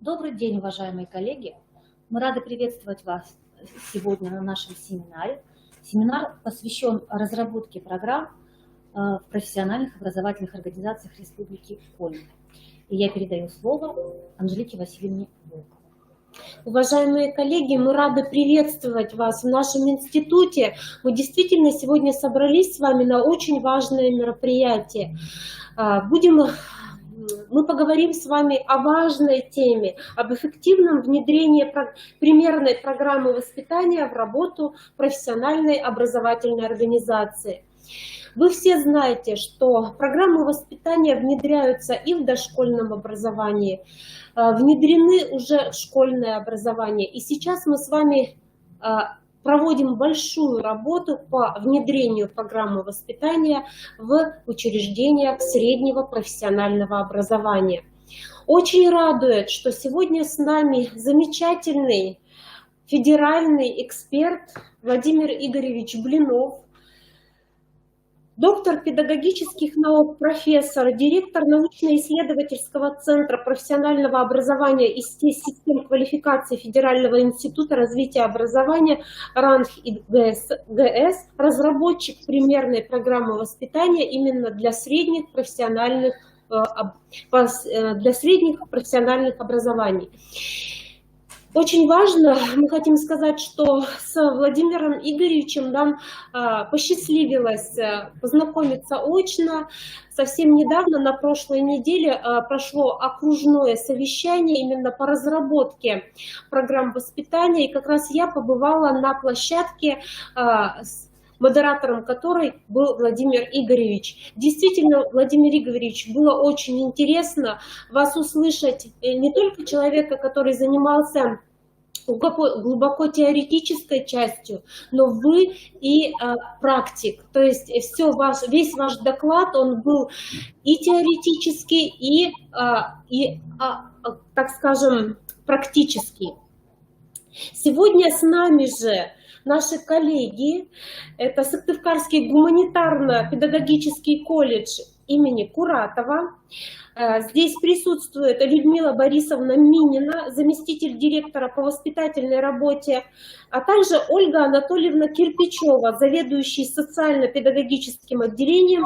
Добрый день, уважаемые коллеги! Мы рады приветствовать вас сегодня на нашем семинаре. Семинар посвящен разработке программ в профессиональных образовательных организациях Республики Коми. И я передаю слово Анжелике Васильевне Волковой. Уважаемые коллеги, мы рады приветствовать вас в нашем институте. Мы действительно сегодня собрались с вами на очень важное мероприятие. Мы поговорим с вами о важной теме, об эффективном внедрении примерной программы воспитания в работу профессиональной образовательной организации. Вы все знаете, что программы воспитания внедряются и в дошкольном образовании, внедрены уже в школьное образование. И сейчас мы с вами проводим большую работу по внедрению программы воспитания в учреждениях среднего профессионального образования. Очень радует, что сегодня с нами замечательный федеральный эксперт Владимир Игоревич Блинов, доктор педагогических наук, профессор, директор научно-исследовательского центра профессионального образования и систем квалификации Федерального института развития образования РАНХ-ГС, разработчик примерной программы воспитания именно для средних профессиональных образований. Очень важно, мы хотим сказать, что с Владимиром Игоревичем нам посчастливилось познакомиться очно. Совсем недавно, на прошлой неделе, прошло окружное совещание именно по разработке программ воспитания. И как раз я побывала на площадке, модератором которой был Владимир Игоревич. Действительно, Владимир Игоревич, было очень интересно вас услышать, не только человека, который занимался глубоко теоретической частью, но вы и практик. То есть весь ваш доклад, он был и теоретический, и так скажем, практический. Сегодня с нами же наши коллеги, это Сыктывкарский гуманитарно-педагогический колледж имени Куратова. Здесь присутствует Людмила Борисовна Минина, заместитель директора по воспитательной работе, а также Ольга Анатольевна Кирпичева, заведующий социально-педагогическим отделением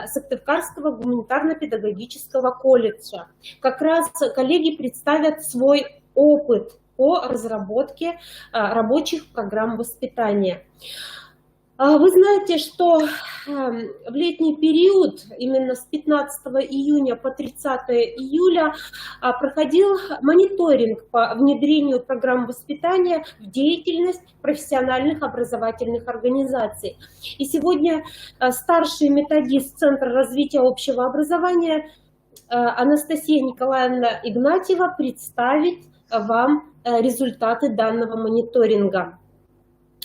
Сыктывкарского гуманитарно-педагогического колледжа. Как раз коллеги представят свой опыт по разработке рабочих программ воспитания. Вы знаете, что в летний период, именно с 15 июня по 30 июля, проходил мониторинг по внедрению программ воспитания в деятельность профессиональных образовательных организаций. И сегодня старший методист Центра развития общего образования Анастасия Николаевна Игнатьева представит вам результаты данного мониторинга.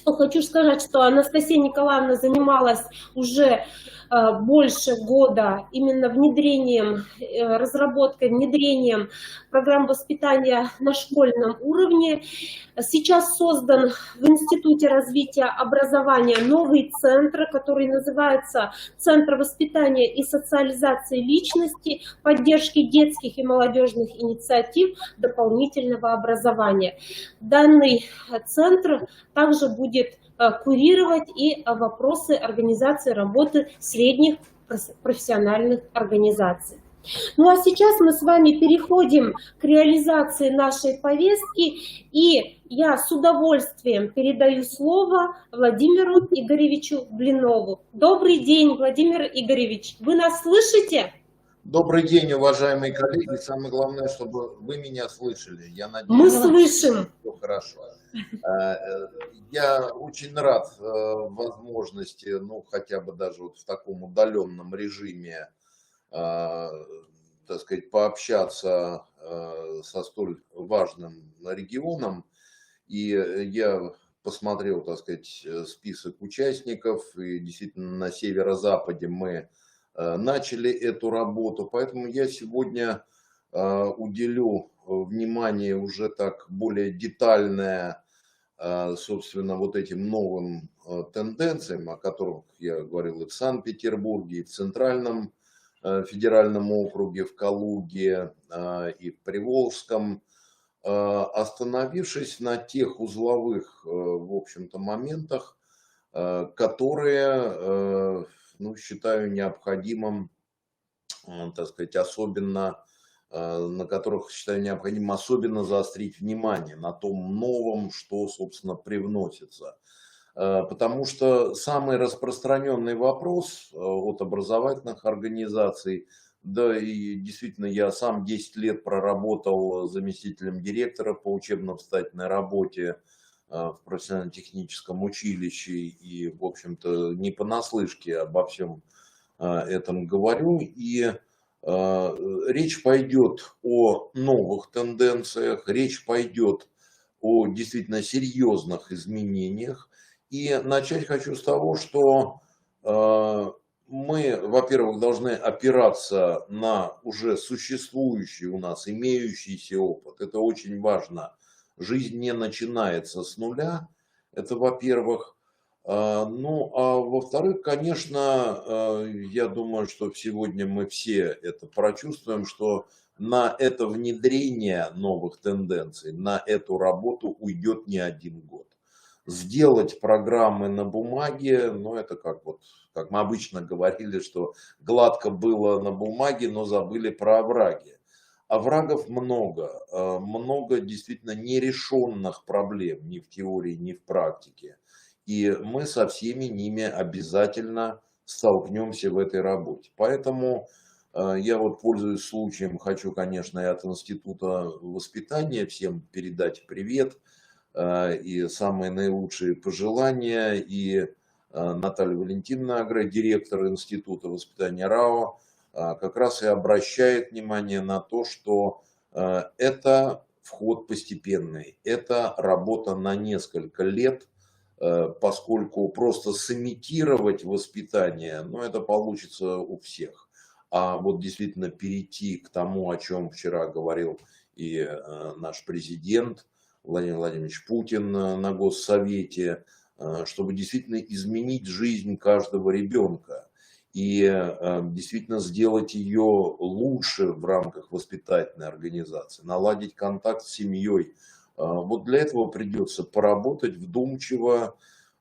Хочу сказать, что Анастасия Николаевна занималась уже больше года именно разработкой, внедрением программ воспитания на школьном уровне. Сейчас создан в Институте развития образования новый центр, который называется Центр воспитания и социализации личности, поддержки детских и молодежных инициатив дополнительного образования. Данный центр также будет курировать и вопросы организации работы средних профессиональных организаций. Ну а сейчас мы с вами переходим к реализации нашей повестки, и я с удовольствием передаю слово Владимиру Игоревичу Блинову. Добрый день, Владимир Игоревич, вы нас слышите? Добрый день, уважаемые коллеги. Самое главное, чтобы вы меня слышали. Я надеюсь, мы слышим. Все хорошо. Я очень рад возможности, ну, хотя бы даже вот в таком удаленном режиме, так сказать, пообщаться со столь важным регионом. И я посмотрел, так сказать, список участников, и действительно на северо-западе мы начали эту работу, поэтому я сегодня уделю внимание уже так более детальное, собственно, вот этим новым тенденциям, о которых я говорил и в Санкт-Петербурге, и в Центральном федеральном округе, в Калуге, и в Приволжском остановившись на тех узловых, в общем-то, моментах, которые, ну, считаю необходимым, так сказать, особенно, на которых считаю необходимо особенно заострить внимание на том новом, что, собственно, привносится. Потому что самый распространенный вопрос от образовательных организаций, да и действительно я сам 10 лет проработал заместителем директора по учебно-воспитательной работе в профессионально-техническом училище и, в общем-то, не понаслышке обо всем этом говорю. И речь пойдет о новых тенденциях, речь пойдет о действительно серьезных изменениях. И начать хочу с того, что мы, во-первых, должны опираться на уже существующий у нас, имеющийся опыт. Это очень важно. Жизнь не начинается с нуля, это во-первых. Ну, а во-вторых, конечно, я думаю, что сегодня мы все это прочувствуем, что на это внедрение новых тенденций, на эту работу уйдет не один год. Сделать программы на бумаге, ну, это как вот, как мы обычно говорили, что гладко было на бумаге, но забыли про овраги. Оврагов много, много действительно нерешенных проблем ни в теории, ни в практике. И мы со всеми ними обязательно столкнемся в этой работе. Поэтому я вот, пользуясь случаем, хочу, конечно, и от Института воспитания всем передать привет и самые наилучшие пожелания. И Наталья Валентиновна Агре, директор Института воспитания РАО, как раз и обращает внимание на то, что это вход постепенный, это работа на несколько лет, поскольку просто сымитировать воспитание, ну, это получится у всех. А вот действительно перейти к тому, о чем вчера говорил и наш президент Владимир Владимирович Путин на Госсовете, чтобы действительно изменить жизнь каждого ребенка и действительно сделать ее лучше в рамках воспитательной организации, наладить контакт с семьей. Вот для этого придется поработать вдумчиво.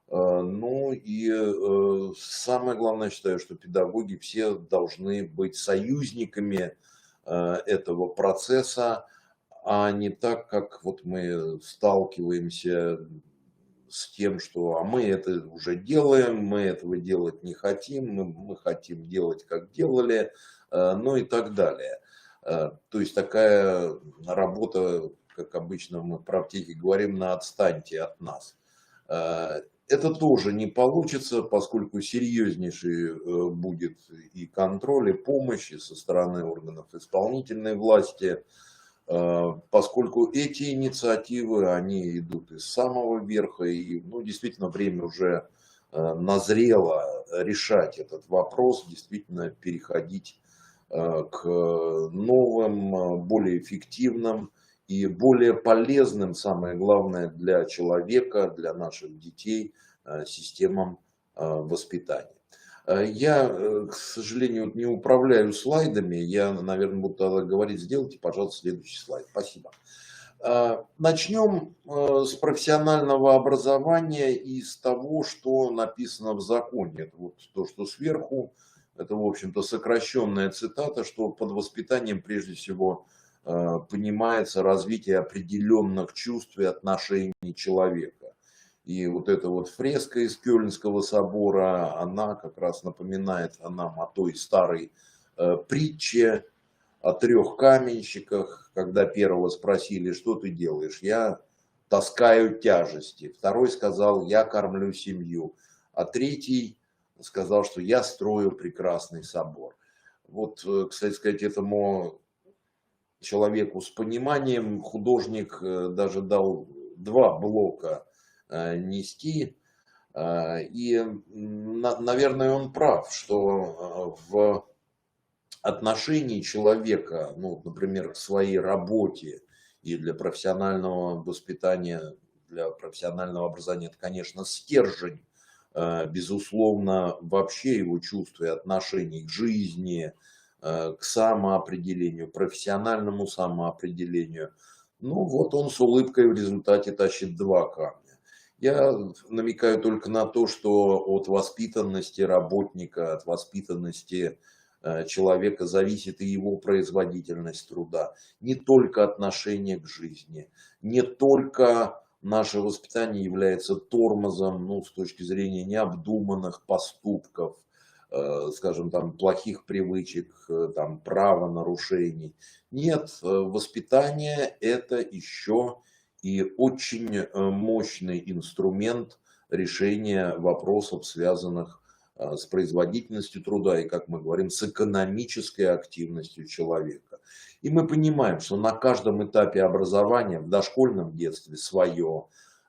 Ну и самое главное, я считаю, что педагоги все должны быть союзниками этого процесса, а не так, как вот мы сталкиваемся с тем, что а мы это уже делаем, мы этого делать не хотим, мы хотим делать, как делали, ну и так далее. То есть такая работа, как обычно мы про аптеки говорим, на отстаньте от нас. Это тоже не получится, поскольку серьезнейший будет и контроль, и помощь со стороны органов исполнительной власти, поскольку эти инициативы, они идут из самого верха, и ну, действительно время уже назрело решать этот вопрос, действительно переходить к новым, более эффективным и более полезным, самое главное, для человека, для наших детей, системам воспитания. Я, к сожалению, не управляю слайдами. Я, наверное, буду тогда говорить, сделайте, пожалуйста, следующий слайд. Спасибо. Начнем с профессионального образования и с того, что написано в законе. Это вот то, что сверху, это, в общем-то, сокращенная цитата, что под воспитанием прежде всего понимается развитие определенных чувств и отношений человека. И вот эта вот фреска из Кёльнского собора, она как раз напоминает нам о той старой притче о трех каменщиках, когда первого спросили, что ты делаешь? Я таскаю тяжести. Второй сказал, я кормлю семью. А третий сказал, что я строю прекрасный собор. Вот, кстати сказать, этому человеку с пониманием художник даже дал два блока нести. И, наверное, он прав, что в отношении человека, ну, например, к своей работе и для профессионального воспитания, для профессионального образования, это, конечно, стержень, безусловно, вообще его чувств и отношений к жизни, к самоопределению, профессиональному самоопределению. Ну вот он с улыбкой в результате тащит 2 камня. Я намекаю только на то, что от воспитанности работника, от воспитанности человека зависит и его производительность труда. Не только отношение к жизни, не только наше воспитание является тормозом, ну, с точки зрения необдуманных поступков, скажем, там, плохих привычек, там, правонарушений. Нет, воспитание – это еще и очень мощный инструмент решения вопросов, связанных с производительностью труда и, как мы говорим, с экономической активностью человека. И мы понимаем, что на каждом этапе образования, в дошкольном детстве свое,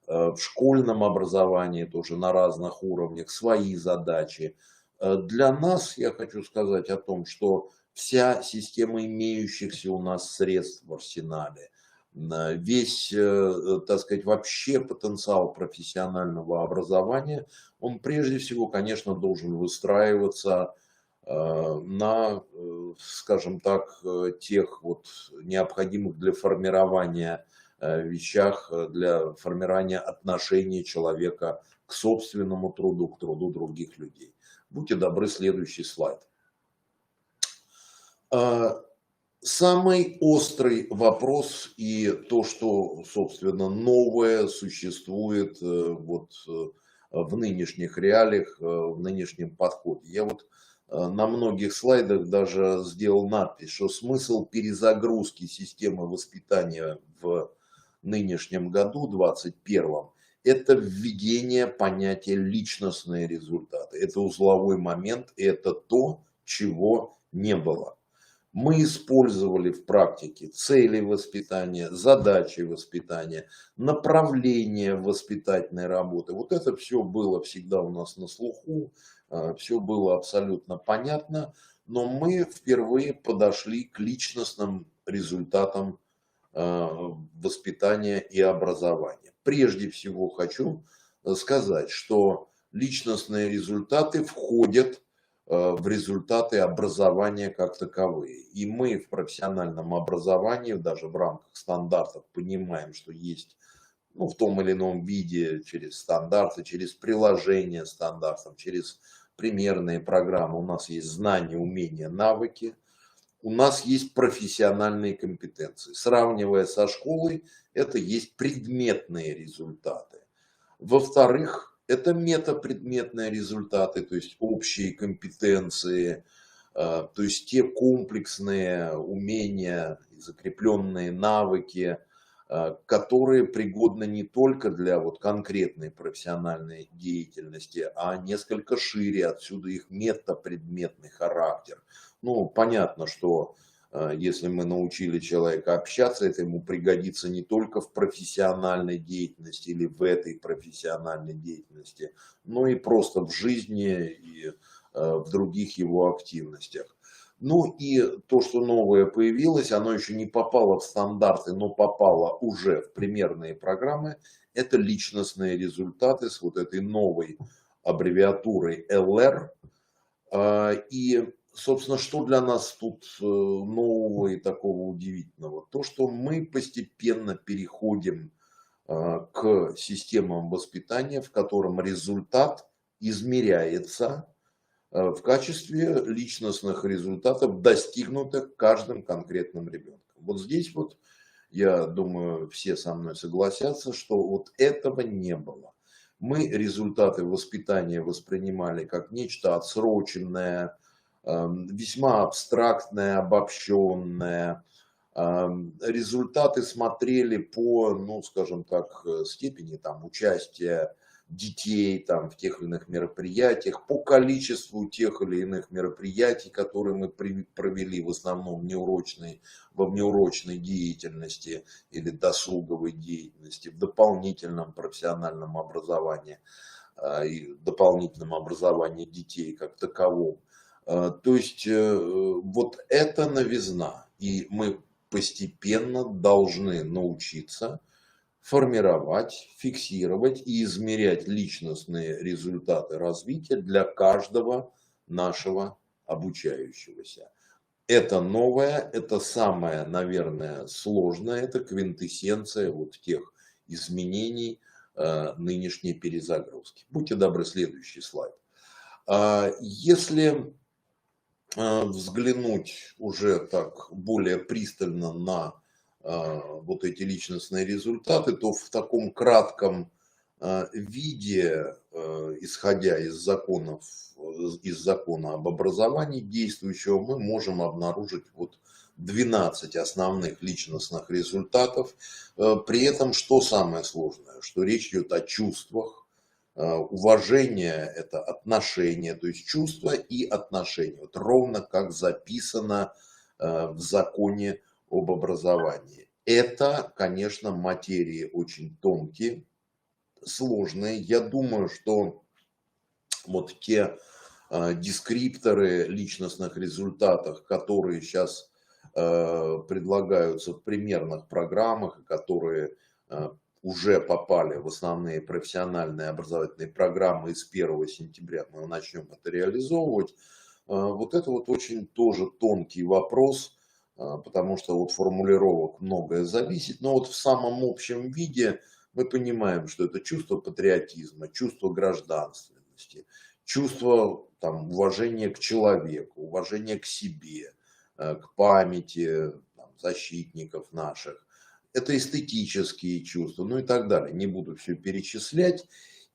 в школьном образовании тоже на разных уровнях свои задачи. Для нас, я хочу сказать о том, что вся система имеющихся у нас средств в арсенале, весь, так сказать, вообще потенциал профессионального образования, он прежде всего, конечно, должен выстраиваться на, скажем так, тех вот необходимых для формирования вещах, для формирования отношения человека к собственному труду, к труду других людей. Будьте добры, следующий слайд. Самый острый вопрос и то, что, собственно, новое существует вот в нынешних реалиях, в нынешнем подходе. Я вот на многих слайдах даже сделал надпись, что смысл перезагрузки системы воспитания в нынешнем году, 2021, это введение понятия личностные результаты. Это узловой момент, и это то, чего не было. Мы использовали в практике цели воспитания, задачи воспитания, направления воспитательной работы. Вот это все было всегда у нас на слуху, все было абсолютно понятно, но мы впервые подошли к личностным результатам воспитания и образования. Прежде всего хочу сказать, что личностные результаты входят в результаты образования как таковые. И мы в профессиональном образовании, даже в рамках стандартов, понимаем, что есть, ну, в том или ином виде, через стандарты, через приложение стандартов, через примерные программы у нас есть знания, умения, навыки, у нас есть профессиональные компетенции. Сравнивая со школой, это есть предметные результаты. Во-вторых, это метапредметные результаты, то есть общие компетенции, то есть те комплексные умения, закрепленные навыки, которые пригодны не только для вот конкретной профессиональной деятельности, а несколько шире, отсюда их метапредметный характер. Ну, понятно, что если мы научили человека общаться, это ему пригодится не только в профессиональной деятельности или в этой профессиональной деятельности, но и просто в жизни и в других его активностях. Ну и то, что новое появилось, оно еще не попало в стандарты, но попало уже в примерные программы, это личностные результаты с вот этой новой аббревиатурой LR. И, собственно, что для нас тут нового и такого удивительного? То, что мы постепенно переходим к системам воспитания, в котором результат измеряется в качестве личностных результатов, достигнутых каждым конкретным ребенком. Вот здесь вот, я думаю, все со мной согласятся, что вот этого не было. Мы результаты воспитания воспринимали как нечто отсроченное, весьма абстрактное, обобщенное. Результаты смотрели по, ну, скажем так, степени там, участия детей там, в тех или иных мероприятиях, по количеству тех или иных мероприятий, которые мы провели в основном во внеурочной деятельности или досуговой деятельности, в дополнительном профессиональном образовании и дополнительном образовании детей как таковом. То есть вот это новизна, и мы постепенно должны научиться формировать, фиксировать и измерять личностные результаты развития для каждого нашего обучающегося. Это новое, это самое, наверное, сложное, это квинтэссенция вот тех изменений нынешней перезагрузки. Будьте добры, следующий слайд. Если взглянуть уже так более пристально на вот эти личностные результаты, то в таком кратком виде, исходя из законов, из закона об образовании действующего, мы можем обнаружить вот 12 основных личностных результатов. При этом, что самое сложное, что речь идет о чувствах. Уважение – это отношения, то есть чувства и отношения. Вот ровно как записано в законе об образовании. Это, конечно, материи очень тонкие, сложные. Я думаю, что вот те дескрипторы личностных результатов, которые сейчас предлагаются в примерных программах, которые уже попали в основные профессиональные образовательные программы, и с 1 сентября мы начнем это реализовывать. Вот это вот очень тоже тонкий вопрос, потому что от формулировок многое зависит, но вот в самом общем виде мы понимаем, что это чувство патриотизма, чувство гражданственности, чувство там, уважения к человеку, уважения к себе, к памяти там, защитников наших. Это эстетические чувства, ну и так далее. Не буду все перечислять.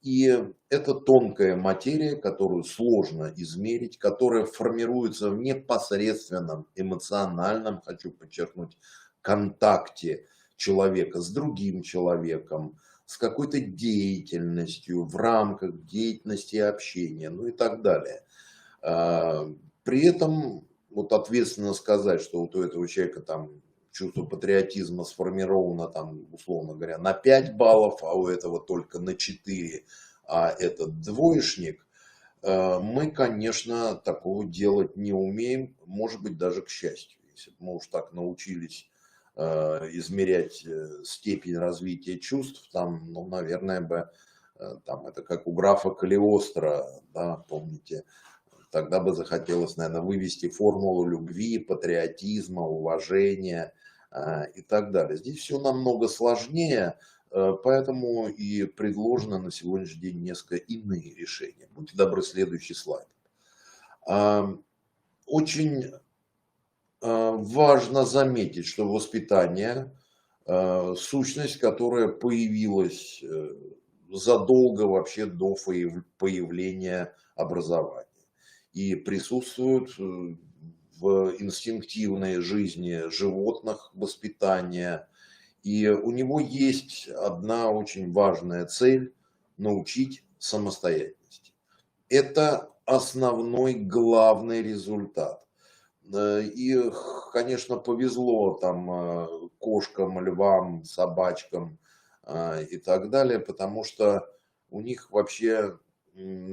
И это тонкая материя, которую сложно измерить, которая формируется в непосредственном эмоциональном, хочу подчеркнуть, контакте человека с другим человеком, с какой-то деятельностью, в рамках деятельности и общения, ну и так далее. При этом вот ответственно сказать, что вот у этого человека там чувство патриотизма сформировано там, условно говоря, на 5 баллов, а у этого только на 4, а этот двоечник, мы, конечно, такого делать не умеем, может быть, даже к счастью. Если бы мы уж так научились измерять степень развития чувств, там, ну, наверное, бы, там, это как у графа Калиостро, да, помните, тогда бы захотелось, наверное, вывести формулу любви, патриотизма, уважения и так далее. Здесь все намного сложнее, поэтому и предложено на сегодняшний день несколько иные решения. Будьте добры, следующий слайд. Очень важно заметить, что воспитание – сущность, которая появилась задолго вообще до появления образования и присутствует в инстинктивной жизни животных воспитания. И у него есть одна очень важная цель – научить самостоятельности. Это основной, главный результат. И, конечно, повезло там кошкам, львам, собачкам и так далее, потому что у них вообще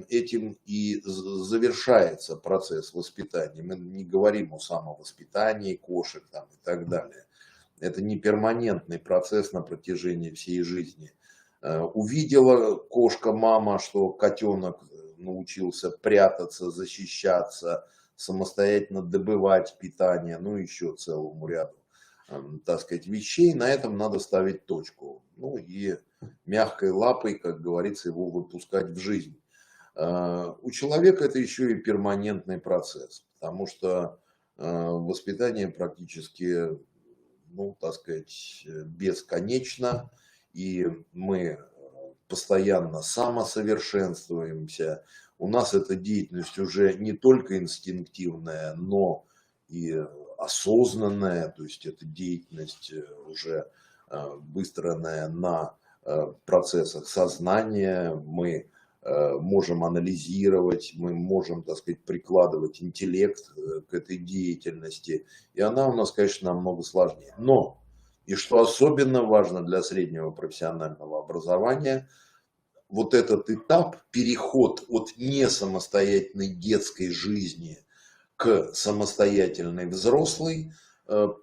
этим и завершается процесс воспитания. Мы не говорим о самовоспитании кошек там, и так далее. Это не перманентный процесс на протяжении всей жизни. Увидела кошка-мама, что котенок научился прятаться, защищаться, самостоятельно добывать питание, ну еще целому ряду, так сказать, вещей. На этом надо ставить точку. Ну и мягкой лапой, как говорится, его выпускать в жизнь. У человека это еще и перманентный процесс, потому что воспитание практически, ну, так сказать, бесконечно, и мы постоянно самосовершенствуемся. У нас эта деятельность уже не только инстинктивная, но и осознанная, то есть это деятельность уже выстроенная на процессах сознания. Мы можем анализировать, мы можем, так сказать, прикладывать интеллект к этой деятельности. И она у нас, конечно, намного сложнее. Но, и что особенно важно для среднего профессионального образования, вот этот этап, переход от несамостоятельной детской жизни к самостоятельной взрослой,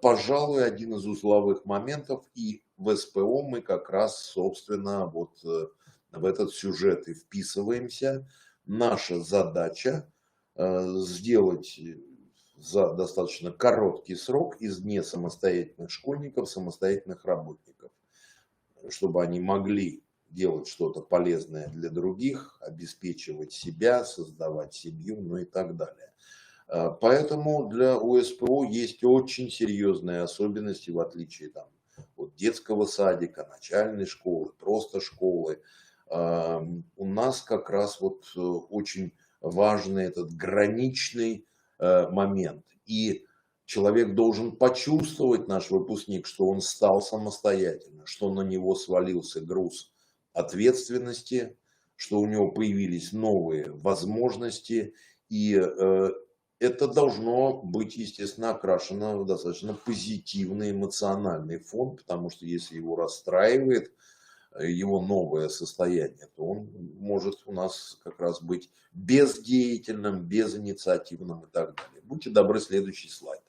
пожалуй, один из узловых моментов. И в СПО мы как раз, собственно, вот в этот сюжет и вписываемся. Наша задача сделать за достаточно короткий срок из несамостоятельных школьников, самостоятельных работников, чтобы они могли делать что-то полезное для других, обеспечивать себя, создавать семью, ну и так далее. Поэтому для УСПО есть очень серьезные особенности, в отличие там, от детского садика, начальной школы, просто школы. У нас как раз вот очень важный этот граничный момент. И человек должен почувствовать, наш выпускник, что он стал самостоятельным, что на него свалился груз ответственности, что у него появились новые возможности, и это должно быть, естественно, окрашено в достаточно позитивный эмоциональный фон, потому что если его расстраивает его новое состояние, то он может у нас как раз быть бездеятельным, безинициативным и так далее. Будьте добры, следующий слайд.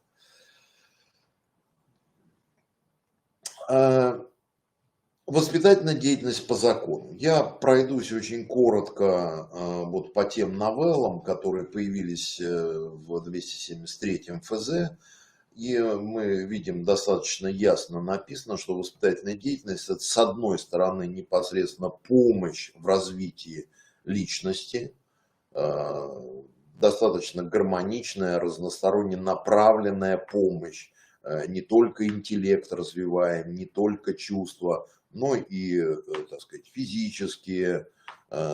Воспитательная деятельность по закону. Я пройдусь очень коротко вот по тем новеллам, которые появились в 273 ФЗ. И мы видим, достаточно ясно написано, что воспитательная деятельность – это, с одной стороны, непосредственно помощь в развитии личности, достаточно гармоничная, разносторонне направленная помощь, не только интеллект развиваем, не только чувства, но и, так сказать, физические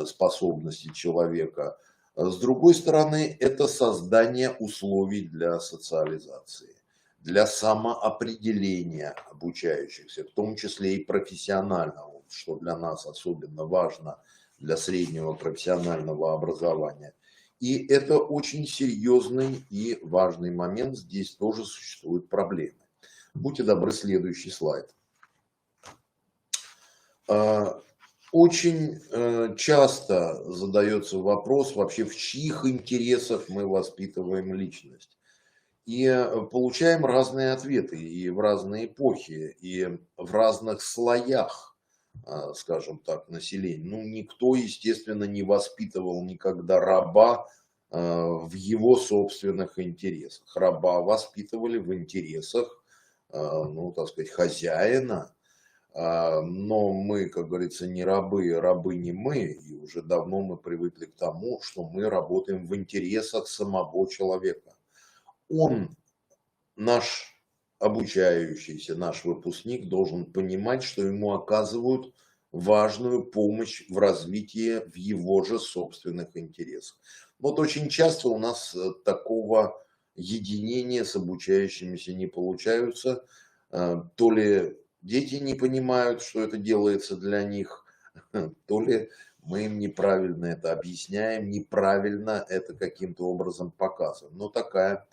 способности человека. С другой стороны, это создание условий для социализации, для самоопределения обучающихся, в том числе и профессионального, что для нас особенно важно для среднего профессионального образования. И это очень серьезный и важный момент, здесь тоже существуют проблемы. Будьте добры, следующий слайд. Очень часто задается вопрос, вообще в чьих интересах мы воспитываем личность. И получаем разные ответы и в разные эпохи, и в разных слоях, скажем так, населения. Ну, никто, естественно, не воспитывал никогда раба в его собственных интересах. Раба воспитывали в интересах, ну, так сказать, хозяина. Но мы, как говорится, не рабы, рабы не мы, и уже давно мы привыкли к тому, что мы работаем в интересах самого человека. Он, наш обучающийся, наш выпускник, должен понимать, что ему оказывают важную помощь в развитии в его же собственных интересах. Вот очень часто у нас такого единения с обучающимися не получаются, то ли дети не понимают, что это делается для них, то ли мы им неправильно это объясняем, неправильно это каким-то образом показываем. Но такая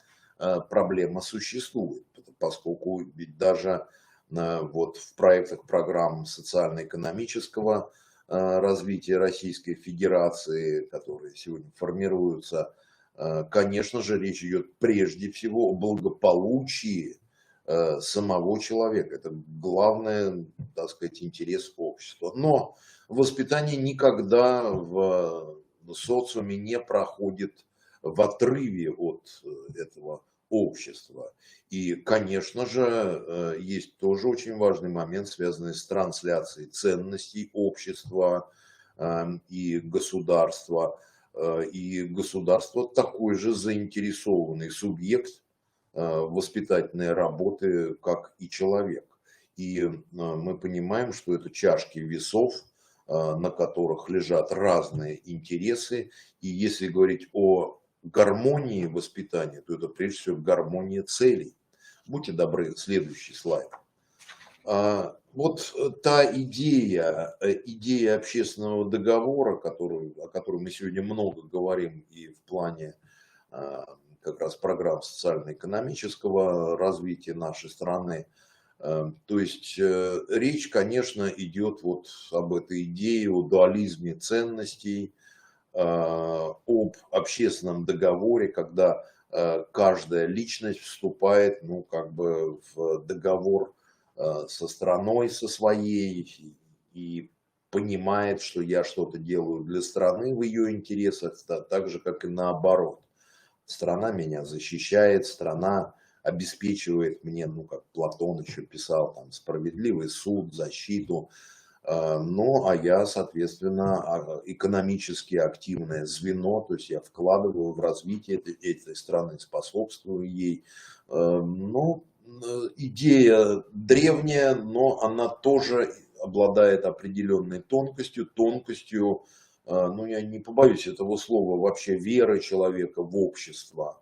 проблема существует, поскольку ведь даже вот в проектах программ социально-экономического развития Российской Федерации, которые сегодня формируются, конечно же, речь идет прежде всего о благополучии самого человека. Это главный, так сказать, интерес общества. Но воспитание никогда в социуме не проходит в отрыве от этого общества. И, конечно же, есть тоже очень важный момент, связанный с трансляцией ценностей общества и государства. И государство такой же заинтересованный субъект воспитательной работы, как и человек. И мы понимаем, что это чашки весов, на которых лежат разные интересы. И если говорить о гармонии воспитания, то это прежде всего гармония целей. Будьте добры, следующий слайд. Вот та идея общественного договора, о которой мы сегодня много говорим и в плане как раз программ социально-экономического развития нашей страны. То есть речь, конечно, идет вот об этой идее, о дуализме ценностей, об общественном договоре, когда каждая личность вступает, ну, как бы в договор со страной, со своей, и понимает, что я что-то делаю для страны в ее интересах, так же, как и наоборот. Страна меня защищает, страна обеспечивает мне, ну, как Платон еще писал, там, справедливый суд, защиту. Ну, а я, соответственно, экономически активное звено, то есть я вкладываю в развитие этой страны, способствую ей. Ну, идея древняя, но она тоже обладает определенной тонкостью, ну, я не побоюсь этого слова, вообще веры человека в общество,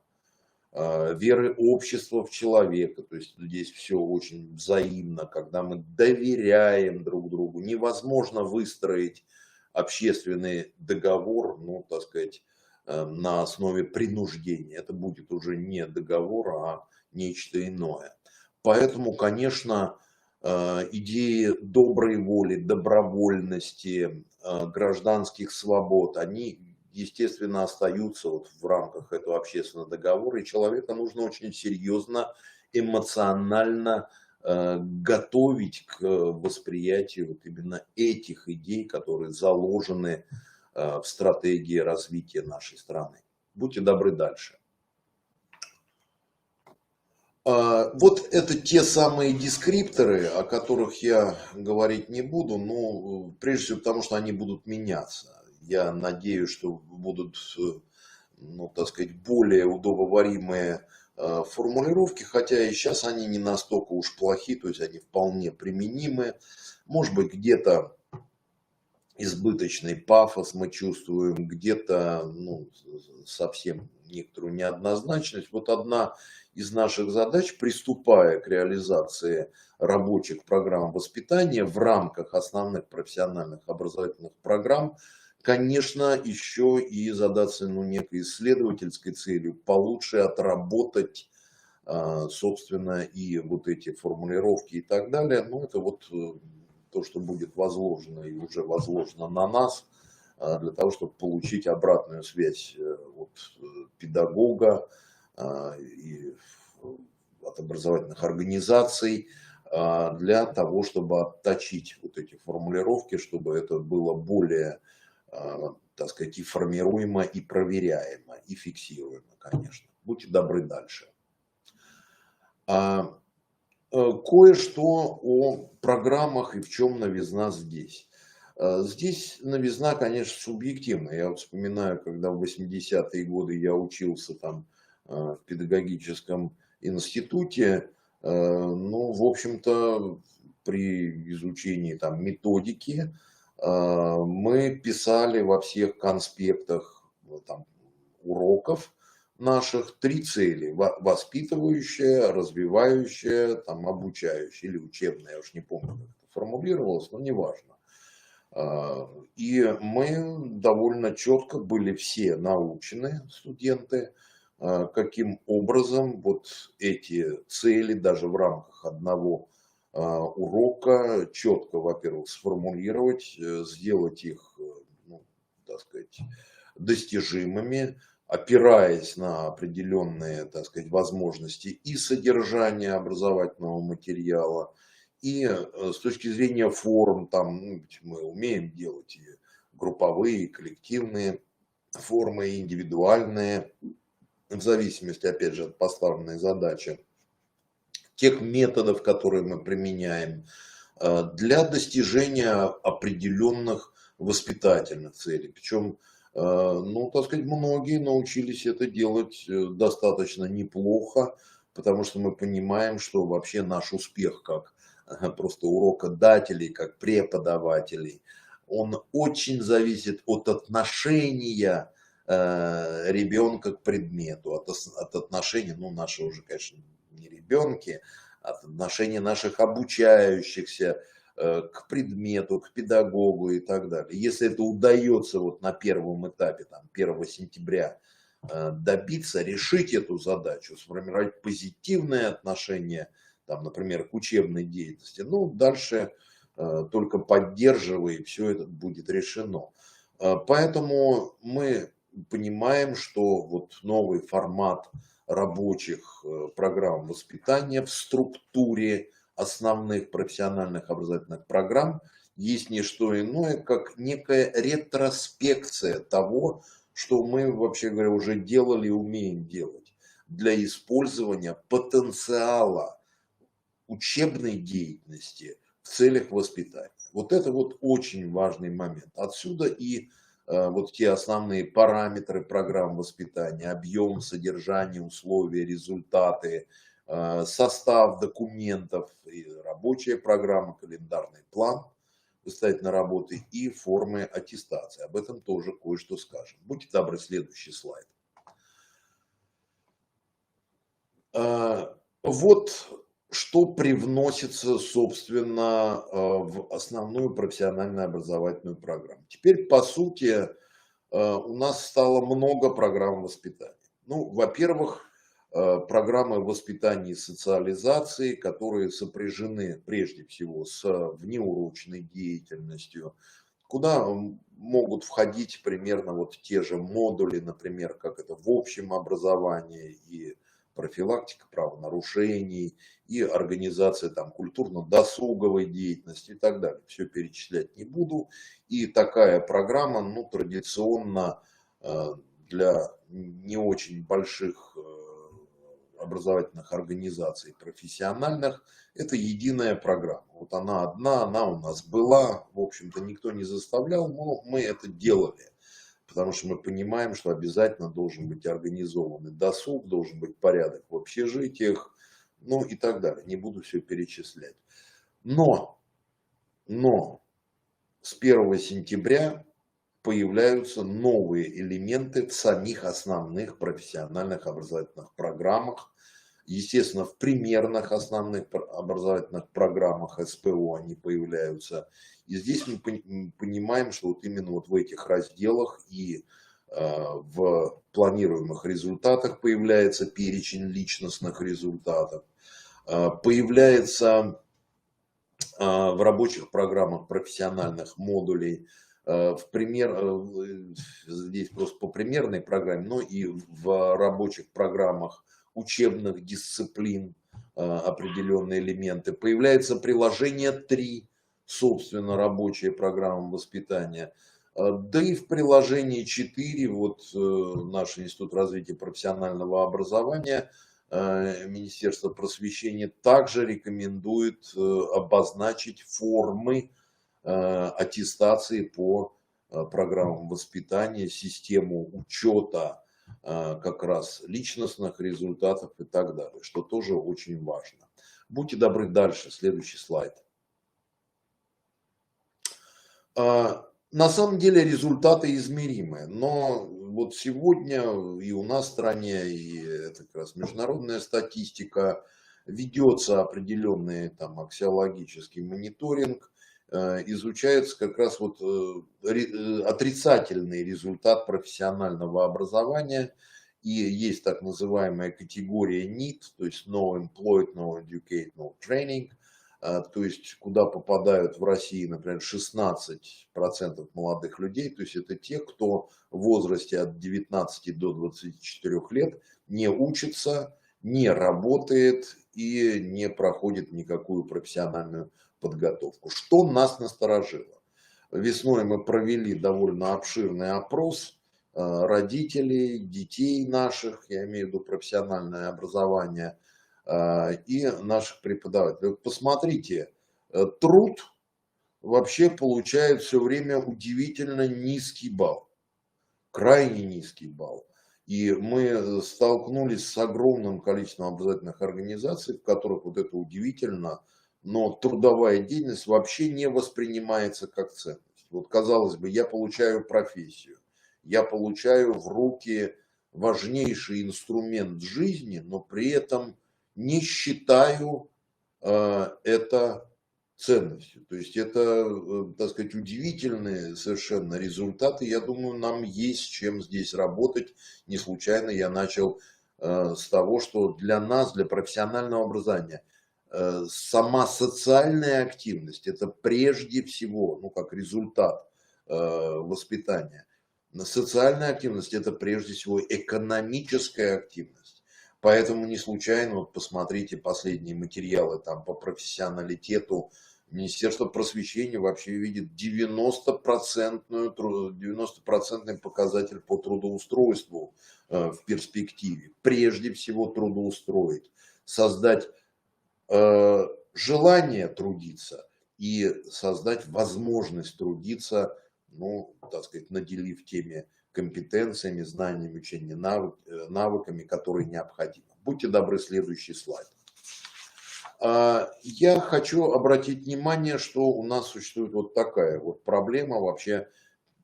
веры общества в человека. То есть здесь все очень взаимно, когда мы доверяем друг другу. Невозможно выстроить общественный договор, ну, так сказать, на основе принуждения. Это будет уже не договор, а нечто иное. Поэтому, конечно, идеи доброй воли, добровольности, гражданских свобод, они, естественно, остаются вот в рамках этого общественного договора, и человека нужно очень серьезно, эмоционально готовить к восприятию вот именно этих идей, которые заложены в стратегии развития нашей страны. Будьте добры дальше. Вот это те самые дескрипторы, о которых я говорить не буду, но прежде всего потому, что они будут меняться. Я надеюсь, что будут, ну, так сказать, более удобоваримые формулировки, хотя и сейчас они не настолько уж плохи, то есть они вполне применимы. Может быть, где-то избыточный пафос мы чувствуем, где-то, ну, совсем некоторую неоднозначность. Вот одна из наших задач, приступая к реализации рабочих программ воспитания в рамках основных профессиональных образовательных программ, конечно, еще и задаться, ну, некой исследовательской целью, получше отработать, собственно, и вот эти формулировки и так далее. Ну, это вот то, что будет возложено и уже возложено на нас, для того, чтобы получить обратную связь от педагога и от образовательных организаций, для того, чтобы отточить вот эти формулировки, чтобы это было более, так сказать, и формируемо, и проверяемо, и фиксируемо, конечно. Будьте добры дальше. Кое-что о программах и в чем новизна здесь. Здесь новизна, конечно, субъективная. Я вот вспоминаю, когда в 80-е годы я учился там в педагогическом институте, ну, в общем-то, при изучении там методики мы писали во всех конспектах там, уроков наших 3 цели: воспитывающая, развивающая, там, обучающая или учебная, я уж не помню, как это формулировалось, но неважно. И мы довольно четко были все научены, студенты, каким образом вот эти цели даже в рамках одного урока четко, во-первых, сформулировать, сделать их, ну, так сказать, достижимыми, опираясь на определенные, так сказать, возможности и содержания образовательного материала, и с точки зрения форм, там, ну, мы умеем делать и групповые, и коллективные формы, и индивидуальные, в зависимости, опять же, от поставленной задачи, тех методов, которые мы применяем для достижения определенных воспитательных целей. Причем, ну, так сказать, многие научились это делать достаточно неплохо, потому что мы понимаем, что вообще наш успех как просто урокодателей, как преподавателей, он очень зависит от отношения ребенка к предмету, от отношения, ну, нашего уже, конечно, не ребенки, от отношения наших обучающихся к предмету, к педагогу и так далее. Если это удается вот на первом этапе, там, 1 сентября добиться, решить эту задачу, сформировать позитивное отношение, там, например, к учебной деятельности, ну, дальше только поддерживая, и все это будет решено. Поэтому мы понимаем, что вот новый формат рабочих программ воспитания в структуре основных профессиональных образовательных программ есть не что иное, как некая ретроспекция того, что мы, вообще говоря, уже делали и умеем делать для использования потенциала учебной деятельности в целях воспитания. Вот это вот очень важный момент. Отсюда и вот те основные параметры программ воспитания: объем, содержание, условия, результаты, состав документов, и рабочая программа, календарный план воспитательной работы и формы аттестации. Об этом тоже кое-что скажем. Будьте добры, следующий слайд. Вот что привносится, собственно, в основную профессиональную образовательную программу. Теперь, по сути, у нас стало много программ воспитания. Ну, во-первых, программы воспитания и социализации, которые сопряжены прежде всего с внеурочной деятельностью, куда могут входить примерно вот те же модули, например, как это в общем образовании, и профилактика правонарушений, и организация там культурно-досуговой деятельности и так далее. Все перечислять не буду. И такая программа, ну, традиционно для не очень больших образовательных организаций профессиональных, это единая программа. Вот она одна, она у нас была, в общем-то никто не заставлял, но мы это делали. Потому что мы понимаем, что обязательно должен быть организованный досуг, должен быть порядок в общежитиях, ну и так далее. Не буду все перечислять. Но с 1 сентября появляются новые элементы в самих основных профессиональных образовательных программах. Естественно, в примерных основных образовательных программах СПО они появляются. И здесь мы понимаем, что вот именно вот в этих разделах и в планируемых результатах появляется перечень личностных результатов. Появляется в рабочих программах профессиональных модулей, здесь просто по примерной программе, но и в рабочих программах учебных дисциплин определенные элементы. Появляется приложение 3, собственно, рабочая программа воспитания. Да и в приложении 4 вот наш Институт развития профессионального образования, Министерство просвещения также рекомендует обозначить формы аттестации по программам воспитания, систему учета как раз личностных результатов и так далее, что тоже очень важно. Будьте добры, дальше, следующий слайд. На самом деле результаты измеримые, но вот сегодня и у нас в стране, и это как раз международная статистика, ведется определенный там аксиологический мониторинг, изучается как раз вот отрицательный результат профессионального образования, и есть так называемая категория NEET, то есть No Employed, No Educate, No Training, то есть куда попадают в России, например, 16% молодых людей, то есть это те, кто в возрасте от 19 до 24 лет не учится, не работает и не проходит никакую профессиональную подготовку. Что нас насторожило? Весной мы провели довольно обширный опрос родителей, детей наших, я имею в виду профессиональное образование, и наших преподавателей. Посмотрите, труд вообще получает все время удивительно низкий балл, крайне низкий балл. И мы столкнулись с огромным количеством образовательных организаций, в которых вот это удивительно, но трудовая деятельность вообще не воспринимается как ценность. Вот казалось бы, я получаю профессию, я получаю в руки важнейший инструмент жизни, но при этом не считаю это ценностью. То есть это, так сказать, удивительные совершенно результаты. Я думаю, нам есть чем здесь работать. Не случайно я начал с того, что для нас, для профессионального образования, сама социальная активность – это прежде всего, ну, как результат воспитания. Социальная активность – это прежде всего экономическая активность. Поэтому не случайно, вот посмотрите последние материалы там по профессионалитету Министерство просвещения вообще видит 90% показатель по трудоустройству в перспективе. Прежде всего трудоустроить, создать желание трудиться и создать возможность трудиться, ну, так сказать, наделив теми компетенциями, знаниями, учением, навыками, которые необходимы. Будьте добры, следующий слайд. Я хочу обратить внимание, что у нас существует вот такая вот проблема, вообще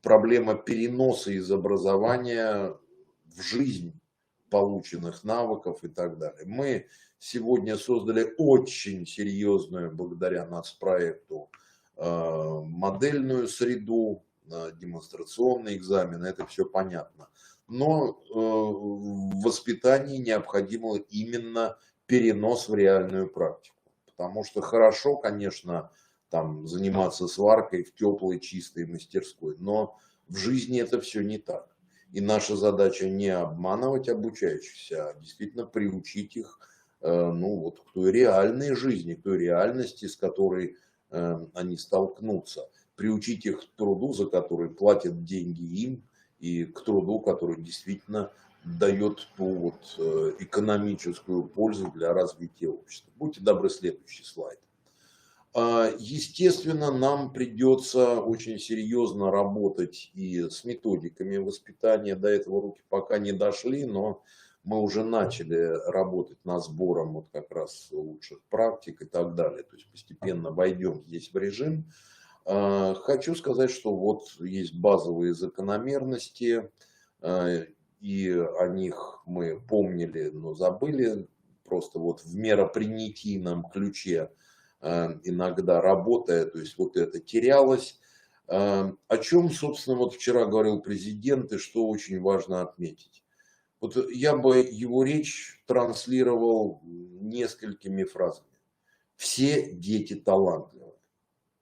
проблема переноса из образования в жизнь полученных навыков и так далее. Мы сегодня создали очень серьезную, благодаря нацпроекту, модельную среду, демонстрационные экзамены, это все понятно. Но в воспитании необходимо именно перенос в реальную практику. Потому что хорошо, конечно, там заниматься сваркой в теплой, чистой мастерской, но в жизни это все не так. И наша задача не обманывать обучающихся, а действительно приучить их, ну, вот, к той реальной жизни, к той реальности, с которой они столкнутся. Приучить их к труду, за который платят деньги им, и к труду, который действительно дает ту вот экономическую пользу для развития общества. Будьте добры, следующий слайд. Естественно, нам придется очень серьезно работать и с методиками воспитания. До этого руки пока не дошли, но мы уже начали работать над сбором вот как раз лучших практик и так далее. То есть постепенно войдем здесь в режим. Хочу сказать, что вот есть базовые закономерности, и о них мы помнили, но забыли. Просто вот в меропринятийном ключе иногда работая, то есть вот это терялось. О чем, собственно, вот вчера говорил президент, и что очень важно отметить. Вот я бы его речь транслировал несколькими фразами. Все дети талантливы.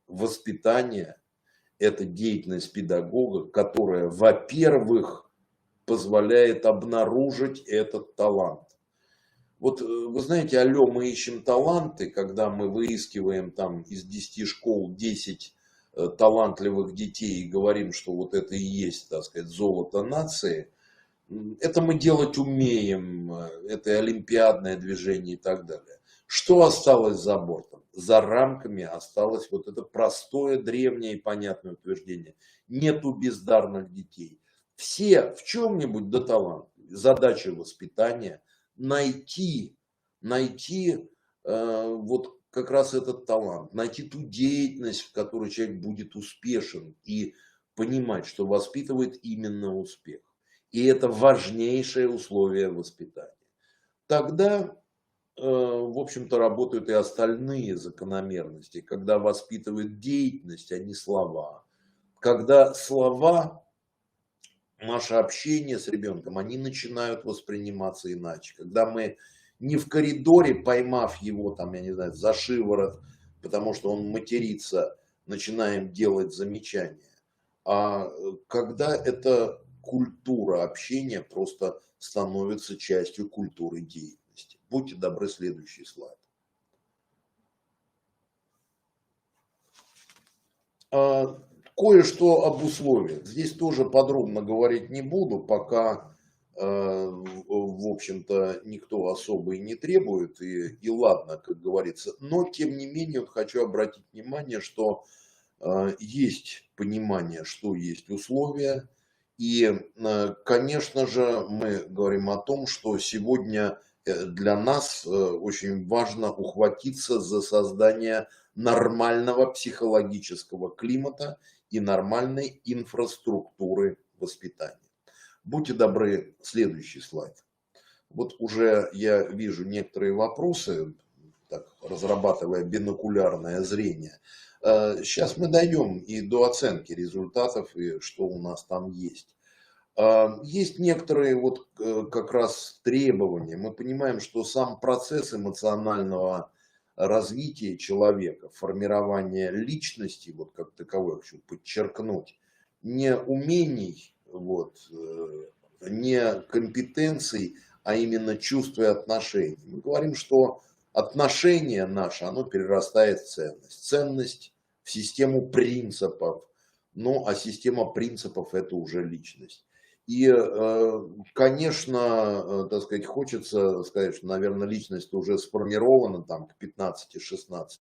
Воспитание – это деятельность педагога, которая, во-первых, позволяет обнаружить этот талант. Вот вы знаете, алло, мы ищем таланты, когда мы выискиваем там из 10 школ 10 талантливых детей и говорим, что вот это и есть, так сказать, золото нации. Это мы делать умеем, это олимпиадное движение и так далее. Что осталось за бортом? За рамками осталось вот это простое, древнее и понятное утверждение. Нету бездарных детей. Все в чем-нибудь до таланта. Задача воспитания найти вот как раз этот талант, найти ту деятельность, в которой человек будет успешен и понимать, что воспитывает именно успех. И это важнейшее условие воспитания. Тогда, в общем-то, работают и остальные закономерности, когда воспитывают деятельность, а не слова. Когда слова, наше общение с ребенком, они начинают восприниматься иначе. Когда мы не в коридоре, поймав его, там, я не знаю, за шиворот, потому что он матерится, начинаем делать замечания. А когда эта культура общения просто становится частью культуры деятельности. Будьте добры, следующий слайд. Кое-что об условиях. Здесь тоже подробно говорить не буду, пока, в общем-то, никто особо и не требует, и ладно, как говорится. Но, тем не менее, вот хочу обратить внимание, что есть понимание, что есть условия. И, конечно же, мы говорим о том, что сегодня для нас очень важно ухватиться за создание нормального психологического климата и нормальной инфраструктуры воспитания. Будьте добры, следующий слайд. Вот уже я вижу некоторые вопросы, так, разрабатывая бинокулярное зрение. Сейчас мы дойдем и до оценки результатов, и что у нас там есть. Есть некоторые вот как раз требования. Мы понимаем, что сам процесс эмоционального развития человека, формирования личности, вот как таковой, хочу подчеркнуть, не умений, вот, не компетенций, а именно чувств и отношений. Мы говорим, что отношение наше, оно перерастает в ценность. Ценность в систему принципов. Ну, а система принципов – это уже личность. И, конечно, так сказать, хочется сказать, что, наверное, личность уже сформирована там к 15-16.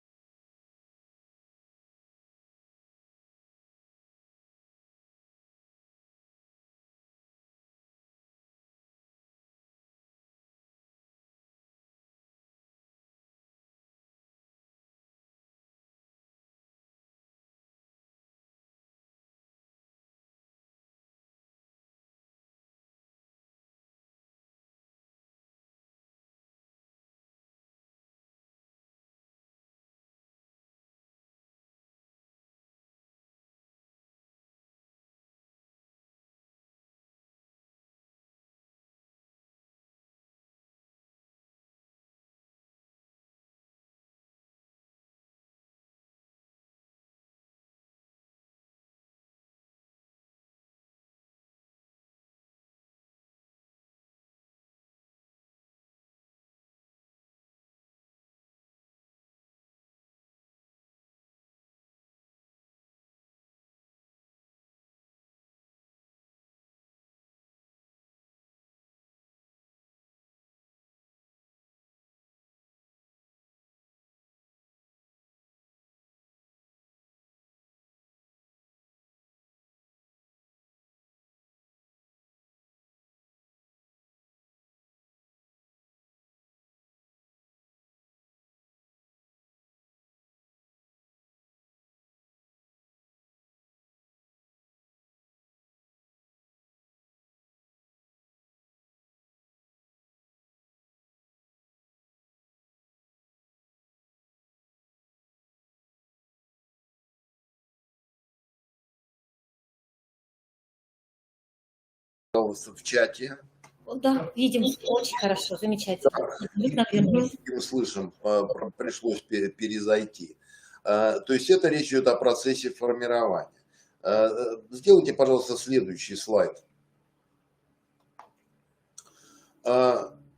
В чате. Да, видим очень хорошо, замечательно. Абсолютно верно. Видим, слышим, пришлось перезайти. То есть это речь идет о процессе формирования. Сделайте, пожалуйста, следующий слайд.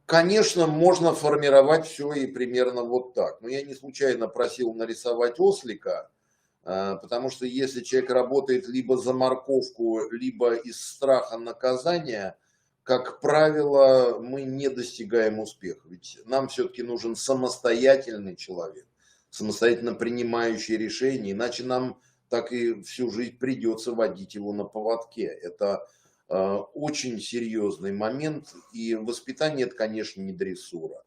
Конечно, можно формировать все и примерно вот так. Но я не случайно просил нарисовать ослика, потому что если человек работает либо за морковку, либо из страха наказания, как правило, мы не достигаем успеха. Ведь нам все-таки нужен самостоятельный человек, самостоятельно принимающий решения, иначе нам так и всю жизнь придется водить его на поводке. Это очень серьезный момент, и воспитание это, конечно, не дрессура.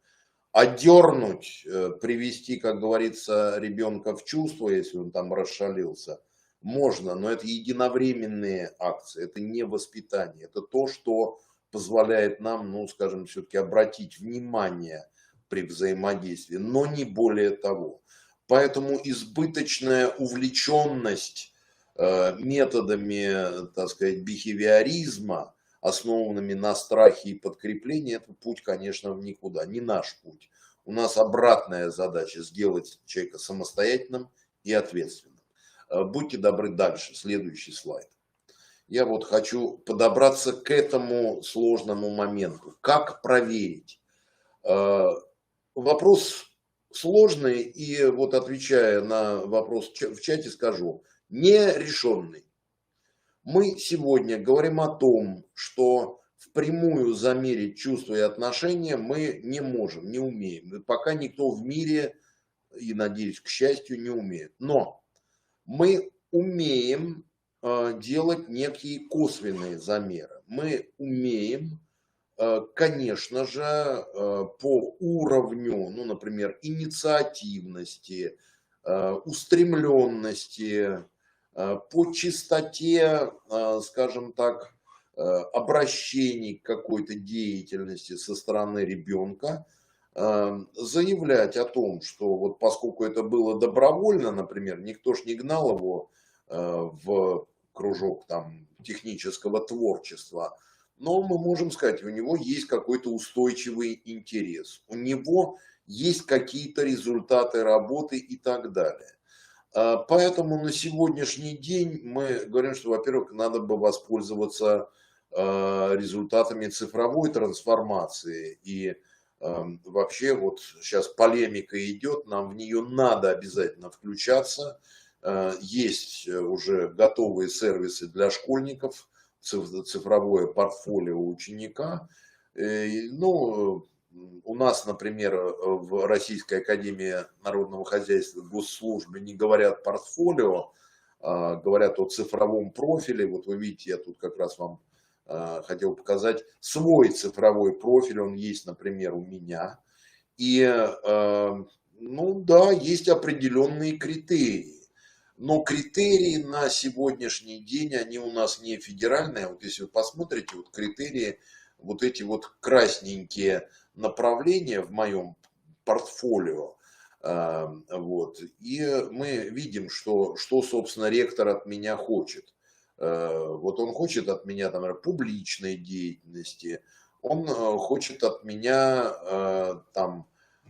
Одернуть, привести, как говорится, ребенка в чувство, если он там расшалился, можно, но это единовременные акции, это не воспитание, это то, что позволяет нам, ну, скажем, все-таки обратить внимание при взаимодействии, но не более того. Поэтому избыточная увлеченность методами, так сказать, бихевиоризма, основанными на страхе и подкреплении, это путь, конечно, в никуда, не наш путь. У нас обратная задача – сделать человека самостоятельным и ответственным. Будьте добры, дальше, следующий слайд. Я вот хочу подобраться к этому сложному моменту. Как проверить? Вопрос сложный, и вот отвечая на вопрос в чате, скажу, нерешенный. Мы сегодня говорим о том, что впрямую замерить чувства и отношения мы не можем, не умеем. Пока никто в мире, и, надеюсь, к счастью, не умеет. Но мы умеем делать некие косвенные замеры. Мы умеем, конечно же, по уровню, ну, например, инициативности, устремленности, по частоте, скажем так, обращений к какой-то деятельности со стороны ребенка, заявлять о том, что вот поскольку это было добровольно, например, никто ж не гнал его в кружок там технического творчества, но мы можем сказать, у него есть какой-то устойчивый интерес, у него есть какие-то результаты работы и так далее. Поэтому на сегодняшний день мы говорим, что, во-первых, надо бы воспользоваться результатами цифровой трансформации и Вообще вот сейчас полемика идет, нам в нее надо обязательно включаться. Есть уже готовые сервисы для школьников, цифровое портфолио ученика. Ну, у нас, например, в Российской академии народного хозяйства, госслужбы не говорят портфолио, а говорят о цифровом профиле. Вот вы видите, я тут как раз вам хотел показать свой цифровой профиль, он есть, например, у меня. И, ну да, есть определенные критерии. Но критерии на сегодняшний день, они у нас не федеральные. Вот если вы посмотрите, вот критерии, вот эти вот красненькие направления в моем портфолио, вот, и мы видим, что, собственно, ректор от меня хочет. Вот он хочет от меня, там, например, публичной деятельности, он хочет от меня там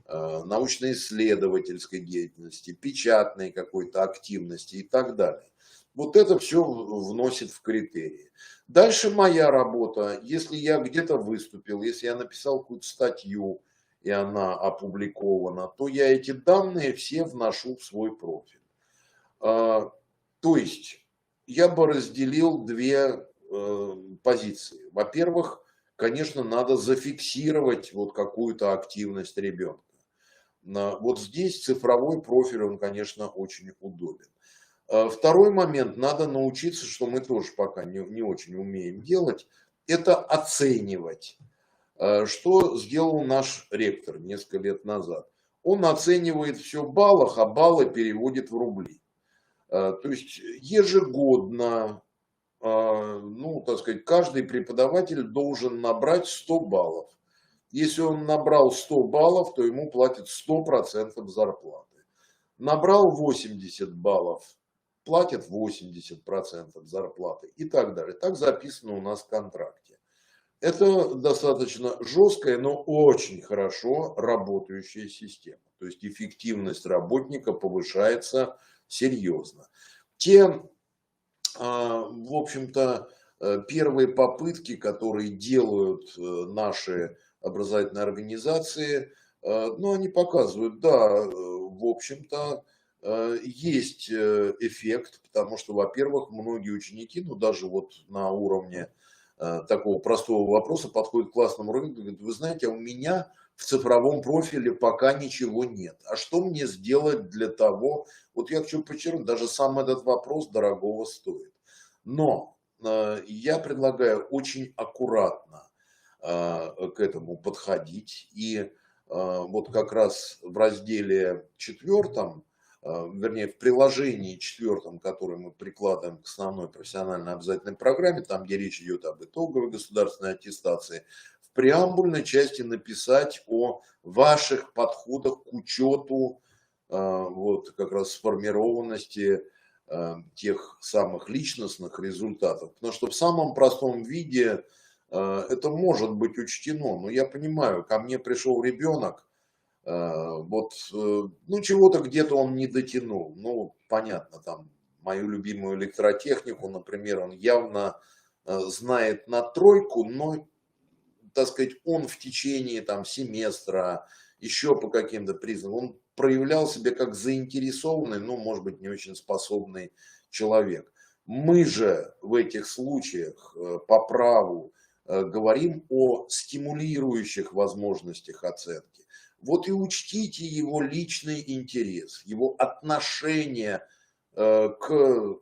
научно-исследовательской деятельности, печатной какой-то активности и так далее. Вот это все вносит в критерии. Дальше моя работа. Если я где-то выступил, если я написал какую-то статью, и она опубликована, то я эти данные все вношу в свой профиль. То есть я бы разделил две позиции. Во-первых, конечно, надо зафиксировать вот какую-то активность ребенка. Вот здесь цифровой профиль, он, конечно, очень удобен. Второй момент, надо научиться, что мы тоже пока не очень умеем делать, это оценивать. Что сделал наш ректор несколько лет назад? Он оценивает все в баллах, а баллы переводит в рубли. То есть ежегодно, ну, так сказать, каждый преподаватель должен набрать 100 баллов. Если он набрал 100 баллов, то ему платят 100% зарплаты. Набрал 80 баллов, платят 80% зарплаты и так далее. Так записано у нас в контракте. Это достаточно жесткая, но очень хорошо работающая система. То есть эффективность работника повышается серьезно. Те, в общем-то, первые попытки, которые делают наши образовательные организации, ну, они показывают, да, в общем-то, есть эффект, потому что, во-первых, многие ученики, ну, даже вот на уровне такого простого вопроса подходит к классному руководителю и говорит: вы знаете, у меня в цифровом профиле пока ничего нет. А что мне сделать для того? Вот я хочу подчеркнуть, даже сам этот вопрос дорогого стоит. Но я предлагаю очень аккуратно к этому подходить. И вот как раз в разделе 4, вернее, в приложении 4, которое мы прикладываем к основной профессиональной обязательной программе, там, где речь идет об итоговой государственной аттестации, в преамбульной части написать о ваших подходах к учету вот как раз сформированности тех самых личностных результатов. Потому что в самом простом виде это может быть учтено. Но я понимаю, ко мне пришел ребенок, вот, ну, чего-то где-то он не дотянул. Ну, понятно, там, мою любимую электротехнику, например, он явно знает на 3, но, так сказать, он в течение там семестра, еще по каким-то признакам, он проявлял себя как заинтересованный, ну, может быть, не очень способный человек. Мы же в этих случаях по праву говорим о стимулирующих возможностях оценки. Вот и учтите его личный интерес, его отношение к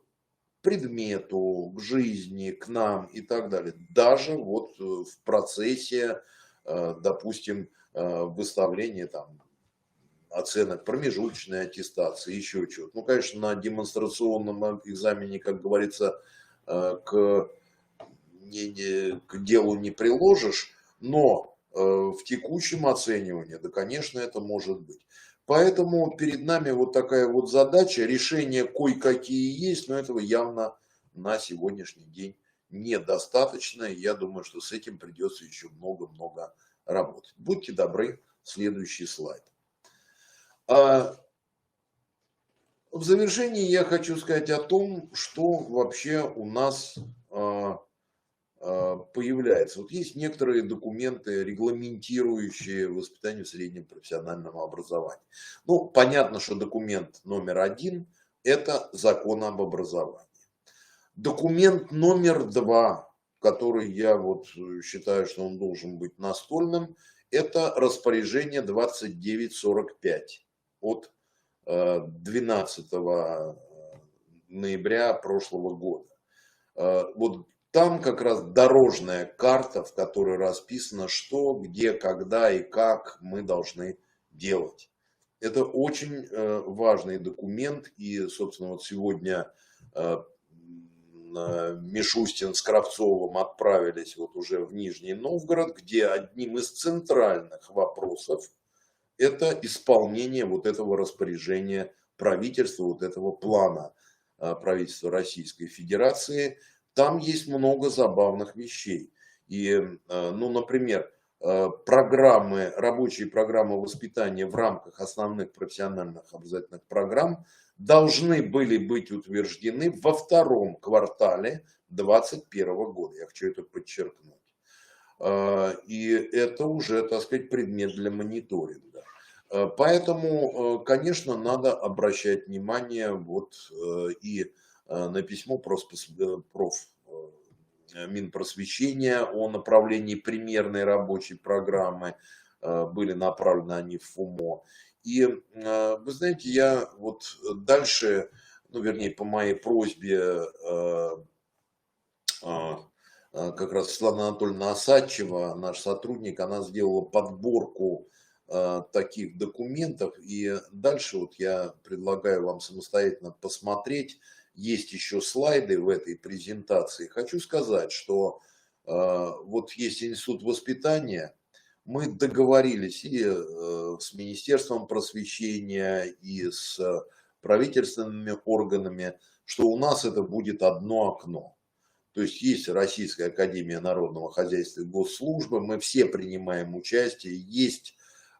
предмету, к жизни, к нам и так далее. Даже вот в процессе, допустим, выставления там оценок, промежуточной аттестации, еще чего-то. Ну, конечно, на демонстрационном экзамене, как говорится, к делу не приложишь, но в текущем оценивании, да, конечно, это может быть. Поэтому перед нами вот такая вот задача, решения кое-какие есть, но этого явно на сегодняшний день недостаточно. И я думаю, что с этим придется еще много-много работать. Будьте добры, следующий слайд. В завершении я хочу сказать о том, что вообще у нас появляется. Вот есть некоторые документы, регламентирующие воспитание в среднем профессиональном образовании. Ну, понятно, что документ номер 1 – это закон об образовании. Документ номер 2, который я вот считаю, что он должен быть настольным, это распоряжение 2945 от 12 ноября прошлого года. Вот там как раз дорожная карта, в которой расписано, что, где, когда и как мы должны делать. Это очень важный документ, и, собственно, вот сегодня Мишустин с Кравцовым отправились вот уже в Нижний Новгород, где одним из центральных вопросов это исполнение вот этого распоряжения правительства, вот этого плана правительства Российской Федерации. Там есть много забавных вещей. И, ну, например, рабочие программы воспитания в рамках основных профессиональных образовательных программ должны были быть утверждены во втором квартале 2021 года. Я хочу это подчеркнуть. И это уже, так сказать, предмет для мониторинга. Поэтому, конечно, надо обращать внимание вот и на письмо Минпросвещения о направлении примерной рабочей программы, были направлены они в ФУМО. И вы знаете, я вот дальше, ну вернее по моей просьбе как раз Светлана Анатольевна Осадчева, наш сотрудник, она сделала подборку таких документов. И дальше вот я предлагаю вам самостоятельно посмотреть. Есть еще слайды в этой презентации. Хочу сказать, что вот есть Институт воспитания. Мы договорились и с Министерством просвещения, и с правительственными органами, что у нас это будет одно окно. То есть есть Российская академия народного хозяйства и госслужбы, мы все принимаем участие, есть,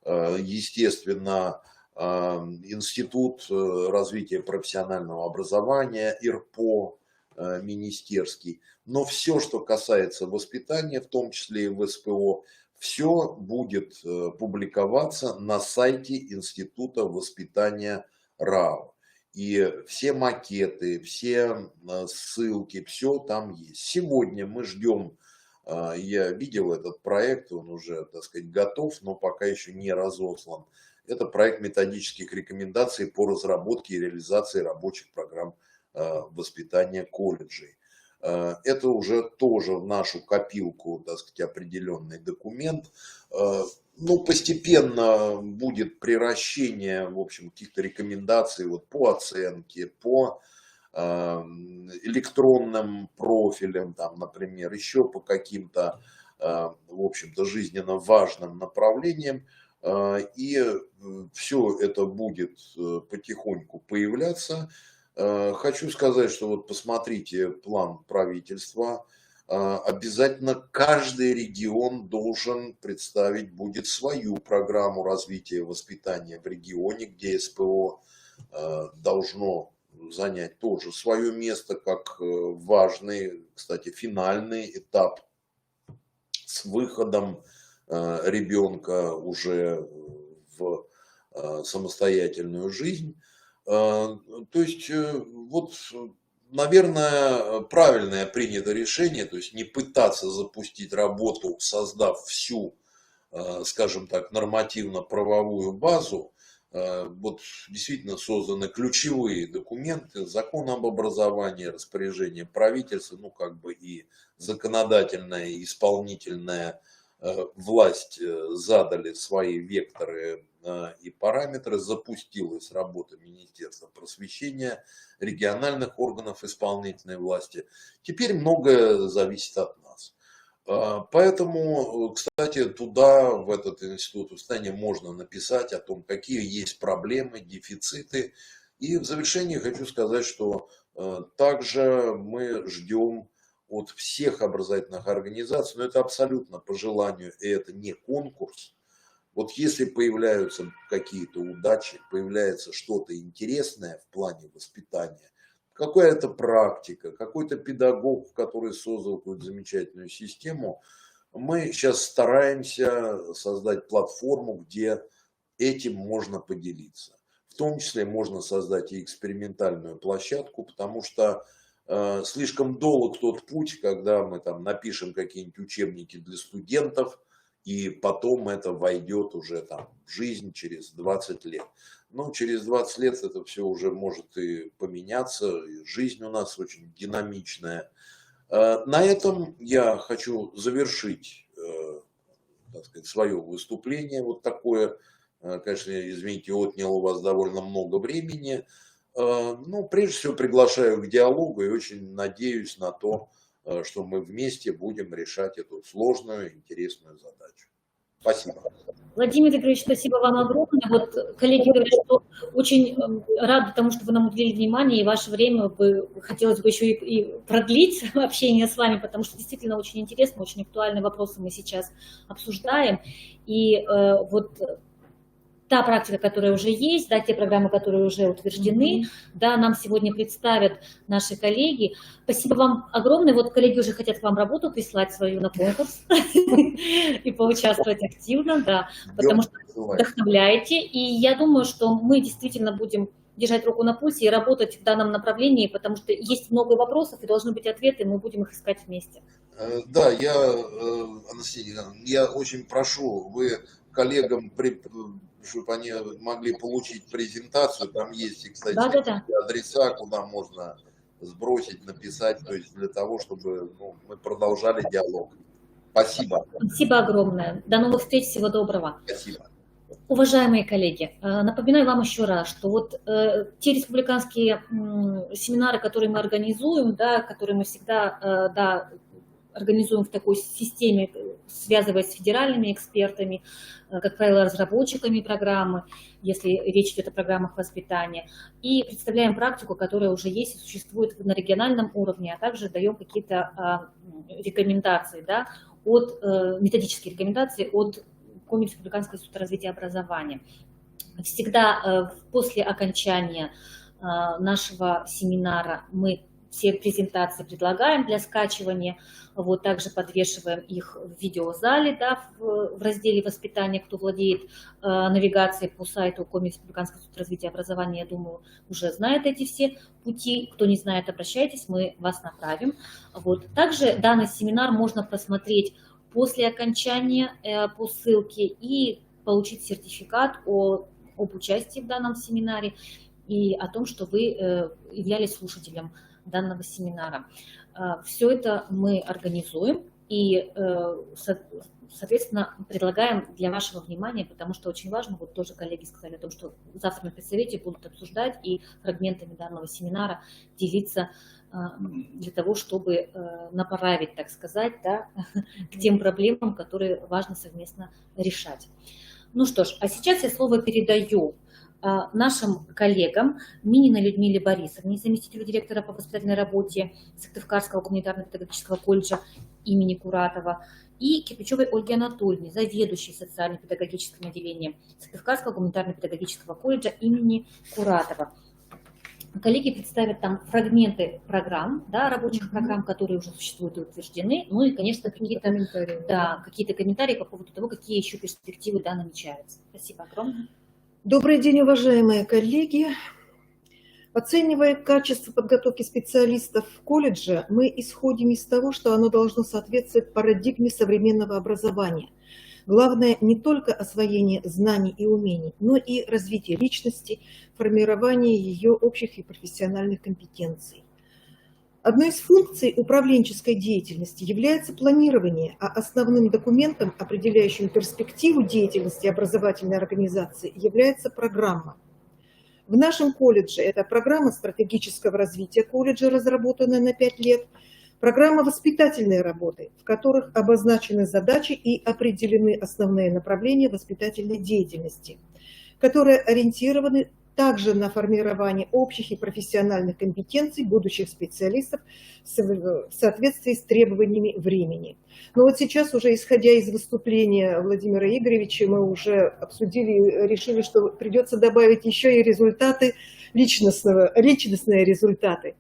естественно, Институт развития профессионального образования, ИРПО, министерский. Но все, что касается воспитания, в том числе и в СПО, все будет публиковаться на сайте Института воспитания РАО. И все макеты, все ссылки, все там есть. Сегодня мы ждем, я видел этот проект, он уже, так сказать, готов, но пока еще не разослан. Это проект методических рекомендаций по разработке и реализации рабочих программ воспитания колледжей. Это уже тоже в нашу копилку, так сказать, определенный документ. Ну, постепенно будет приращение, в общем, каких-то рекомендаций вот по оценке, по электронным профилям, там, например, еще по каким-то, в общем-то, жизненно важным направлениям. И все это будет потихоньку появляться. Хочу сказать, что вот посмотрите план правительства. Обязательно каждый регион должен представить будет свою программу развития воспитания в регионе, где СПО должно занять тоже свое место как важный, кстати, финальный этап с выходом ребенка уже в самостоятельную жизнь. То есть вот, наверное, правильное принято решение, то есть не пытаться запустить работу, создав всю, скажем так, нормативно-правовую базу. Вот действительно созданы ключевые документы, закон об образовании, распоряжение правительства, ну как бы и законодательная, и исполнительная власть задали свои векторы и параметры, запустилась работа Министерства просвещения, региональных органов исполнительной власти. Теперь многое зависит от нас. Поэтому, кстати, туда, в этот институт воспитания, можно написать о том, какие есть проблемы, дефициты. И в завершении хочу сказать, что также мы ждем от всех образовательных организаций, но это абсолютно по желанию, и это не конкурс. Вот если появляются какие-то удачи, появляется что-то интересное в плане воспитания, какая-то практика, какой-то педагог, который создал какую-то замечательную систему. Мы сейчас стараемся создать платформу, где этим можно поделиться. В том числе можно создать и экспериментальную площадку, потому что слишком долг тот путь, когда мы там напишем какие-нибудь учебники для студентов, и потом это войдет уже там в жизнь через 20 лет. Но через 20 лет это все уже может и поменяться, и жизнь у нас очень динамичная. На этом я хочу завершить, так сказать, свое выступление вот такое. Конечно, извините, отнял у вас довольно много времени. Ну, прежде всего, приглашаю к диалогу и очень надеюсь на то, что мы вместе будем решать эту сложную, интересную задачу. Спасибо. Владимир Игоревич, спасибо вам огромное. Вот коллеги говорят, что очень рады тому, что вы нам уделили внимание, и ваше время хотелось бы еще и продлить общение с вами, потому что действительно очень интересно, очень актуальные вопросы мы сейчас обсуждаем. И вот та практика, которая уже есть, да, те программы, которые уже утверждены, да, нам сегодня представят наши коллеги. Спасибо вам огромное. Вот коллеги уже хотят к вам работу прислать свою на конкурс и поучаствовать активно, да, потому что вдохновляете. И я думаю, что мы действительно будем держать руку на пульсе и работать в данном направлении, потому что есть много вопросов и должны быть ответы, и мы будем их искать вместе. Да, Анастасия, я очень прошу, вы коллегам, чтобы они могли получить презентацию, там есть, кстати, адреса, куда можно сбросить, написать, то есть для того, чтобы мы продолжали диалог. Спасибо. Спасибо огромное. До новых встреч, всего доброго. Спасибо. Уважаемые коллеги, напоминаю вам еще раз, что вот те республиканские семинары, которые мы организуем, да, которые мы всегда организуем в такой системе, связываясь с федеральными экспертами, как правило, разработчиками программы, если речь идет о программах воспитания, и представляем практику, которая уже есть и существует на региональном уровне, а также даем какие-то рекомендации, да, методические рекомендации от Коми Республиканского института развития образования. Всегда после окончания нашего семинара мы все презентации предлагаем для скачивания, вот также подвешиваем их в видеозале, да, в разделе воспитания, кто владеет навигацией по сайту Коми Республиканского института развития образования, я думаю, уже знает эти все пути, кто не знает, обращайтесь, мы вас направим. Вот. Также данный семинар можно просмотреть после окончания по ссылке и получить сертификат об участии в данном семинаре и о том, что вы являлись слушателем данного семинара. Все это мы организуем и, соответственно, предлагаем для вашего внимания, потому что очень важно, вот тоже коллеги сказали о том, что завтра на предсовете будут обсуждать и фрагментами данного семинара делиться для того, чтобы направить, так сказать, да, к тем проблемам, которые важно совместно решать. Ну что ж, а сейчас я слово передаю нашим коллегам Мининой Людмиле Борисовне, заместителю директора по воспитательной работе Сыктывкарского гуманитарно-педагогического колледжа имени Куратова, и Кирпичевой Ольге Анатольевне, заведующей социально-педагогическим отделением Сыктывкарского гуманитарно-педагогического колледжа имени Куратова. Коллеги представят там фрагменты программ, да, рабочих программ, которые уже существуют и утверждены, ну и, конечно, какие-то комментарии по поводу того, какие еще перспективы намечаются. Спасибо огромное. Добрый день, уважаемые коллеги. Оценивая качество подготовки специалистов в колледже, мы исходим из того, что оно должно соответствовать парадигме современного образования. Главное не только освоение знаний и умений, но и развитие личности, формирование ее общих и профессиональных компетенций. Одной из функций управленческой деятельности является планирование, а основным документом, определяющим перспективу деятельности образовательной организации, является программа. В нашем колледже это программа стратегического развития колледжа, разработанная на 5 лет, программа воспитательной работы, в которых обозначены задачи и определены основные направления воспитательной деятельности, которые ориентированы также на формирование общих и профессиональных компетенций будущих специалистов в соответствии с требованиями времени. Но вот сейчас уже, исходя из выступления Владимира Игоревича, мы уже обсудили, решили, что придется добавить еще и результаты личностные результаты.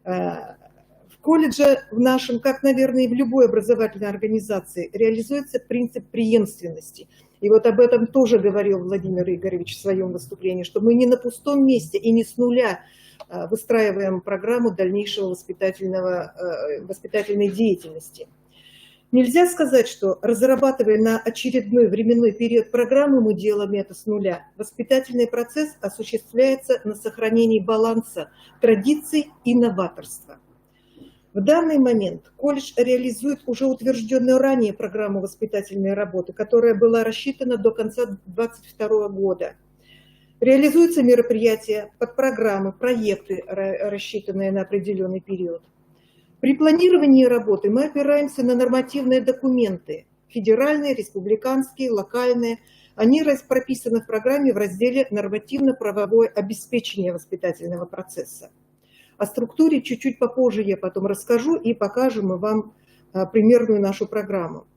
В колледже в нашем, как, наверное, и в любой образовательной организации, реализуется принцип преемственности. И вот об этом тоже говорил Владимир Игоревич в своем выступлении, что мы не на пустом месте и не с нуля выстраиваем программу дальнейшего воспитательной деятельности. Нельзя сказать, что, разрабатывая на очередной временной период программу, мы делаем это с нуля. Воспитательный процесс осуществляется на сохранении баланса традиций и новаторства. В данный момент колледж реализует уже утвержденную ранее программу воспитательной работы, которая была рассчитана до конца 2022 года. Реализуются мероприятия, подпрограммы, проекты, рассчитанные на определенный период. При планировании работы мы опираемся на нормативные документы, федеральные, республиканские, локальные. Они прописаны в программе в разделе «Нормативно-правовое обеспечение воспитательного процесса». О структуре чуть-чуть попозже я потом расскажу и покажем мы вам примерную нашу программу.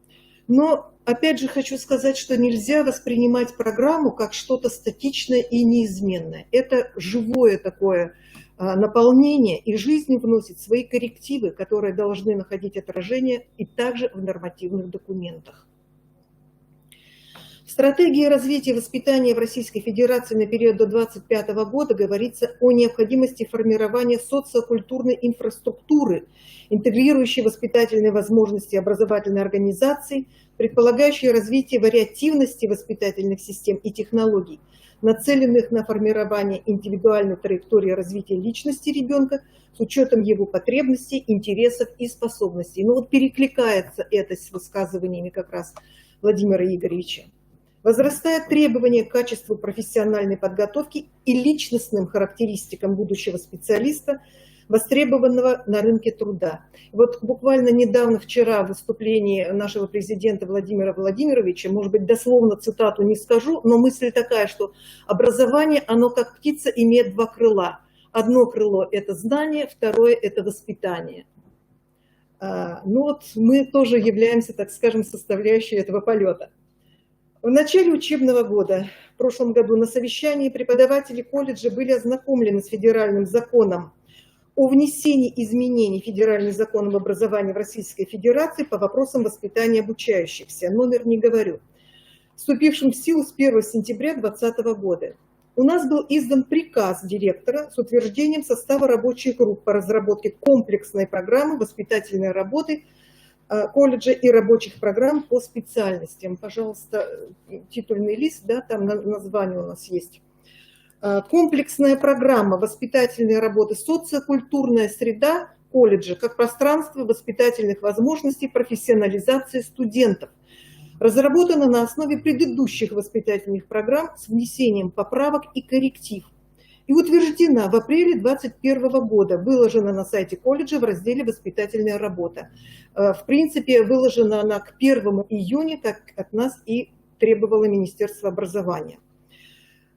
Но опять же хочу сказать, что нельзя воспринимать программу как что-то статичное и неизменное. Это живое такое наполнение, и жизнь вносит свои коррективы, которые должны находить отражение и также в нормативных документах. В стратегии развития воспитания в Российской Федерации на период до 2025 года говорится о необходимости формирования социокультурной инфраструктуры, интегрирующей воспитательные возможности образовательной организации, предполагающей развитие вариативности воспитательных систем и технологий, нацеленных на формирование индивидуальной траектории развития личности ребенка с учетом его потребностей, интересов и способностей. Ну вот перекликается это с высказываниями как раз Владимира Игоревича. Возрастает требование к качеству профессиональной подготовки и личностным характеристикам будущего специалиста, востребованного на рынке труда. Вот буквально недавно, вчера, в выступлении нашего президента Владимира Владимировича, может быть, дословно цитату не скажу, но мысль такая, что образование, оно как птица имеет два крыла. Одно крыло – это знание, второе – это воспитание. Ну вот мы тоже являемся, так скажем, составляющей этого полета. В начале учебного года, в прошлом году, на совещании преподаватели колледжа были ознакомлены с федеральным законом о внесении изменений в федеральный закон об образовании в Российской Федерации по вопросам воспитания обучающихся, номер не говорю, вступившим в силу с 1 сентября 2020 года. У нас был издан приказ директора с утверждением состава рабочих групп по разработке комплексной программы воспитательной работы колледжа и рабочих программ по специальностям. Пожалуйста, титульный лист, да, там название у нас есть. Комплексная программа воспитательной работы «Социокультурная среда колледжа как пространство воспитательных возможностей профессионализации студентов». Разработана на основе предыдущих воспитательных программ с внесением поправок и корректив. И утверждена в апреле 2021 года, выложена на сайте колледжа в разделе «Воспитательная работа». В принципе, выложена она к 1 июня, как от нас и требовало Министерство образования.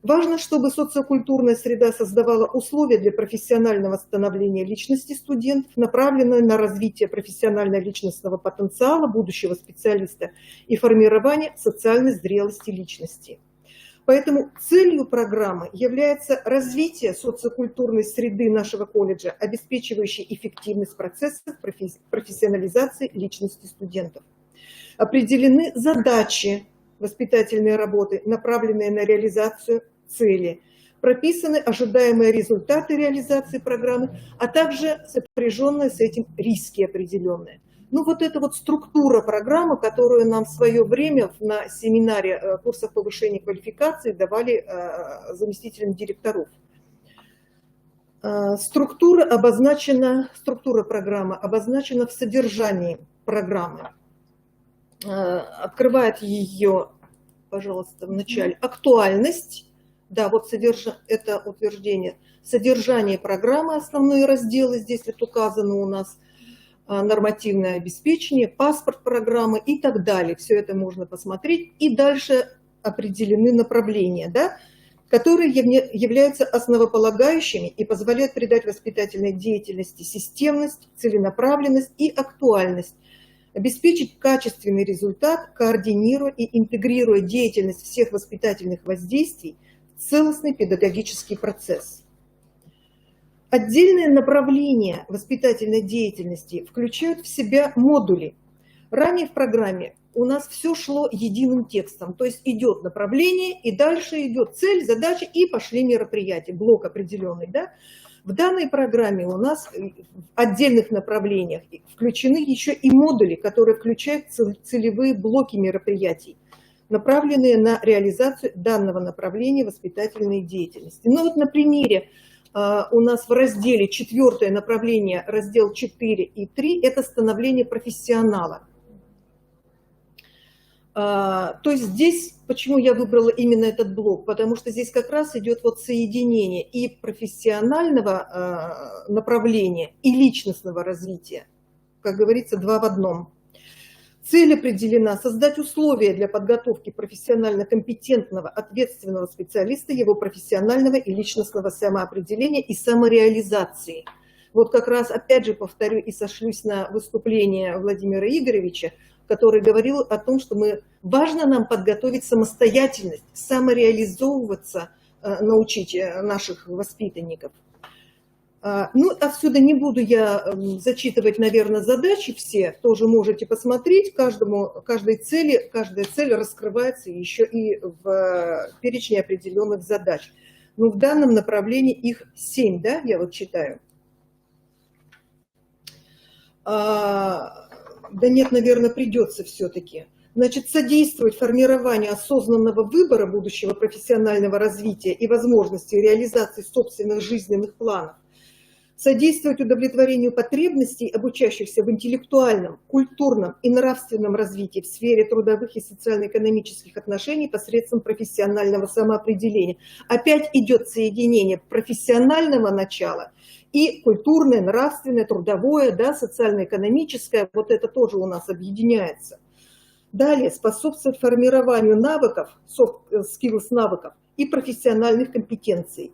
Важно, чтобы социокультурная среда создавала условия для профессионального становления личности студентов, направленные на развитие профессионально-личностного потенциала будущего специалиста и формирование социальной зрелости личности. Поэтому целью программы является развитие социокультурной среды нашего колледжа, обеспечивающей эффективность процессов профессионализации личности студентов. Определены задачи воспитательной работы, направленные на реализацию цели. Прописаны ожидаемые результаты реализации программы, а также сопряженные с этим риски определенные. Ну вот эта вот структура программы, которую нам в свое время на семинаре курсах повышения квалификации давали заместителям директоров. Структура программы обозначена в содержании программы. Открывает ее, пожалуйста, в начале актуальность. Да, вот это утверждение. Содержание программы, основные разделы здесь вот указаны у нас. Нормативное обеспечение, паспорт программы и так далее. Все это можно посмотреть. И дальше определены направления, да, которые являются основополагающими и позволяют придать воспитательной деятельности системность, целенаправленность и актуальность, обеспечить качественный результат, координируя и интегрируя деятельность всех воспитательных воздействий в целостный педагогический процесс. Отдельные направления воспитательной деятельности включают в себя модули. Ранее в программе у нас все шло единым текстом, то есть идет направление, и дальше идет цель, задача, и пошли мероприятия, блок определенный. Да? В данной программе у нас в отдельных направлениях включены еще и модули, которые включают целевые блоки мероприятий, направленные на реализацию данного направления воспитательной деятельности. Ну вот на примере у нас в разделе 4 направление, раздел 4 и 3, это становление профессионала. То есть здесь, почему я выбрала именно этот блок? Потому что здесь как раз идет вот соединение и профессионального направления, и личностного развития. Как говорится, 2 в 1. Цель определена – создать условия для подготовки профессионально компетентного, ответственного специалиста, его профессионального и личностного самоопределения и самореализации. Вот как раз, опять же, повторю и сошлюсь на выступление Владимира Игоревича, который говорил о том, что важно нам подготовить самостоятельность, самореализовываться, научить наших воспитанников. Ну, отсюда не буду я зачитывать, наверное, задачи все, тоже можете посмотреть, каждая цель раскрывается еще и в перечне определенных задач. Но в данном направлении их 7, да, я вот читаю. Да нет, наверное, придется все-таки. Значит, содействовать формированию осознанного выбора будущего профессионального развития и возможности реализации собственных жизненных планов, содействовать удовлетворению потребностей обучающихся в интеллектуальном, культурном и нравственном развитии в сфере трудовых и социально-экономических отношений посредством профессионального самоопределения. Опять идет соединение профессионального начала и культурное, нравственное, трудовое, да, социально-экономическое. Вот это тоже у нас объединяется. Далее, способствовать формированию навыков, soft skills навыков и профессиональных компетенций.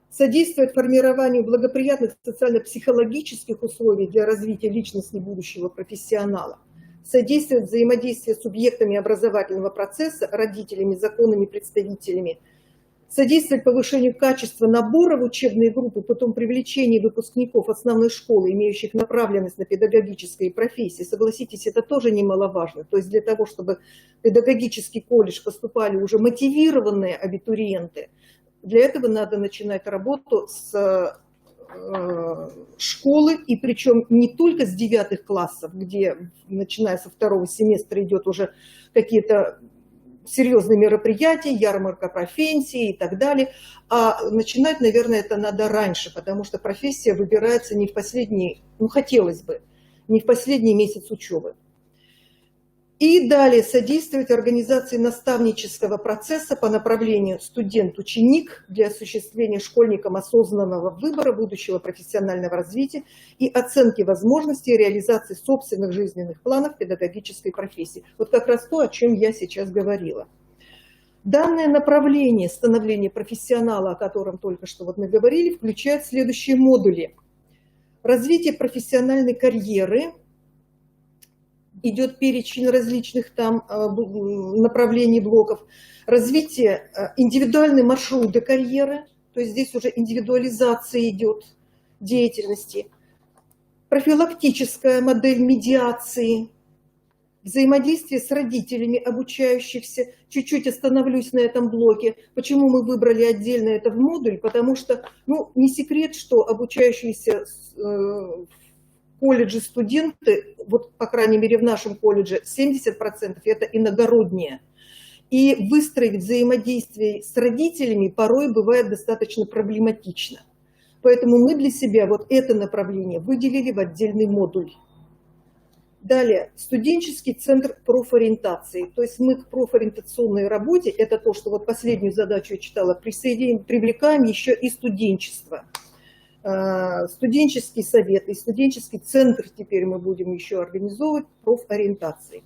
Содействовать формированию благоприятных социально-психологических условий для развития личности будущего профессионала. Содействовать взаимодействию с субъектами образовательного процесса, родителями, законными представителями. Содействовать повышению качества набора в учебные группы путем привлечения выпускников основной школы, имеющих направленность на педагогические профессии. Согласитесь, это тоже немаловажно. То есть для того, чтобы в педагогический колледж поступали уже мотивированные абитуриенты, для этого надо начинать работу с школы, и причем не только с 9 классов, где, начиная со 2 семестра, идет уже какие-то серьезные мероприятия, ярмарка профессии и так далее, а начинать, наверное, это надо раньше, потому что профессия выбирается не в последний, ну, хотелось бы, не в последний месяц учебы. И далее содействовать организации наставнического процесса по направлению студент-ученик для осуществления школьникам осознанного выбора будущего профессионального развития и оценки возможностей реализации собственных жизненных планов педагогической профессии. Вот как раз то, о чем я сейчас говорила. Данное направление становления профессионала, о котором только что вот мы говорили, включает следующие модули. Развитие профессиональной карьеры. Идет перечень различных там направлений блоков. Развитие индивидуальной маршрута карьеры, то есть здесь уже индивидуализация идет деятельности. Профилактическая модель медиации, взаимодействие с родителями обучающихся. Чуть-чуть остановлюсь на этом блоке. Почему мы выбрали отдельно это в модуль? Потому что, ну, не секрет, что обучающиеся колледжи студенты, вот по крайней мере в нашем колледже 70% это иногородние. И выстроить взаимодействие с родителями порой бывает достаточно проблематично. Поэтому мы для себя вот это направление выделили в отдельный модуль. Далее, студенческий центр профориентации. То есть мы к профориентационной работе, это то, что вот последнюю задачу я читала, привлекаем еще и студенчество. Студенческий совет и студенческий центр теперь мы будем еще организовывать профориентации.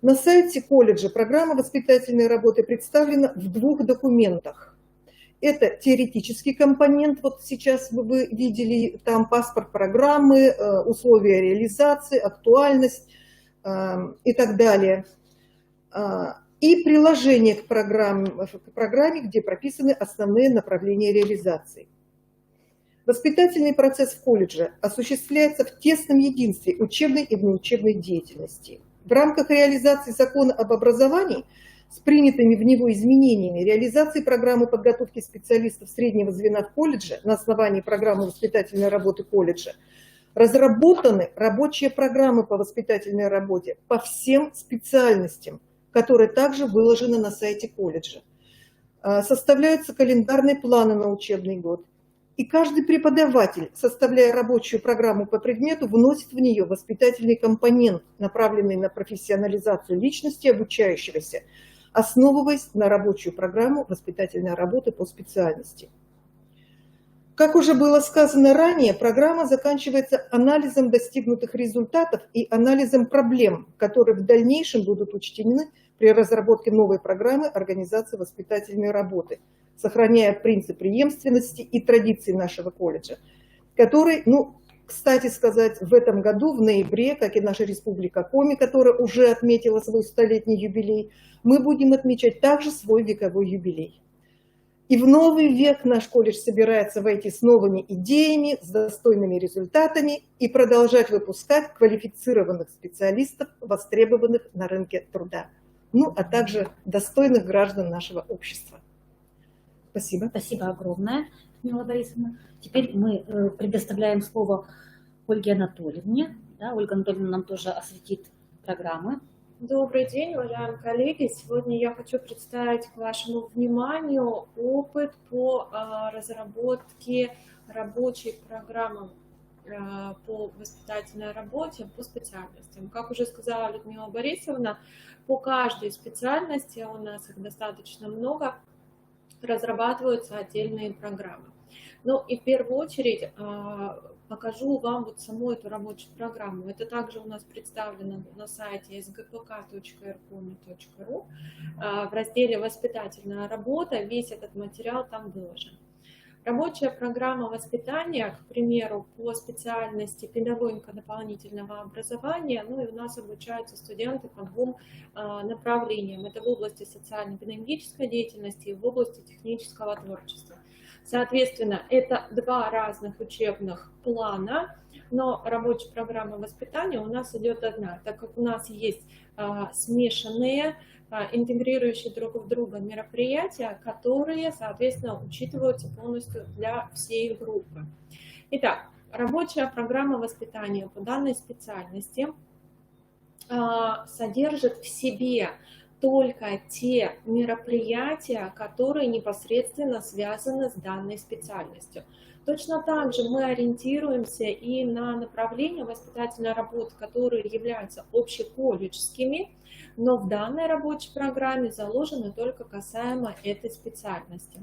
На сайте колледжа программа воспитательной работы представлена в 2 документах. Это теоретический компонент, вот сейчас вы видели, там паспорт программы, условия реализации, актуальность и так далее. И приложение к программе, где прописаны основные направления реализации. Воспитательный процесс в колледже осуществляется в тесном единстве учебной и внеучебной деятельности. В рамках реализации закона об образовании с принятыми в него изменениями реализации программы подготовки специалистов среднего звена в колледже на основании программы воспитательной работы колледжа разработаны рабочие программы по воспитательной работе по всем специальностям, которые также выложены на сайте колледжа. Составляются календарные планы на учебный год. И каждый преподаватель, составляя рабочую программу по предмету, вносит в нее воспитательный компонент, направленный на профессионализацию личности обучающегося, основываясь на рабочую программу воспитательной работы по специальности. Как уже было сказано ранее, программа заканчивается анализом достигнутых результатов и анализом проблем, которые в дальнейшем будут учтены при разработке новой программы организации воспитательной работы, сохраняя принцип преемственности и традиций нашего колледжа, который, кстати сказать, в этом году, в ноябре, как и наша Республика Коми, которая уже отметила свой 100-летний юбилей, мы будем отмечать также свой вековой юбилей. И в новый век наш колледж собирается войти с новыми идеями, с достойными результатами и продолжать выпускать квалифицированных специалистов, востребованных на рынке труда, а также достойных граждан нашего общества. Спасибо. Спасибо огромное, Людмила Борисовна. Теперь мы предоставляем слово Ольге Анатольевне. Да, Ольга Анатольевна нам тоже осветит программы. Добрый день, уважаемые коллеги. Сегодня я хочу представить к вашему вниманию опыт по разработке рабочей программы по воспитательной работе по специальностям. Как уже сказала Людмила Борисовна, по каждой специальности, у нас их достаточно много, разрабатываются отдельные программы. И в первую очередь покажу вам саму эту рабочую программу. Это также у нас представлено на сайте sgpk.rkomi.ru в разделе «Воспитательная работа». Весь этот материал там выложен. Рабочая программа воспитания, к примеру, по специальности педагогика дополнительного образования, и у нас обучаются студенты по двум направлениям. Это в области социально-педагогической деятельности и в области технического творчества. Соответственно, это два разных учебных плана, но рабочая программа воспитания у нас идет одна, так как у нас есть смешанные, интегрирующие друг в друга мероприятия, которые, соответственно, учитываются полностью для всей группы. Итак, рабочая программа воспитания по данной специальности содержит в себе только те мероприятия, которые непосредственно связаны с данной специальностью. Точно так же мы ориентируемся и на направления воспитательной работы, которые являются общеколледжскими, но в данной рабочей программе заложены только касаемо этой специальности.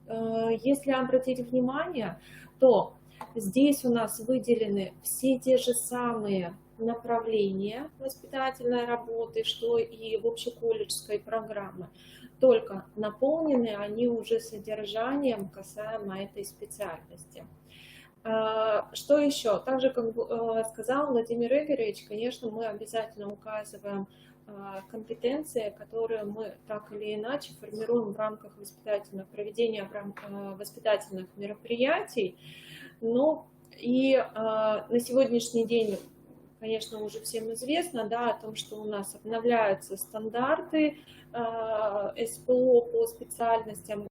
Если обратить внимание, то здесь у нас выделены все те же самые направления воспитательной работы, что и в общеколледжской программе, только наполнены они уже содержанием касаемо этой специальности. Что еще? Также, как сказал Владимир Игоревич, конечно, мы обязательно указываем компетенции, которые мы так или иначе формируем в рамках проведения воспитательных мероприятий. И на сегодняшний день, конечно, уже всем известно, о том, что у нас обновляются стандарты СПО по специальностям.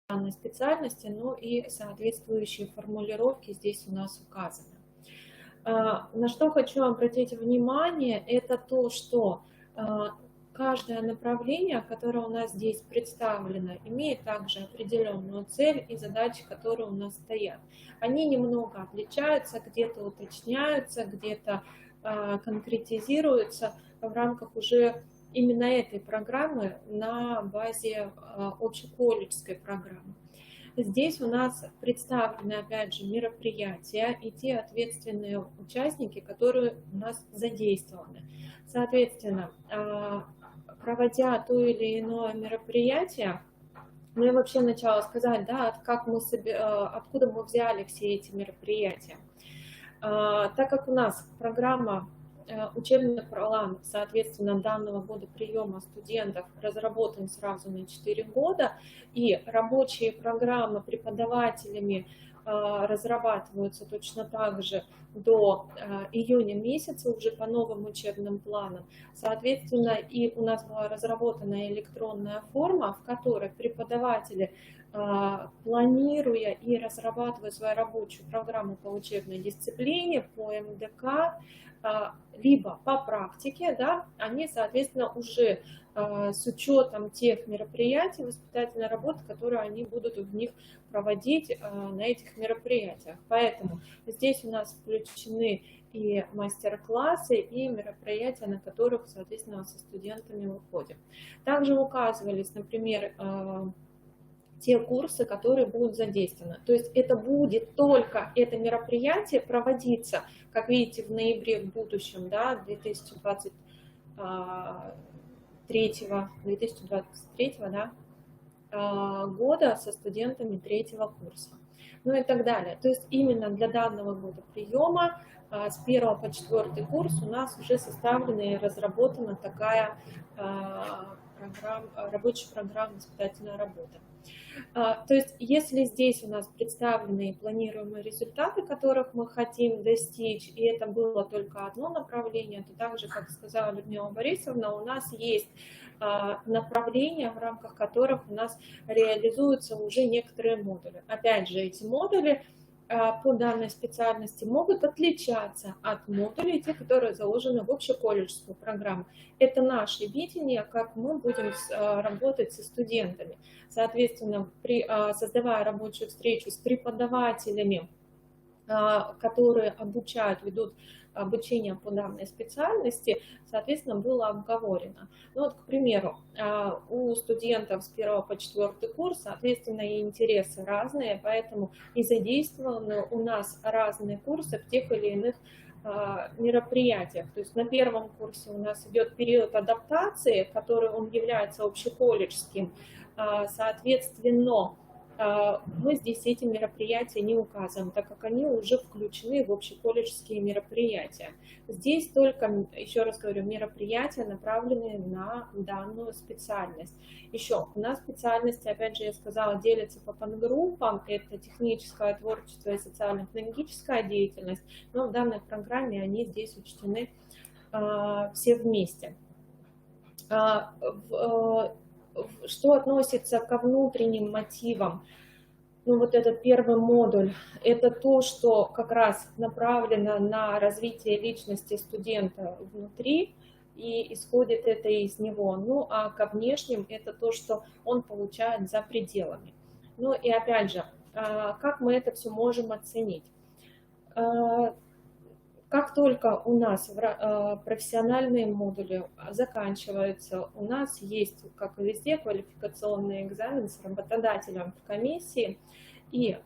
Данной специальности, и соответствующие формулировки здесь у нас указаны. На что хочу обратить внимание, это то, что каждое направление, которое у нас здесь представлено, имеет также определенную цель и задачи, которые у нас стоят. Они немного отличаются, где-то уточняются, где-то конкретизируются в рамках уже именно этой программы на базе общеколледжской программы. Здесь у нас представлены, опять же, мероприятия и те ответственные участники, которые у нас задействованы. Соответственно, проводя то или иное мероприятие, ну я вообще начала сказать, да, откуда мы взяли все эти мероприятия. Так как у нас программа, учебный план, соответственно, данного года приема студентов разработан сразу на 4 года, и рабочие программы преподавателями разрабатываются точно так же до июня месяца уже по новым учебным планам. Соответственно, и у нас была разработана электронная форма, в которой преподаватели, планируя и разрабатывая свою рабочую программу по учебной дисциплине, по МДК, либо по практике, да, они, соответственно, уже с учетом тех мероприятий, воспитательной работы, которые они будут в них проводить на этих мероприятиях. Поэтому здесь у нас включены и мастер-классы, и мероприятия, на которых, соответственно, со студентами выходим. Также указывались, например, те курсы, которые будут задействованы. То есть это будет только это мероприятие проводиться, как видите, в ноябре в будущем, да, 2023 да, года со студентами 3-го курса. Ну и так далее. То есть именно для данного года приема с 1 по 4 курс у нас уже составлена и разработана такая рабочая программа воспитательная работа. То есть, если здесь у нас представлены планируемые результаты, которых мы хотим достичь, и это было только одно направление, то также, как сказала Людмила Борисовна, у нас есть направления, в рамках которых у нас реализуются уже некоторые модули. Опять же, эти модули по данной специальности могут отличаться от модулей, те, которые заложены в общеколледжскую программу. Это наше видение, как мы будем работать со студентами. Соответственно, создавая рабочую встречу с преподавателями, которые обучают, ведут обучение по данной специальности, соответственно, было обговорено. Ну вот, к примеру, у студентов с 1 по 4 курс, соответственно, и интересы разные, поэтому и задействованы у нас разные курсы в тех или иных мероприятиях. То есть на 1-м курсе у нас идет период адаптации, который он является общеколледжским, соответственно, мы здесь эти мероприятия не указываем, так как они уже включены в общеколледжские мероприятия. Здесь только, еще раз говорю, мероприятия, направленные на данную специальность. Еще у нас специальности, опять же, я сказала, делятся по подгруппам. Это техническое творчество и социально-педагогическая деятельность, но в данной программе они здесь учтены все вместе. Что относится ко внутренним мотивам, ну вот этот первый модуль, это то, что как раз направлено на развитие личности студента внутри, и исходит это из него. Ну а ко внешним это то, что он получает за пределами. Ну и опять же, как мы это все можем оценить? Как только у нас профессиональные модули заканчиваются, у нас есть, как и везде, квалификационный экзамен с работодателем в комиссии, и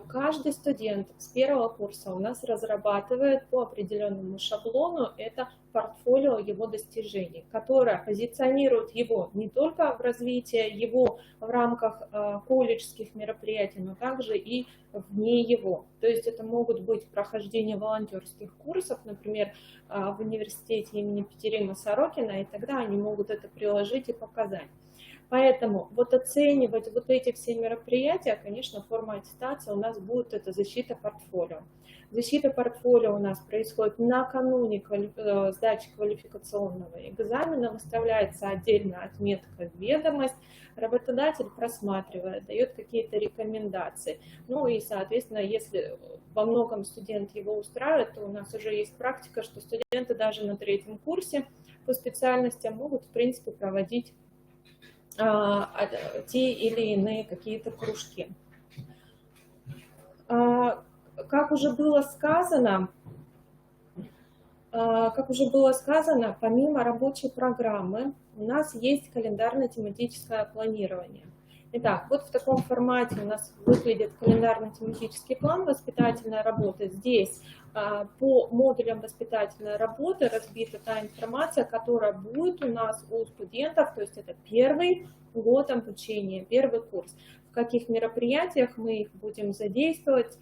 каждый студент с 1-го курса у нас разрабатывает по определенному шаблону это портфолио его достижений, которое позиционирует его не только в развитии его в рамках колледжских мероприятий, но также и вне его. То есть это могут быть прохождение волонтерских курсов, например, в университете имени Петерима Сорокина, и тогда они могут это приложить и показать. Поэтому вот оценивать вот эти все мероприятия, конечно, форма аттестации у нас будет это защита портфолио. Защита портфолио у нас происходит накануне сдачи квалификационного экзамена, выставляется отдельно отметка «Ведомость», работодатель просматривает, дает какие-то рекомендации. Ну и, соответственно, если во многом студент его устраивает, то у нас уже есть практика, что студенты даже на 3-м курсе по специальностям могут, в принципе, проводить те или иные какие-то кружки. Как уже было сказано, помимо рабочей программы у нас есть календарно-тематическое планирование. Итак, вот в таком формате у нас выглядит календарно-тематический план воспитательной работы. Здесь по модулям воспитательной работы разбита та информация, которая будет у нас у студентов, то есть это первый год обучения, первый курс. В каких мероприятиях мы их будем задействовать,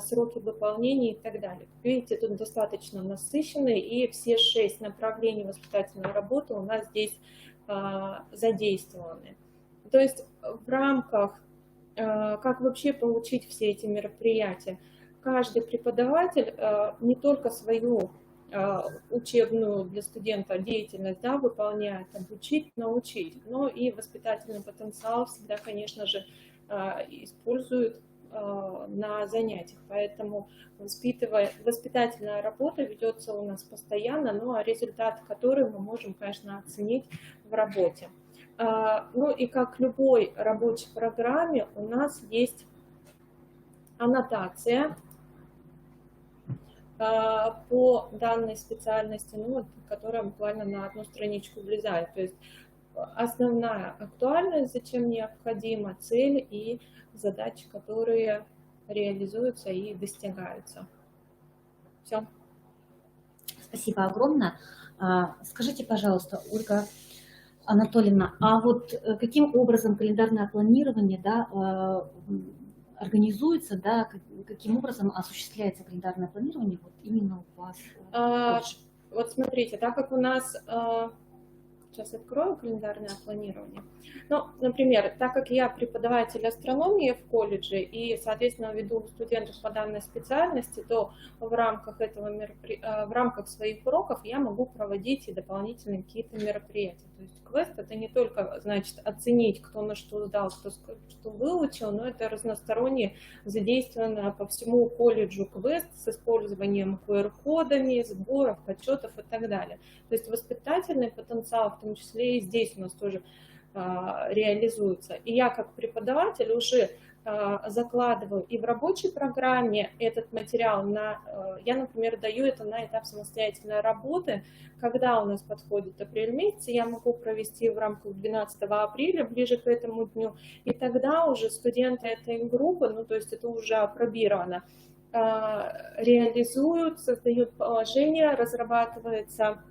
сроки выполнения и так далее. Видите, тут достаточно насыщенный, и все 6 направлений воспитательной работы у нас здесь задействованы. То есть в рамках, как вообще получить все эти мероприятия, каждый преподаватель не только свою учебную для студента деятельность, да, выполняет, обучить, научить, но и воспитательный потенциал всегда, конечно же, использует на занятиях. Поэтому воспитательная работа ведется у нас постоянно, ну а результаты которой мы можем, конечно, оценить в работе. Ну и как в любой рабочей программе у нас есть аннотация по данной специальности, ну, которая буквально на одну страничку влезает. То есть основная актуальность, зачем необходима, цель и задачи, которые реализуются и достигаются. Все. Спасибо огромное. Скажите, пожалуйста, Ольга Анатольевна, а вот каким образом календарное планирование, да, организуется, да, каким образом осуществляется календарное планирование вот именно у вас? Вот смотрите, так как у нас, сейчас открою календарное планирование. Ну, например, так как я преподаватель астрономии в колледже и, соответственно, веду студентов по данной специальности, то в рамках в рамках своих уроков я могу проводить и дополнительные какие-то мероприятия. То есть квест — это не только, значит, оценить, кто на что сдал, кто что выучил, но это разносторонне задействовано по всему колледжу квест с использованием QR-кодами, сборов, подсчетов и так далее. То есть воспитательный потенциал, в том числе и здесь у нас тоже реализуется. И я как преподаватель уже закладываю и в рабочей программе этот материал, я, например, даю это на этап самостоятельной работы. Когда у нас подходит апрель месяц, я могу провести в рамках 12 апреля, ближе к этому дню, и тогда уже студенты этой группы, ну то есть это уже апробировано, реализуют, создают положение, разрабатывается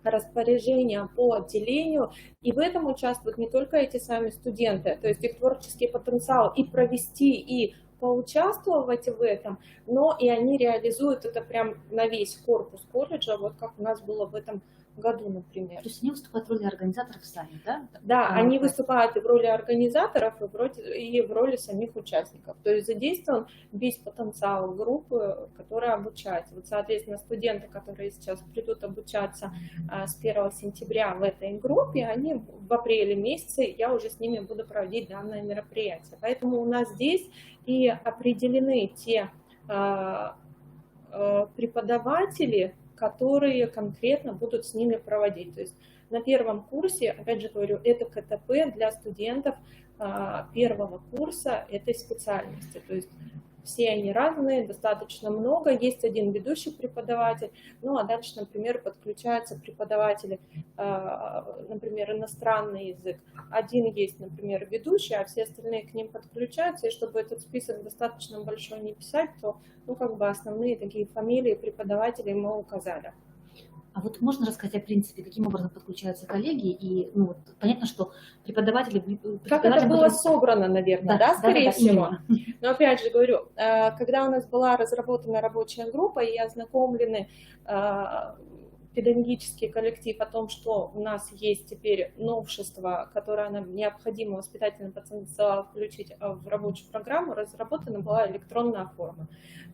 распоряжения по отделению, и в этом участвуют не только эти сами студенты, то есть их творческий потенциал и провести, и поучаствовать в этом, но и они реализуют это прям на весь корпус колледжа, вот как у нас было в этом году, например. То есть они выступают в роли организаторов сами, да? Да, они выступают и в роли организаторов, и в роли самих участников. То есть задействован весь потенциал группы, которая обучается. Вот, соответственно, студенты, которые сейчас придут обучаться с 1 сентября в этой группе, они в апреле месяце, я уже с ними буду проводить данное мероприятие. Поэтому у нас здесь и определены те преподаватели, которые конкретно будут с ними проводить. То есть на первом курсе, опять же говорю, это КТП для студентов первого курса этой специальности. То есть все они разные, достаточно много. Есть один ведущий преподаватель, ну а дальше, например, подключаются преподаватели, например, иностранный язык. Один есть, например, ведущий, а все остальные к ним подключаются. И чтобы этот список достаточно большой не писать, то ну, как бы основные такие фамилии преподавателей мы указали. А вот можно рассказать о принципе, каким образом подключаются коллеги? И ну, вот, понятно, что преподаватели... Как это было собрано, наверное, да, скорее всего. Но опять же говорю, когда у нас была разработана рабочая группа и ознакомлены педагогический коллектив о том, что у нас есть теперь новшество, которое нам необходимо воспитательный потенциал включить в рабочую программу, разработана была электронная форма.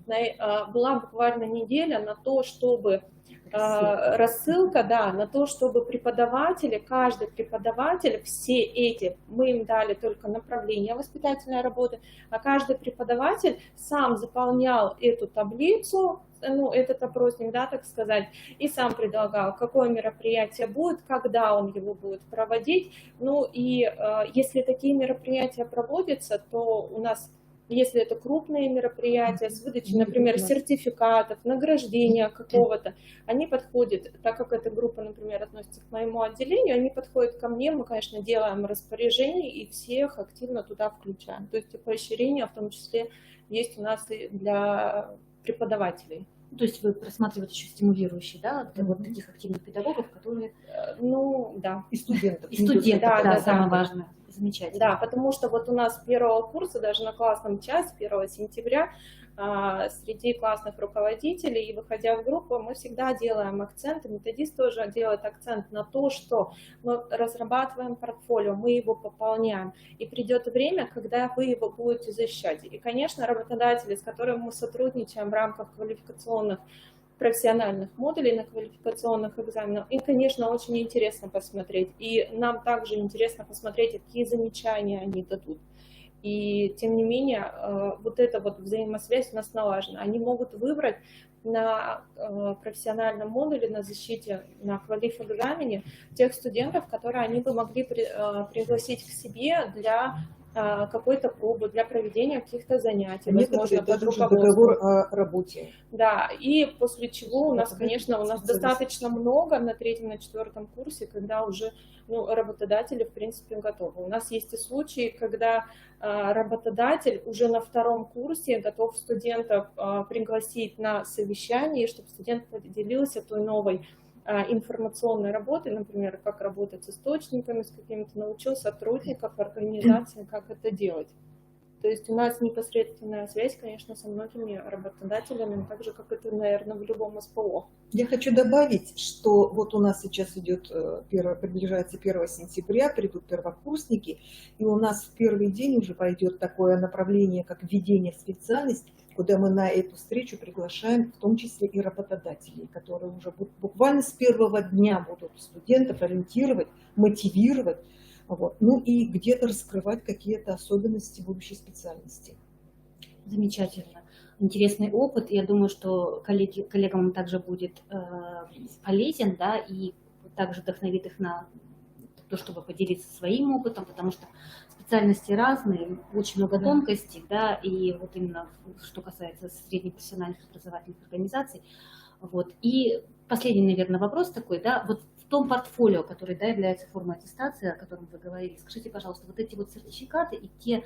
Была буквально неделя на то, чтобы рассылка, да, на то, чтобы преподаватели, каждый преподаватель, все эти, мы им дали только направление воспитательной работы, а каждый преподаватель сам заполнял эту таблицу, ну, этот опросник, да, так сказать, и сам предлагал, какое мероприятие будет, когда он его будет проводить. Ну и если такие мероприятия проводятся, то у нас Если это крупные мероприятия с выдачей, например, сертификатов, награждения какого-то, они подходят, так как эта группа, например, относится к моему отделению, они подходят ко мне, мы, конечно, делаем распоряжение и всех активно туда включаем. То есть поощрения в том числе есть у нас и для преподавателей. То есть вы просматриваете еще стимулирующие, да, для вот таких активных педагогов, которые... Ну, да. И студентов. И студентов, да, самое да. важное. Замечательно. Да, потому что вот у нас с первого курса, даже на классном часе, 1 сентября, среди классных руководителей, и выходя в группу, мы всегда делаем акцент, и методист тоже делает акцент на то, что мы разрабатываем портфолио, мы его пополняем, и придет время, когда вы его будете защищать. И, конечно, работодатели, с которыми мы сотрудничаем в рамках квалификационных профессиональных модулей на квалификационных экзаменах, и, конечно, очень интересно посмотреть. И нам также интересно посмотреть, какие замечания они дадут. И, тем не менее, вот эта вот взаимосвязь у нас налажена. Они могут выбрать на профессиональном модуле, на защите, на квалифэкзамене тех студентов, которые они бы могли пригласить к себе для какой-то пробы, для проведения каких-то занятий. Некоторые даже уже договор о работе. Да, и после чего у нас, конечно, у нас достаточно много на 3-м, на 4-м курсе, когда уже работодатели, в принципе, готовы. У нас есть и случаи, когда работодатель уже на 2-м курсе готов студентов пригласить на совещание, чтобы студент поделился той новой информационной работы, например, как работать с источниками, с какими-то, научил сотрудников организации, как это делать. То есть у нас непосредственная связь, конечно, со многими работодателями, так же, как это, наверное, в любом СПО. Я хочу добавить, что вот у нас сейчас идет, приближается 1 сентября, придут первокурсники, и у нас в первый день уже пойдет такое направление, как введение в специальность, куда мы на эту встречу приглашаем в том числе и работодателей, которые уже буквально с первого дня будут студентов ориентировать, мотивировать, вот, ну и где-то раскрывать какие-то особенности будущей специальности. Замечательно. Интересный опыт. Я думаю, что коллегам он также будет полезен, да, и также вдохновит их на то, чтобы поделиться своим опытом, потому что специальности разные, очень много тонкостей, да, и вот именно что касается среднепрофессиональных образовательных организаций. Вот. И последний, наверное, вопрос такой, да, вот в том портфолио, который, да, является формой аттестации, о котором вы говорили, скажите, пожалуйста, вот эти вот сертификаты и те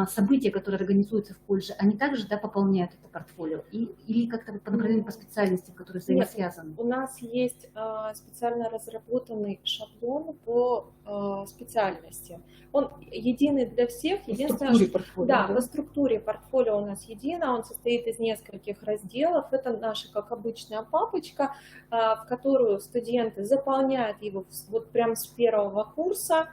события, которые организуются в колледже, они также, да, пополняют это портфолио? Или как-то по направлению, по специальностям, которые взаимосвязаны? Нет, у нас есть специально разработанный шаблон по специальности. Он единый для всех. Единственное, по структуре портфолио у нас едино, он состоит из нескольких разделов. Это наша, как обычная папочка, в которую студенты заполняют его вот прямо с 1-го курса,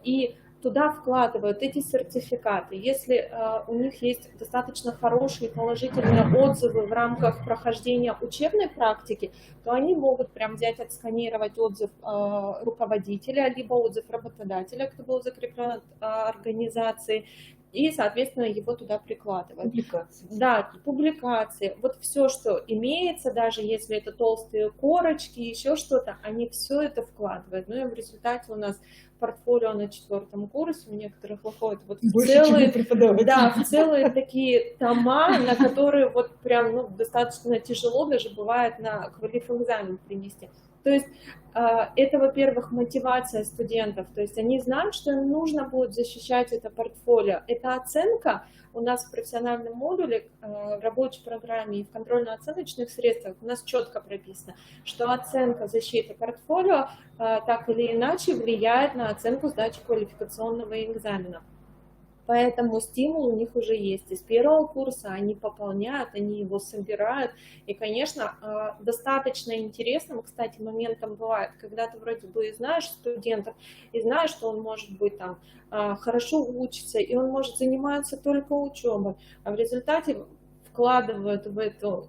и туда вкладывают эти сертификаты. Если у них есть достаточно хорошие положительные отзывы в рамках прохождения учебной практики, то они могут прям взять, отсканировать отзыв руководителя, либо отзыв работодателя, кто был закреплен от организации, и, соответственно, его туда прикладывать. Публикации. Да, публикации. Вот все, что имеется, даже если это толстые корочки, еще что-то, они все это вкладывают. Ну и в результате у нас портфолио на 4-м курсе у некоторых выходит вот в целые такие тома, на которые вот прям достаточно тяжело даже бывает на квалифэкзамен принести. То есть это, во-первых, мотивация студентов, то есть они знают, что им нужно будет защищать это портфолио. Это оценка у нас в профессиональном модуле, в рабочей программе и в контрольно-оценочных средствах у нас четко прописано, что оценка защиты портфолио так или иначе влияет на оценку сдачи квалификационного экзамена. Поэтому стимул у них уже есть. Из 1-го курса они пополняют, они его собирают. И, конечно, достаточно интересным, кстати, моментом бывает, когда ты вроде бы и знаешь студентов, и знаешь, что он может быть там хорошо учится, и он может заниматься только учебой, а в результате вкладывают в это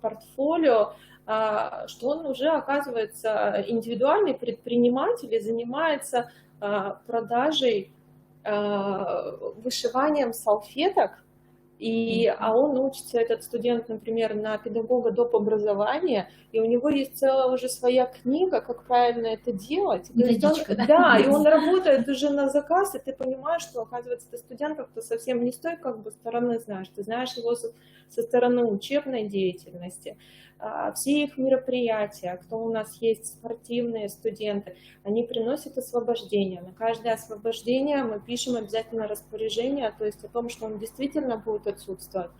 портфолио, что он уже оказывается индивидуальный предприниматель и занимается продажей, вышиванием салфеток А он учится, этот студент, например, на педагога доп. Образования, и у него есть целая уже своя книга, как правильно это делать. Методичка, да? Да, и он работает уже на заказ, и ты понимаешь, что, оказывается, ты студент как-то совсем не с той как бы стороны знаешь, ты знаешь его со стороны учебной деятельности. Все их мероприятия, кто у нас есть спортивные студенты, они приносят освобождение. На каждое освобождение мы пишем обязательно распоряжение, то есть о том, что он действительно будет отсутствовать.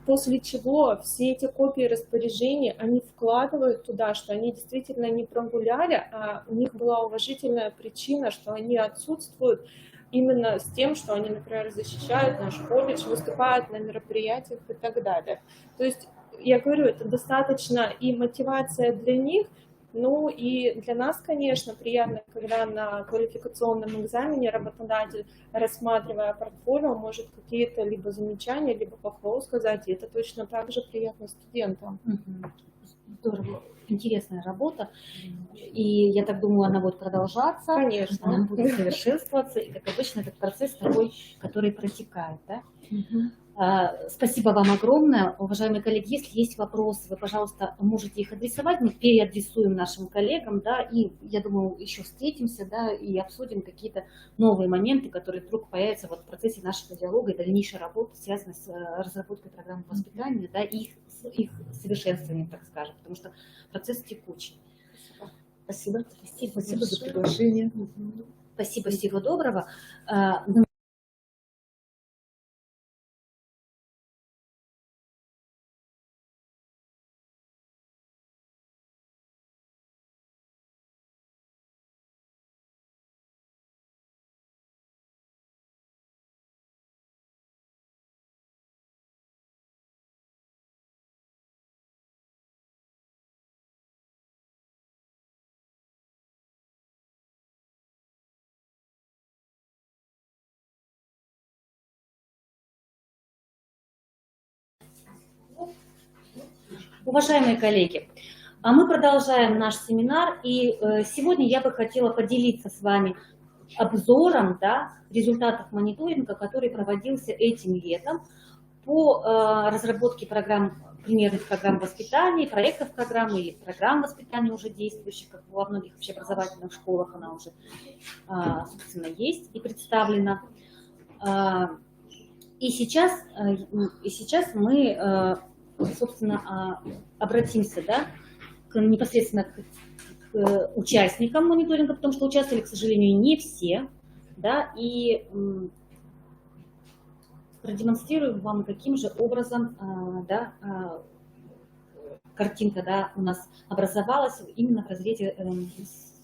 После чего все эти копии распоряжений они вкладывают туда, что они действительно не прогуляли, а у них была уважительная причина, что они отсутствуют именно с тем, что они, например, защищают наш колледж, выступают на мероприятиях и так далее. То есть, я говорю, это достаточно и мотивация для них, ну и для нас, конечно, приятно, когда на квалификационном экзамене работодатель, рассматривая портфолио, может какие-то либо замечания, либо похвалу сказать, и это точно так же приятно студентам. Здорово, интересная работа, и я так думаю, она будет продолжаться, Конечно. Она будет совершенствоваться, и, как обычно, этот процесс такой, который протекает, да? Спасибо вам огромное. Уважаемые коллеги, если есть вопросы, вы, пожалуйста, можете их адресовать, мы переадресуем нашим коллегам, да, и, я думаю, еще встретимся, да, и обсудим какие-то новые моменты, которые вдруг появятся вот в процессе нашего диалога и дальнейшей работы, связанной с разработкой программы воспитания, да, и их совершенствованием, так скажем, потому что процесс текучий. Спасибо. Спасибо за приглашение. Спасибо, всего доброго. Уважаемые коллеги, мы продолжаем наш семинар, и сегодня я бы хотела поделиться с вами обзором, да, результатов мониторинга, который проводился этим летом по разработке программ, примерных программ воспитания, проектов программы или программ воспитания уже действующих, как во многих общеобразовательных школах она уже, собственно, есть и представлена. И сейчас мы, собственно, обратимся, да, непосредственно к участникам мониторинга, потому что участвовали, к сожалению, не все, да, и продемонстрирую вам, каким же образом, да, картинка, да, у нас образовалась именно в разрезе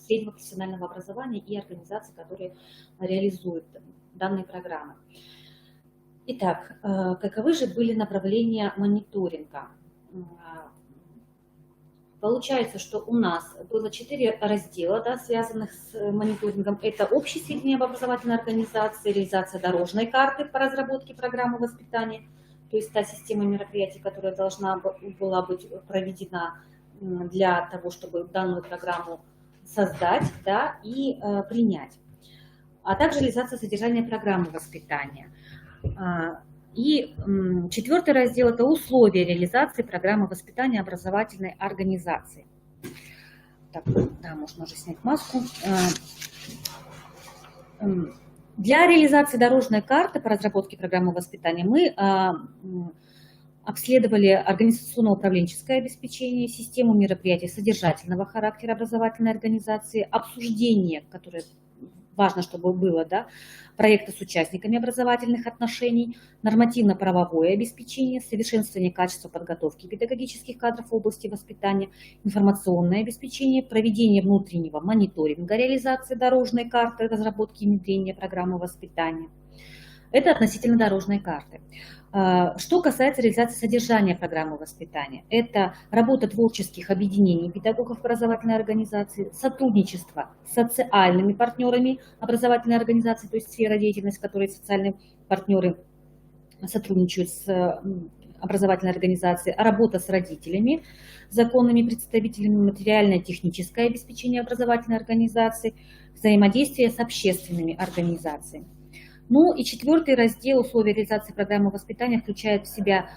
среднего профессионального образования и организаций, которые реализуют данные программы. Итак, каковы же были направления мониторинга? Получается, что у нас было 4 раздела, да, связанных с мониторингом. Это общие сведения об образовательной организации, реализация дорожной карты по разработке программы воспитания, то есть та система мероприятий, которая должна была быть проведена для того, чтобы данную программу создать, да, и принять. А также реализация содержания программы воспитания. И 4-й раздел – это условия реализации программы воспитания образовательной организации. Так, да, можно уже снять маску. Для реализации дорожной карты по разработке программы воспитания мы обследовали организационно-управленческое обеспечение, систему мероприятий содержательного характера образовательной организации, обсуждение, которое важно, чтобы было, да, проекты с участниками образовательных отношений, нормативно-правовое обеспечение, совершенствование качества подготовки педагогических кадров в области воспитания, информационное обеспечение, проведение внутреннего мониторинга реализации дорожной карты, разработки и внедрения программы воспитания. Это относительно дорожной карты. Что касается реализации содержания программы воспитания, это работа творческих объединений педагогов образовательной организации, сотрудничество с социальными партнерами образовательной организации, то есть сфера деятельности, в которой социальные партнеры сотрудничают с образовательной организацией, работа с родителями, законными представителями, материальное техническое обеспечение образовательной организации, взаимодействие с общественными организациями. Ну и четвертый раздел условий реализации программы воспитания включает в себя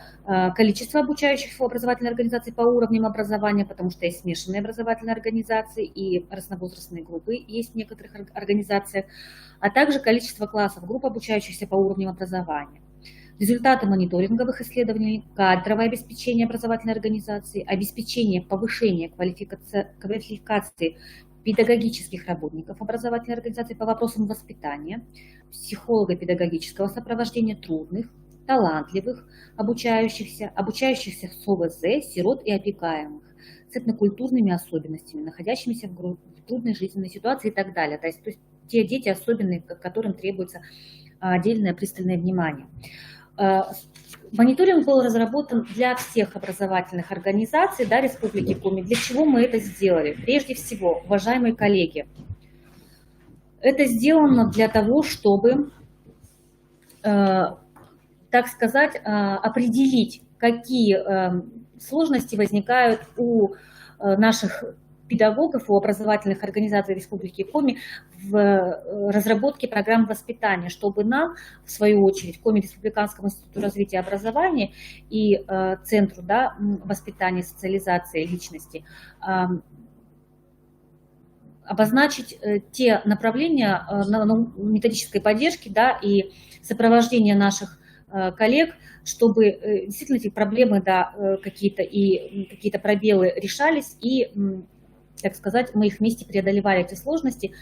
количество обучающихся в образовательной организации по уровням образования, потому что есть смешанные образовательные организации и разновозрастные группы есть в некоторых организациях, а также количество классов, групп обучающихся по уровням образования. Результаты мониторинговых исследований, кадровое обеспечение образовательной организации, обеспечение повышения квалификации педагогических работников образовательной организации по вопросам воспитания, психолого-педагогического сопровождения трудных, талантливых, обучающихся с ОВЗ, сирот и опекаемых, с этнокультурными особенностями, находящимися в трудной жизненной ситуации и так далее. То есть те дети особенные, которым требуется отдельное пристальное внимание. Мониторинг был разработан для всех образовательных организаций, да, Республики Коми. Для чего мы это сделали? Прежде всего, уважаемые коллеги, это сделано для того, чтобы, так сказать, определить, какие сложности возникают у наших педагогов, у образовательных организаций Республики Коми в разработке программ воспитания, чтобы нам, в свою очередь, Коми Республиканскому институту развития образования и Центру, да, воспитания и социализации личности, обозначить те направления методической поддержки, да, и сопровождения наших коллег, чтобы действительно эти проблемы, да, какие-то пробелы решались и, так сказать, мы их вместе преодолевали, эти сложности,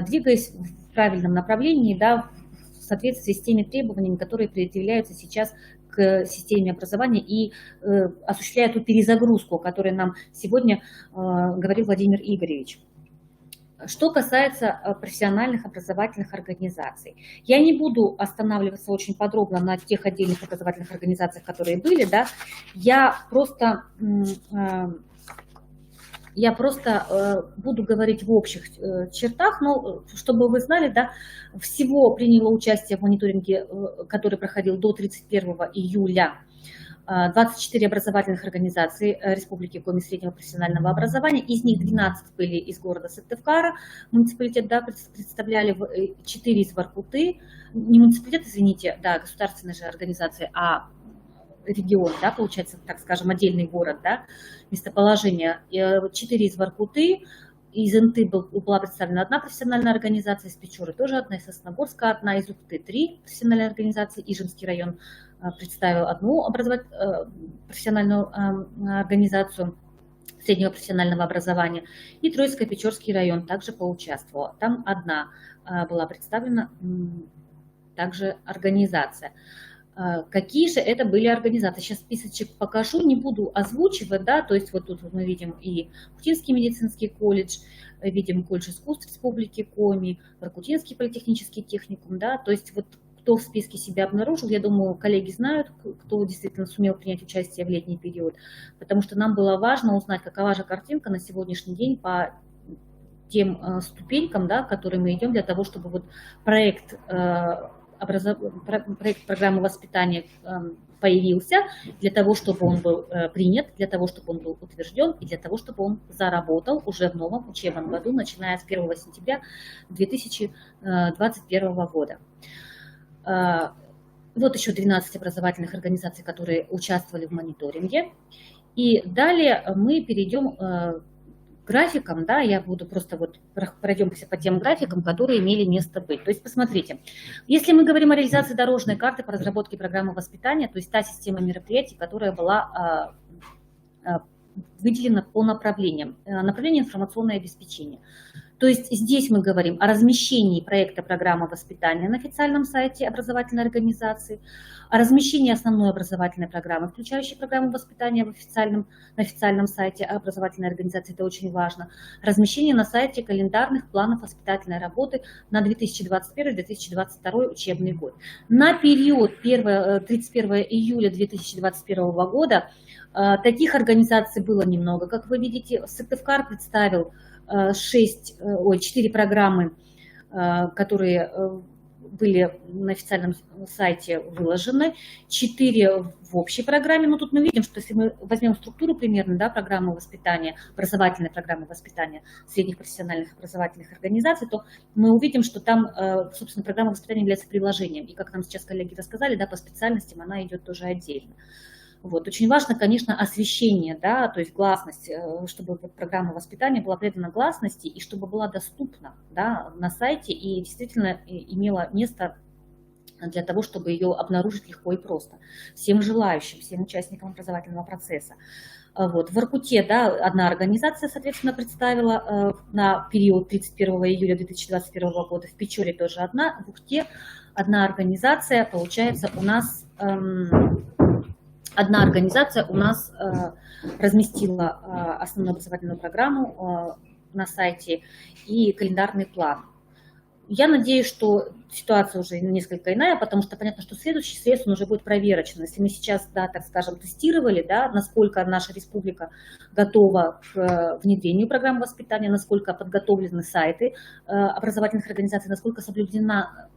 двигаясь в правильном направлении, да, в соответствии с теми требованиями, которые предъявляются сейчас к системе образования и осуществляя ту перезагрузку, о которой нам сегодня говорил Владимир Игоревич. Что касается профессиональных образовательных организаций, я не буду останавливаться очень подробно на тех отдельных образовательных организациях, которые были, да, я просто буду говорить в общих чертах, но чтобы вы знали, да, всего приняло участие в мониторинге, который проходил до 31 июля, 24 образовательных организаций Республики Коми среднего профессионального образования, из них 12 были из города Сыктывкара, муниципалитет, да, представляли 4 из Воркуты, не муниципалитет, извините, да, государственная же организация, а регион, да, получается, так скажем, отдельный город, да, местоположение, 4 из Воркуты, из Инты была представлена одна профессиональная организация, из Печоры тоже одна, из Сосногорска одна, из Ухты 3 профессиональные организации, Ижемский район представил одну профессиональную организацию среднего профессионального образования, и Троицко-Печорский район также поучаствовал. Там одна была представлена также организация. Какие же это были организации? Сейчас списочек покажу, не буду озвучивать, да, то есть вот тут мы видим и Ухтинский медицинский колледж, видим колледж искусств Республики Коми, Воркутинский политехнический техникум, да, то есть вот кто в списке себя обнаружил, я думаю, коллеги знают, кто действительно сумел принять участие в летний период, потому что нам было важно узнать, какова же картинка на сегодняшний день по тем ступенькам, да, которые мы идем для того, чтобы вот проект программы воспитания появился, для того, чтобы он был принят, для того, чтобы он был утвержден и для того, чтобы он заработал уже в новом учебном году, начиная с 1 сентября 2021 года. Вот еще 12 образовательных организаций, которые участвовали в мониторинге. И далее мы перейдем к графикам, да, я буду просто вот пройдемся по тем графикам, которые имели место быть. То есть посмотрите, если мы говорим о реализации дорожной карты по разработке программы воспитания, то есть та система мероприятий, которая была выделена по направлениям. Направление информационное обеспечение. То есть здесь мы говорим о размещении проекта программы воспитания на официальном сайте образовательной организации, о размещении основной образовательной программы, включающей программу воспитания на официальном сайте образовательной организации, это очень важно, размещение на сайте календарных планов воспитательной работы на 2021-2022 учебный год. На период 31 июля 2021 года таких организаций было немного. Как вы видите, Сыктывкар представил 4 программы, которые были на официальном сайте выложены, 4 в общей программе. Но тут мы видим, что если мы возьмем структуру примерно, да, программы воспитания, образовательной программы воспитания средних профессиональных образовательных организаций, то мы увидим, что там, собственно, программа воспитания является приложением. И как нам сейчас коллеги рассказали, да, по специальностям она идет тоже отдельно. Вот. Очень важно, конечно, освещение, да, то есть гласность, чтобы программа воспитания была предана гласности и чтобы была доступна, да, на сайте и действительно имела место для того, чтобы ее обнаружить легко и просто всем желающим, всем участникам образовательного процесса. Вот. В Воркуте, да, одна организация, соответственно, представила на период 31 июля 2021 года, в Печоре тоже одна, в Ухте одна организация, получается, у нас... Одна организация у нас разместила основную образовательную программу на сайте и календарный план. Я надеюсь, что ситуация уже несколько иная, потому что понятно, что следующий срез он уже будет проверочный. Если мы сейчас, да, так скажем, тестировали, да, насколько наша республика готова к внедрению программы воспитания, насколько подготовлены сайты образовательных организаций, насколько соблюдена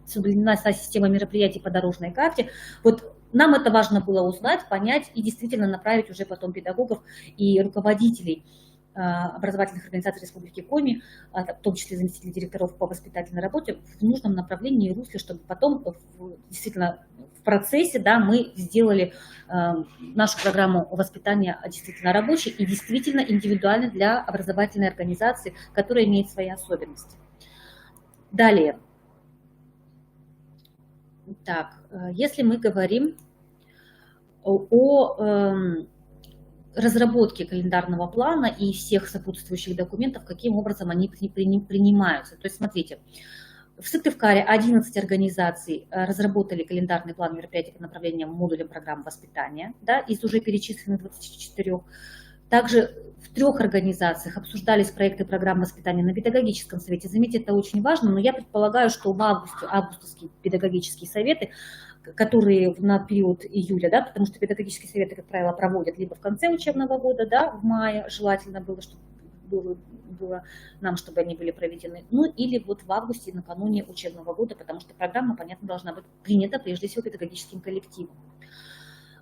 система мероприятий по дорожной карте, вот нам это важно было узнать, понять и действительно направить уже потом педагогов и руководителей образовательных организаций Республики Коми, в том числе заместителей директоров по воспитательной работе, в нужном направлении и русле, чтобы потом действительно в процессе, да, мы сделали нашу программу воспитания действительно рабочей и действительно индивидуальной для образовательной организации, которая имеет свои особенности. Далее. Так, если мы говорим о разработке календарного плана и всех сопутствующих документов, каким образом они принимаются. То есть, смотрите, в Сыктывкаре 11 организаций разработали календарный план мероприятий по направлениям модулям программ воспитания, да, из уже перечисленных 24. Также в 3 организациях обсуждались проекты программ воспитания на педагогическом совете. Заметьте, это очень важно, но я предполагаю, что в августовские педагогические советы, которые на период июля, да, потому что педагогические советы, как правило, проводят либо в конце учебного года, да, в мае, желательно было, чтобы было нам, чтобы они были проведены, ну или вот в августе, накануне учебного года, потому что программа, понятно, должна быть принята прежде всего педагогическим коллективом.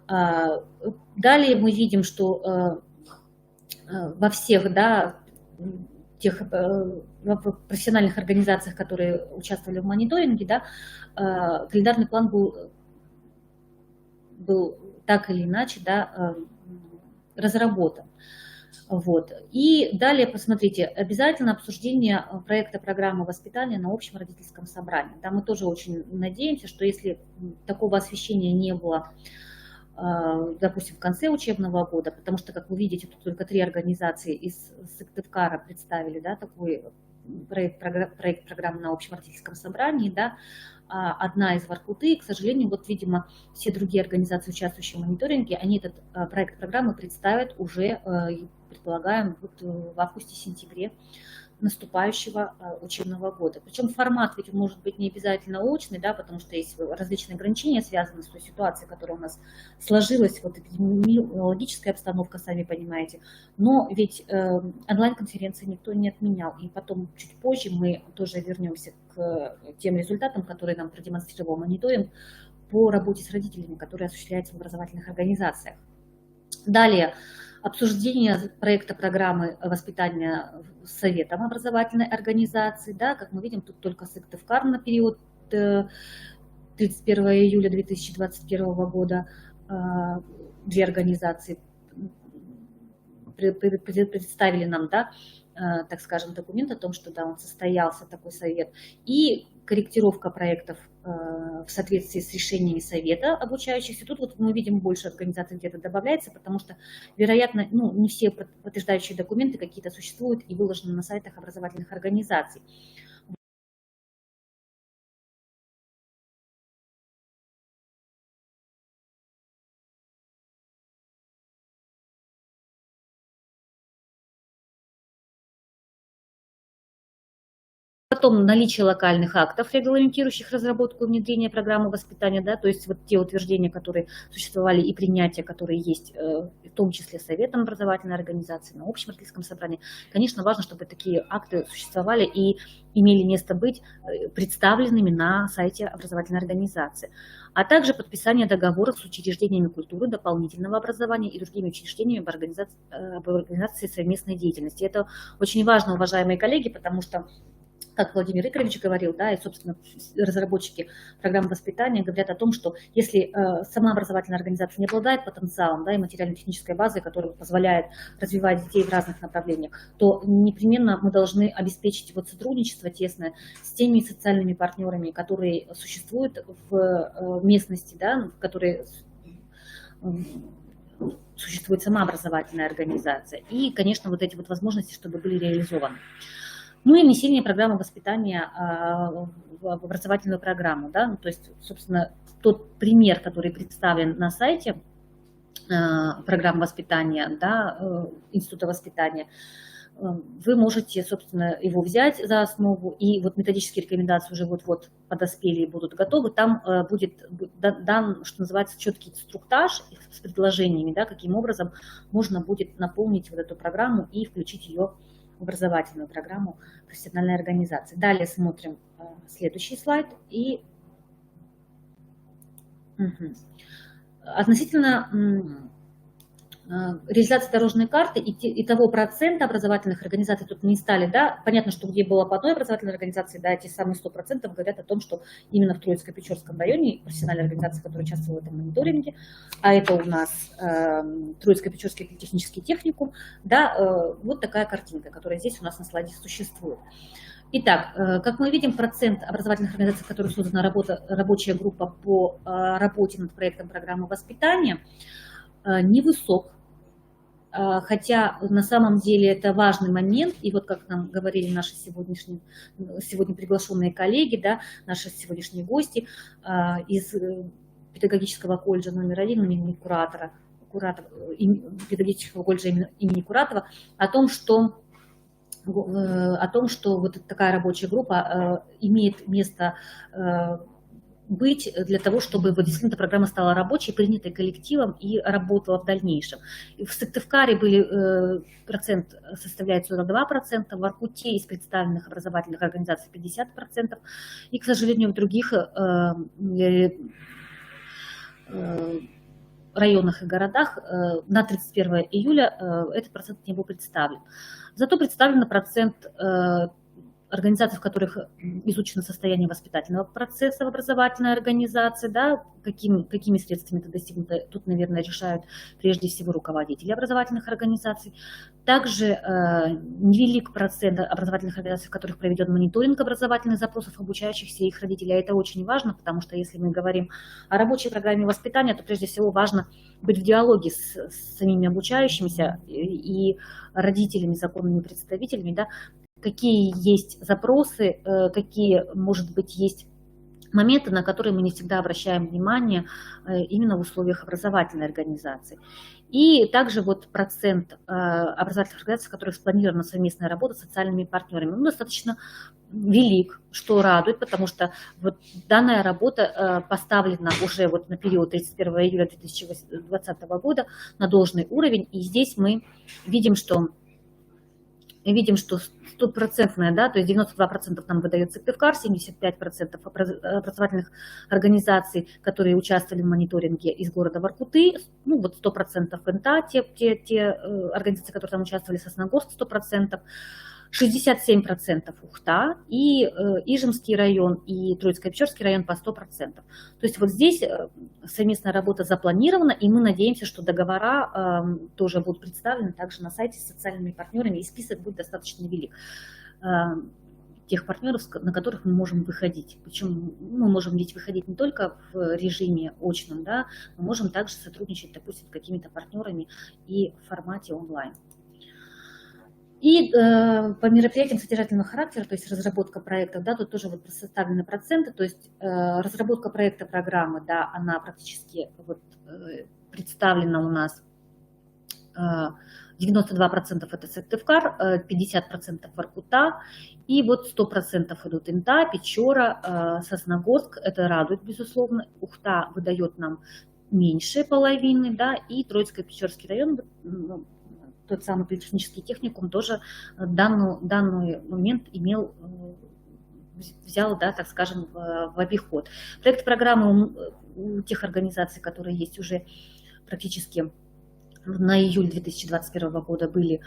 Далее мы видим, что во всех, да, тех профессиональных организациях, которые участвовали в мониторинге, да, календарный план был так или иначе, да, разработан. Вот. И далее, посмотрите, обязательно обсуждение проекта программы воспитания на общем родительском собрании. Да, мы тоже очень надеемся, что если такого освещения не было, допустим, в конце учебного года, потому что, как вы видите, тут только 3 организации из Сыктывкара представили, да, такой проект программы на общем родительском собрании, да, одна из Воркуты, к сожалению, вот, видимо, все другие организации, участвующие в мониторинге, они этот проект программы представят уже, предполагаем, вот в августе-сентябре наступающего учебного года. Причем формат ведь может быть не обязательно очный, да, потому что есть различные ограничения, связанные с той ситуацией, которая у нас сложилась, вот эпидемиологическая обстановка, сами понимаете. Но ведь онлайн-конференции никто не отменял. И потом, чуть позже, мы тоже вернемся к тем результатам, которые нам продемонстрировал мониторинг по работе с родителями, которые осуществляются в образовательных организациях. Далее. Обсуждение проекта программы воспитания советом образовательной организации. Да, как мы видим, тут только Сыктывкар на период 31 июля 2021 года 2 организации представили нам, да, так скажем, документ о том, что да, он состоялся, такой совет. И корректировка проектов в соответствии с решениями совета обучающихся. Тут вот мы видим больше организаций где-то добавляется, потому что, вероятно, ну, не все подтверждающие документы какие-то существуют и выложены на сайтах образовательных организаций. Потом наличие локальных актов, регламентирующих разработку и внедрение программы воспитания, да, то есть вот те утверждения, которые существовали, и принятия, которые есть, в том числе Советом образовательной организации, на общем родительском собрании. Конечно, важно, чтобы такие акты существовали и имели место быть представленными на сайте образовательной организации, а также подписание договоров с учреждениями культуры, дополнительного образования и другими учреждениями об организации совместной деятельности. Это очень важно, уважаемые коллеги, потому что, как Владимир Игоревич говорил, да, и, собственно, разработчики программы воспитания говорят о том, что если сама образовательная организация не обладает потенциалом, да, и материально-технической базой, которая позволяет развивать детей в разных направлениях, то непременно мы должны обеспечить вот сотрудничество тесное с теми социальными партнерами, которые существуют в местности, да, в которой существует сама образовательная организация. И, конечно, вот эти вот возможности, чтобы были реализованы. Ну и внесение программы воспитания в образовательную программу, да, то есть, собственно, тот пример, который представлен на сайте программы воспитания, да, Института воспитания, вы можете, собственно, его взять за основу, и вот методические рекомендации уже вот-вот подоспели и будут готовы. Там будет дан, что называется, четкий инструктаж с предложениями, да, каким образом можно будет наполнить вот эту программу и включить ее образовательную программу профессиональной организации. Далее смотрим следующий слайд. И относительно реализации дорожной карты и того процента образовательных организаций тут не стали, да, понятно, что где было по одной образовательной организации, да, эти самые 100% говорят о том, что именно в Троицко-Печорском районе профессиональная организация, которая участвовала в этом мониторинге, а это у нас Троицко-Печорский политехнический техникум, да, вот такая картинка, которая здесь у нас на слайде существует. Итак, как мы видим, процент образовательных организаций, в которых создана рабочая группа по работе над проектом программы воспитания, невысок. Хотя на самом деле это важный момент, и вот как нам говорили наши сегодня приглашенные коллеги, да, наши сегодняшние гости из педагогического колледжа номер 1 имени педагогического колледжа имени Куратова, о том, что вот такая рабочая группа имеет место быть для того, чтобы вот действительно эта программа стала рабочей, принятой коллективом и работала в дальнейшем. И в Сыктывкаре процент составляет 42%, в Воркуте из представленных образовательных организаций 50%, и, к сожалению, в других районах и городах на 31 июля этот процент не был представлен. Зато представлен процент организаций, в которых изучено состояние воспитательного процесса в образовательной организации, да, какими средствами это достигнуто, тут, наверное, решают прежде всего руководители образовательных организаций. Также невелик процент образовательных организаций, в которых проведен мониторинг образовательных запросов обучающихся и их родителей. А это очень важно, потому что если мы говорим о рабочей программе воспитания, то прежде всего важно быть в диалоге с самими обучающимися и родителями, законными представителями, да, какие есть запросы, какие, может быть, есть моменты, на которые мы не всегда обращаем внимание именно в условиях образовательной организации. И также вот процент образовательных организаций, в которых спланирована совместная работа с социальными партнерами, он достаточно велик, что радует, потому что вот данная работа поставлена уже вот на период 31 июля 2020 года на должный уровень, и здесь мы видим, что стопроцентная, да, то есть 92% нам выдает Сыктывкар, 75% образовательных организаций, которые участвовали в мониторинге из города Воркуты, ну вот 100% НТА, те организации, которые там участвовали, Сосногорск 100%, 67% Ухта, и Ижемский район, и Троицко-Печорский район по 100%. То есть вот здесь совместная работа запланирована, и мы надеемся, что договора тоже будут представлены также на сайте с социальными партнерами, и список будет достаточно велик тех партнеров, на которых мы можем выходить. Причем мы можем ведь выходить не только в режиме очном, да, мы можем также сотрудничать, допустим, с какими-то партнерами и в формате онлайн. И по мероприятиям содержательного характера, то есть разработка проектов, да, тут тоже вот составлены проценты, то есть разработка проекта программы, да, она практически вот представлена у нас 92% это Сыктывкар, 50% Воркута, и вот 100% идут Инта, Печора, Сосногорск. Это радует, безусловно. Ухта выдает нам меньше половины, да, и Троицко-Печорский район, ну, тот самый политехнический техникум, тоже данный момент взял, да, так скажем, в обиход. Проект программы у тех организаций, которые есть уже практически на июль 2021 года, были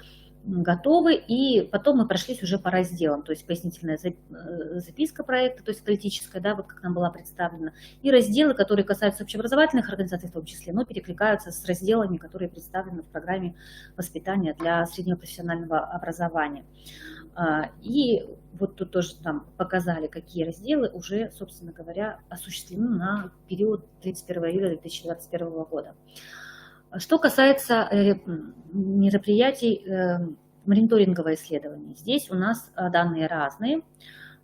готовы, и потом мы прошлись уже по разделам, то есть пояснительная записка проекта, то есть политическая, да, вот как нам была представлена, и разделы, которые касаются общеобразовательных организаций в том числе, но перекликаются с разделами, которые представлены в программе воспитания для среднего профессионального образования. И вот тут тоже нам показали, какие разделы уже, собственно говоря, осуществлены на период 31 июля 2021 года. Что касается мероприятий мониторингового исследования, здесь у нас данные разные.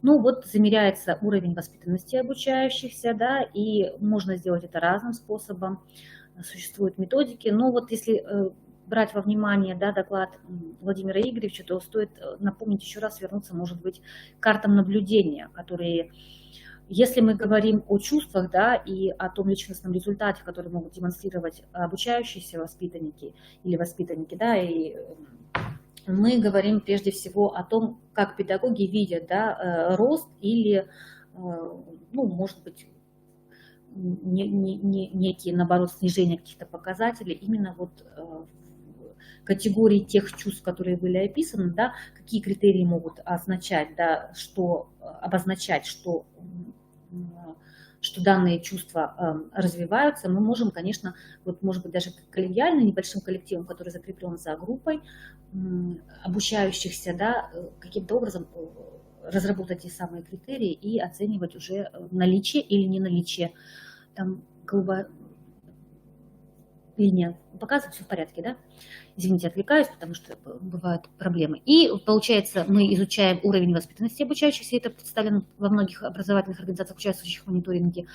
Ну вот замеряется уровень воспитанности обучающихся, да, и можно сделать это разным способом. Существуют методики, но вот если брать во внимание, да, доклад Владимира Игоревича, то стоит напомнить еще раз, вернуться, может быть, к картам наблюдения, которые... Если мы говорим о чувствах, да, и о том личностном результате, который могут демонстрировать обучающиеся воспитанники или воспитанники, да, и мы говорим прежде всего о том, как педагоги видят, да, рост или, ну, может быть, некие, наоборот, снижение каких-то показателей именно вот в категории тех чувств, которые были описаны, да, какие критерии могут означать, да, что обозначать, что данные чувства развиваются, мы можем, конечно, вот, может быть, даже коллегиально, небольшим коллективом, который закреплен за группой обучающихся, да, каким-то образом разработать те самые критерии и оценивать уже наличие или не наличие. Там голубая линия показывает, все в порядке, да? Извините, отвлекаюсь, потому что бывают проблемы. И получается, мы изучаем уровень воспитанности обучающихся, это представлено во многих образовательных организациях, участвующих в мониторинге.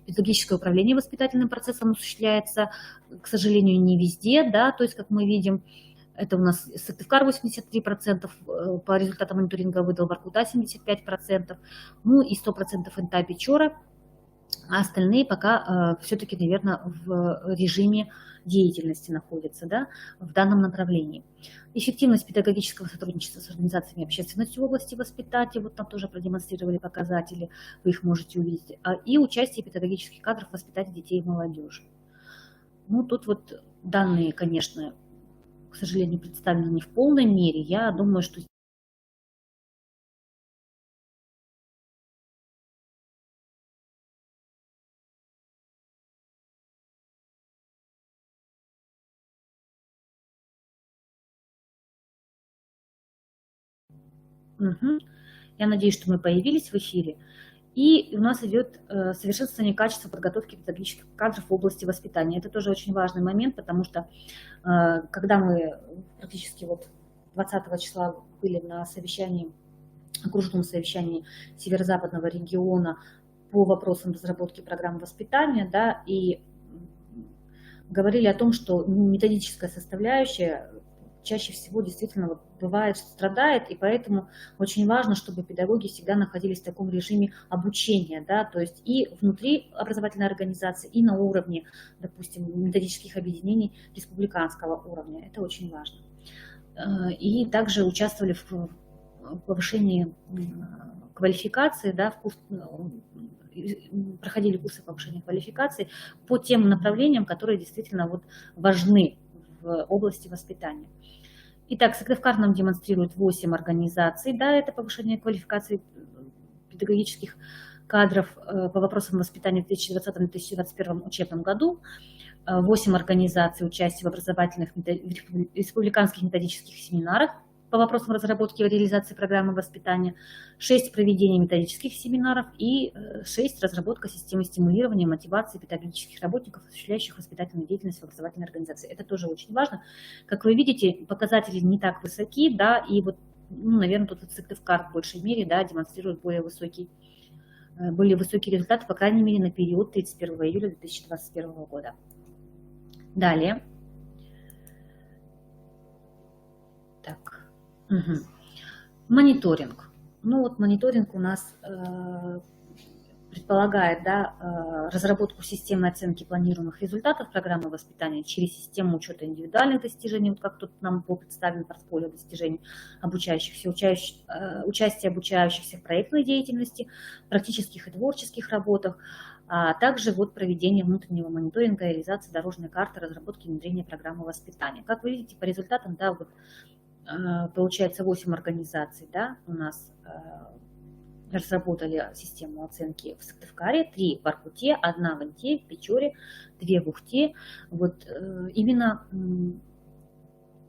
Педагогическое управление воспитательным процессом осуществляется, к сожалению, не везде, да, то есть, как мы видим, это у нас Сыктывкар 83%, по результатам мониторинга выдал Воркута 75%, ну и 100% Инта, Печора, а остальные пока все-таки, наверное, в режиме деятельности находятся, да, в данном направлении. Эффективность педагогического сотрудничества с организациями общественности в области воспитания, вот там тоже продемонстрировали показатели, вы их можете увидеть, и участие педагогических кадров в воспитании детей и молодежи. Ну, тут вот данные, конечно, к сожалению, представлены не в полной мере. Я думаю, что я надеюсь, что мы появились в эфире. И у нас идет совершенствование качества подготовки педагогических кадров в области воспитания. Это тоже очень важный момент, потому что когда мы практически вот 20 числа были на совещании, окружном совещании Северо-Западного региона по вопросам разработки программ воспитания, да, и говорили о том, что методическая составляющая чаще всего действительно вот бывает, что страдает, и поэтому очень важно, чтобы педагоги всегда находились в таком режиме обучения, да, то есть и внутри образовательной организации, и на уровне, допустим, методических объединений республиканского уровня. Это очень важно. И также участвовали в повышении квалификации, да, проходили курсы повышения квалификации по тем направлениям, которые действительно вот важны в области воспитания. Итак, Сыктывкар нам демонстрирует 8 организаций, да, это повышение квалификации педагогических кадров по вопросам воспитания в 2020-2021 учебном году, 8 организаций участия в образовательных республиканских методических семинарах по вопросам разработки и реализации программы воспитания, 6 проведения методических семинаров и 6 разработка системы стимулирования и мотивации педагогических работников, осуществляющих воспитательную деятельность в образовательной организации. Это тоже очень важно. Как вы видите, показатели не так высоки, да, и вот, ну, наверное, тут Сыктывкар в большей мере, да, демонстрирует более высокие результаты, по крайней мере, на период 31 июля 2021 года. Далее. Так. Мгм. Мониторинг. Ну вот мониторинг у нас предполагает, да, разработку системы оценки планируемых результатов программы воспитания через систему учета индивидуальных достижений, вот как тут нам было представлено портфолио достижений обучающихся, участие обучающихся в проектной деятельности, практических и творческих работах, а также вот проведение внутреннего мониторинга, реализации дорожной карты, разработки и внедрения программы воспитания. Как вы видите, по результатам, да, вот, получается 8 организаций, да, у нас разработали систему оценки в Сыктывкаре, 3 в Воркуте, 1 в Инте, в Печоре, 2 в Ухте. Вот именно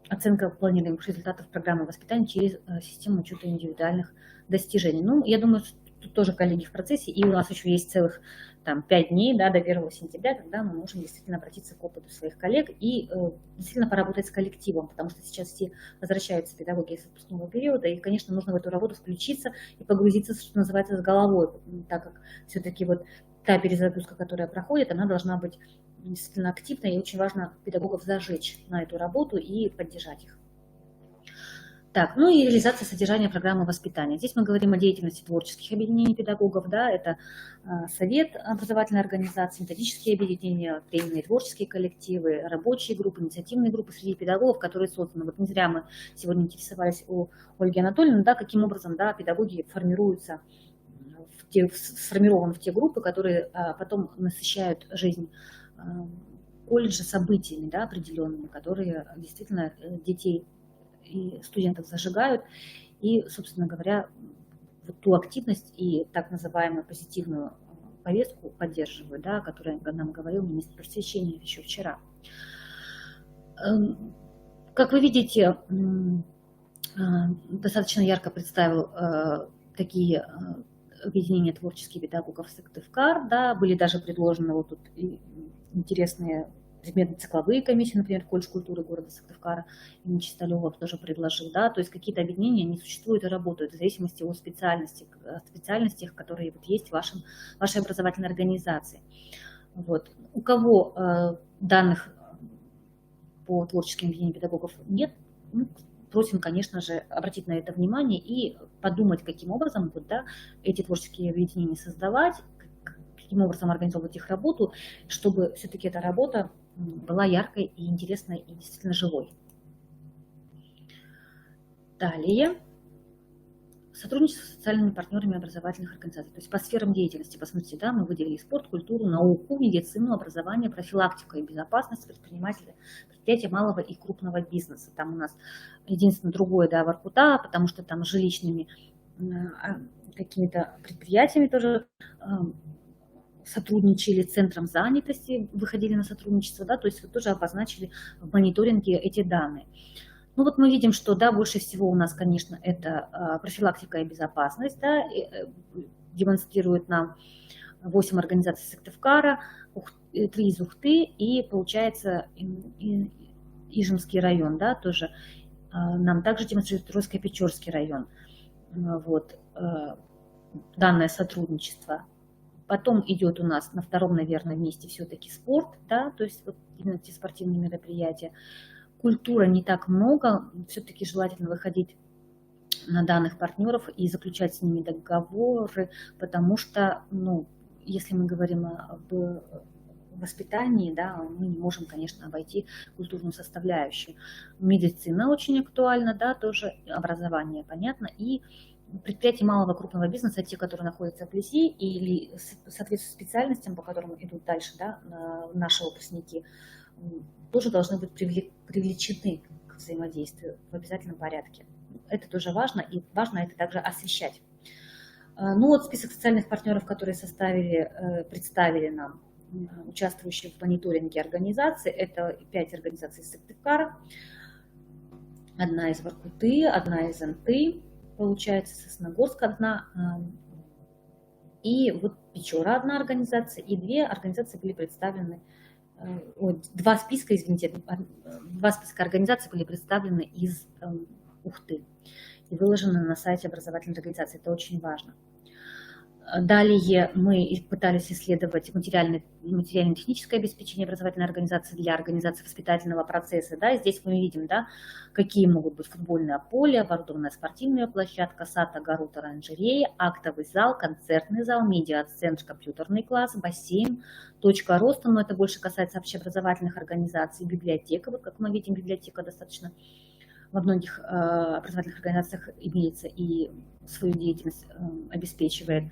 оценка планируемых результатов программы воспитания через систему учета индивидуальных достижений. Ну, я думаю, тут тоже коллеги в процессе, и у нас еще есть целых там 5 дней, да, до 1 сентября, когда мы можем действительно обратиться к опыту своих коллег и действительно поработать с коллективом, потому что сейчас все возвращаются педагоги из отпускного периода, и, конечно, нужно в эту работу включиться и погрузиться, что называется, с головой, так как все-таки вот та перезагрузка, которая проходит, она должна быть действительно активной, и очень важно педагогов зажечь на эту работу и поддержать их. Так, ну и реализация содержания программы воспитания. Здесь мы говорим о деятельности творческих объединений педагогов, да, это совет образовательной организации, методические объединения, тренинги, творческие коллективы, рабочие группы, инициативные группы среди педагогов, которые созданы. Вот не зря мы сегодня интересовались у Ольги Анатольевны, да, каким образом, да, педагоги формируются, сформированы в те группы, которые потом насыщают жизнь колледжа событиями, да, определенными, которые действительно детей и студентов зажигают, и, собственно говоря, вот ту активность и так называемую позитивную повестку поддерживают, да, о которой нам говорил министр просвещения еще вчера. Как вы видите, достаточно ярко представил такие объединения творческих педагогов Сыктывкар, да, были даже предложены вот тут интересные предметно-цикловые комиссии, например, колледж культуры города Сыктывкара имени Чисталева тоже предложил, да, то есть какие-то объединения, они существуют и работают в зависимости от специальностях, которые вот есть в вашей образовательной организации. Вот. У кого данных по творческим объединениям педагогов нет, ну, просим, конечно же, обратить на это внимание и подумать, каким образом вот, да, эти творческие объединения создавать, каким образом организовывать их работу, чтобы все-таки эта работа была яркой и интересной и действительно живой. Далее. Сотрудничество с социальными партнерами образовательных организаций. То есть по сферам деятельности, посмотрите, да, мы выделили спорт, культуру, науку, медицину, образование, профилактику и безопасность предприятия малого и крупного бизнеса. Там у нас единственное другое, да, Воркута, потому что там с жилищными какими-то предприятиями тоже сотрудничали, центром занятости, выходили на сотрудничество, да, то есть вот тоже обозначили в мониторинге эти данные. Ну вот мы видим, что, да, больше всего у нас, конечно, это профилактика и безопасность, да, демонстрирует нам 8 организаций Сыктывкара, 3 из Ухты и, получается, Ижемский район, да, тоже нам также демонстрирует Троицко-Печорский район, вот, данное сотрудничество. Потом идет у нас на втором, наверное, месте все-таки спорт, да, то есть вот именно эти спортивные мероприятия. Культура не так много, все-таки желательно выходить на данных партнеров и заключать с ними договоры, потому что, ну, если мы говорим об воспитании, да, мы не можем, конечно, обойти культурную составляющую. Медицина очень актуальна, да, тоже образование, понятно, и предприятия малого крупного бизнеса, те, которые находятся вблизи или соответствуют специальностям, по которым идут дальше, да, наши выпускники, тоже должны быть привлечены к взаимодействию в обязательном порядке. Это тоже важно, и важно это также освещать. Ну вот список социальных партнеров, которые представили нам участвующие в мониторинге организации. Это 5 организаций из Сыктывкара, 1 из Воркуты, 1 из Инты, получается, Сосногорск 1, и вот Печора 1 организация, и 2 организации были представлены, 2 списка, извините, 2 списка организаций были представлены из Ухты и выложены на сайте образовательной организации. Это очень важно. Далее мы пытались исследовать материально-техническое обеспечение образовательной организации для организации воспитательного процесса. Да, и здесь мы видим, да, какие могут быть футбольное поле, оборудованная спортивная площадка, сад, огород, оранжерея, актовый зал, концертный зал, медиа-центр, компьютерный класс, бассейн, точка роста, но это больше касается общеобразовательных организаций, библиотека. Вот как мы видим, библиотека достаточно во многих образовательных организациях имеется и свою деятельность обеспечивает.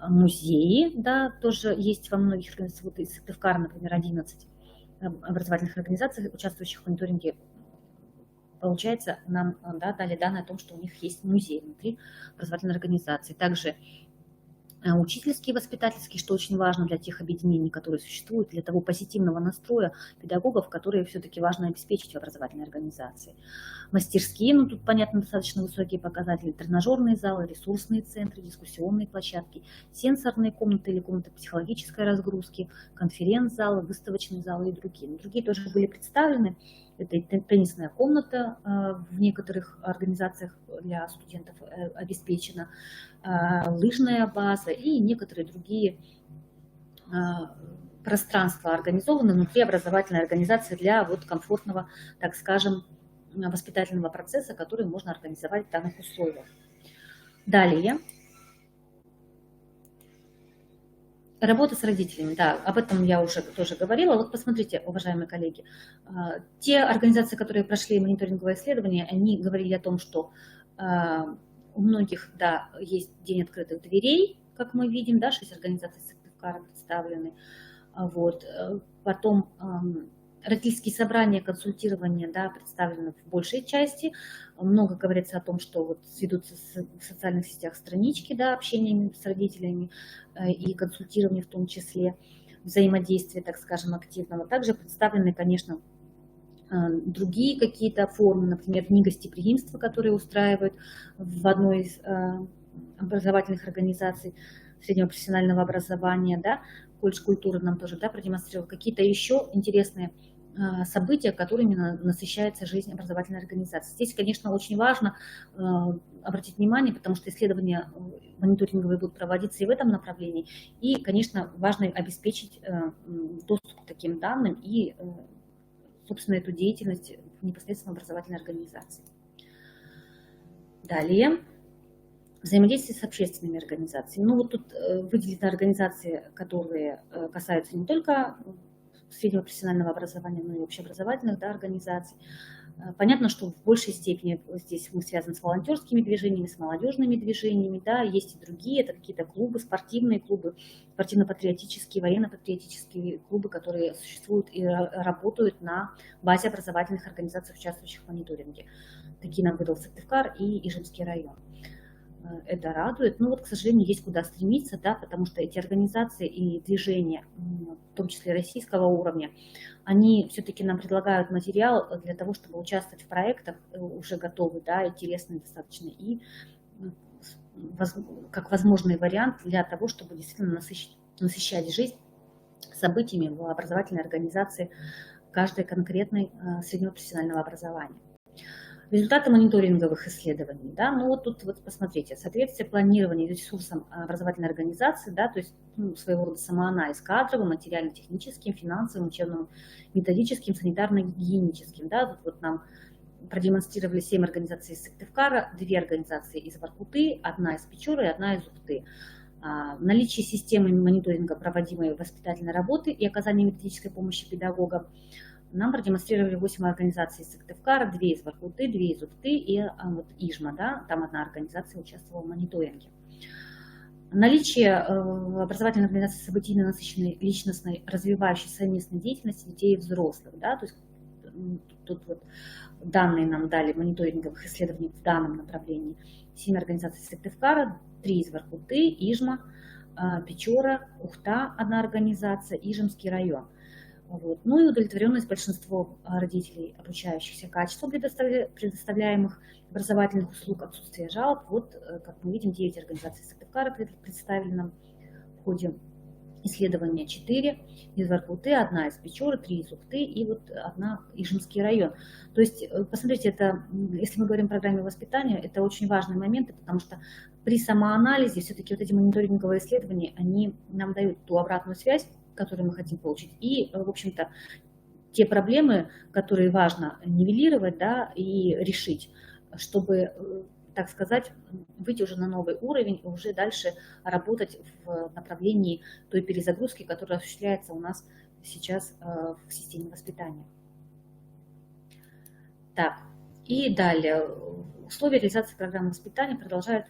Музеи, да, тоже есть во многих организациях. Вот из Сыктывкара, например, 11 образовательных организаций, участвующих в мониторинге, получается, нам, да, дали данные о том, что у них есть музей внутри образовательной организации. Также учительские, воспитательские, что очень важно для тех объединений, которые существуют, для того позитивного настроя педагогов, которые все-таки важно обеспечить в образовательной организации. Мастерские, ну тут, понятно, достаточно высокие показатели, тренажерные залы, ресурсные центры, дискуссионные площадки, сенсорные комнаты или комнаты психологической разгрузки, конференц-залы, выставочные залы и другие. Но другие тоже были представлены. Это и теннисная комната в некоторых организациях для студентов обеспечена, лыжная база и некоторые другие пространства организованы внутри образовательной организации для вот комфортного, так скажем, воспитательного процесса, который можно организовать в данных условиях. Далее. Работа с родителями, да, об этом я уже тоже говорила. Вот посмотрите, уважаемые коллеги, те организации, которые прошли мониторинговое исследование, они говорили о том, что у многих, да, есть день открытых дверей, как мы видим, да, 6 организаций Сыктывкара представлены. Вот. Потом родительские собрания, консультирования, да, представлены в большей части. Много говорится о том, что вот ведутся в социальных сетях странички, да, общения с родителями и консультирование в том числе, взаимодействие, так скажем, активного. Также представлены, конечно, другие какие-то формы, например, дни гостеприимства, которые устраивают в одной из образовательных организаций среднего профессионального образования, да, колледж культуры нам тоже, да, продемонстрировал какие-то еще интересные события, которыми насыщается жизнь образовательной организации. Здесь, конечно, очень важно обратить внимание, потому что исследования мониторинговые будут проводиться и в этом направлении, и, конечно, важно обеспечить доступ к таким данным и, собственно, эту деятельность в непосредственно образовательной организации. Далее. Взаимодействие с общественными организациями. Ну вот тут выделены организации, которые касаются не только среднего профессионального образования, но и общеобразовательных, да, организаций. Понятно, что в большей степени здесь мы связаны с волонтерскими движениями, с молодежными движениями, да, есть и другие, это какие-то клубы, спортивные клубы, спортивно-патриотические, военно-патриотические клубы, которые существуют и работают на базе образовательных организаций, участвующих в мониторинге. Такие нам выдал Сыктывкар и Ижемский район. Это радует. Но вот, к сожалению, есть куда стремиться, да, потому что эти организации и движения, в том числе российского уровня, они все-таки нам предлагают материал для того, чтобы участвовать в проектах, уже готовы, да, интересные достаточно, и как возможный вариант для того, чтобы действительно насыщать жизнь событиями в образовательной организации каждой конкретной среднего профессионального образования. Результаты мониторинговых исследований, да, ну вот тут вот посмотрите, соответствие планирования ресурсам образовательной организации, да, то есть своего рода самоанализ кадровым, материально-техническим, финансовым, учебным, методическим, санитарно-гигиеническим, да, вот нам продемонстрировали 7 организаций из Сыктывкара, 2 организации из Воркуты, 1 из Печоры и 1 из Ухты. Наличие системы мониторинга проводимой воспитательной работы и оказания методической помощи педагогам нам продемонстрировали 8 организаций из Сыктывкара, 2 из Воркуты, 2 из Ухты и вот Ижма, да, там 1 организация участвовала в мониторинге. Наличие образовательной организации событийно насыщенной личностной, развивающей совместной деятельности детей и взрослых, да, то есть тут вот данные нам дали мониторинговых исследований в данном направлении. 7 организаций из Сыктывкара, 3 из Воркуты, Ижма, Печора, Ухта 1 организация, Ижемский район. Вот. Ну и удовлетворенность большинства родителей, обучающихся, качеству предоставляемых образовательных услуг, отсутствие жалоб. Вот, как мы видим, 9 организаций Сыктывкара представили нам в ходе исследования 4 из Воркуты, 1 из Печоры, 3 из Ухты и вот 1 Ижемский район. То есть, посмотрите, это, если мы говорим о программе воспитания, это очень важные моменты, потому что при самоанализе все-таки вот эти мониторинговые исследования, они нам дают ту обратную связь, которую мы хотим получить, и, в общем-то, те проблемы, которые важно нивелировать, да, и решить, чтобы, так сказать, выйти уже на новый уровень и уже дальше работать в направлении той перезагрузки, которая осуществляется у нас сейчас в системе воспитания. Так, и далее. Условия реализации программы воспитания продолжают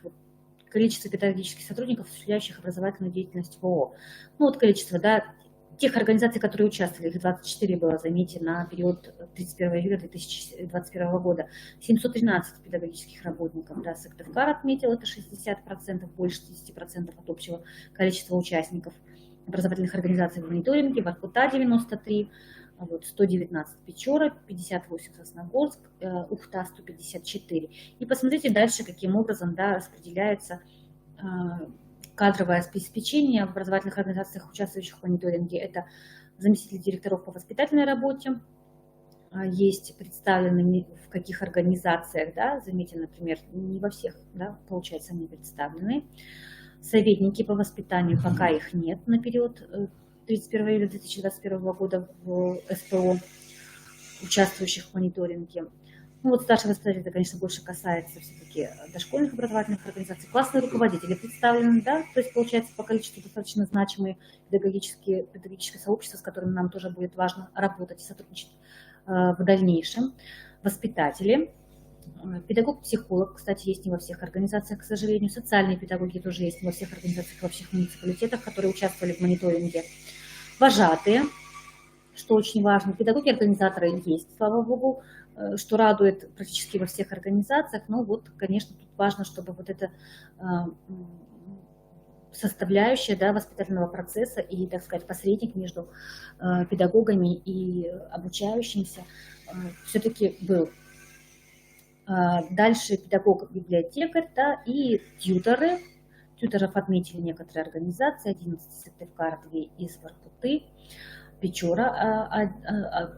количество педагогических сотрудников, осуществляющих образовательную деятельность в ООО. Ну вот количество, да, тех организаций, которые участвовали, их 24 было, заметьте, на период 31 июля 2021 года. 713 педагогических работников, да, Сыктывкар отметил, это 60%, больше 60% от общего количества участников образовательных организаций в мониторинге, Воркута 93, вот 119 Печора, 58 Сосногорск, Ухта 154. И посмотрите дальше, каким образом, да, распределяется кадровое обеспечение в образовательных организациях, участвующих в мониторинге. Это заместители директоров по воспитательной работе, есть представлены в каких организациях, да, заметьте, например, не во всех, да, получается, они представлены. Советники по воспитанию, пока их нет на период 31 июля 2021 года в СПО, участвующих в мониторинге. Ну вот старший воспитатель, это, конечно, больше касается все-таки дошкольных образовательных организаций. Классные руководители представлены, да, то есть, получается, по количеству достаточно значимые педагогическое сообщество, с которым нам тоже будет важно работать и сотрудничать в дальнейшем. Воспитатели, педагог-психолог, кстати, есть не во всех организациях, к сожалению. Социальные педагоги тоже есть не во всех организациях, во всех муниципалитетах, которые участвовали в мониторинге. Вожатые, что очень важно. Педагоги-организаторы есть, слава богу, что радует практически во всех организациях. Но вот, конечно, тут важно, чтобы вот эта составляющая, да, воспитательного процесса и, так сказать, посредник между педагогами и обучающимся все-таки был. Дальше педагог-библиотекарь, да, и тьюторы. Тьюторов отметили некоторые организации, 11 Сыктывкар, 2 из Воркуты. Печора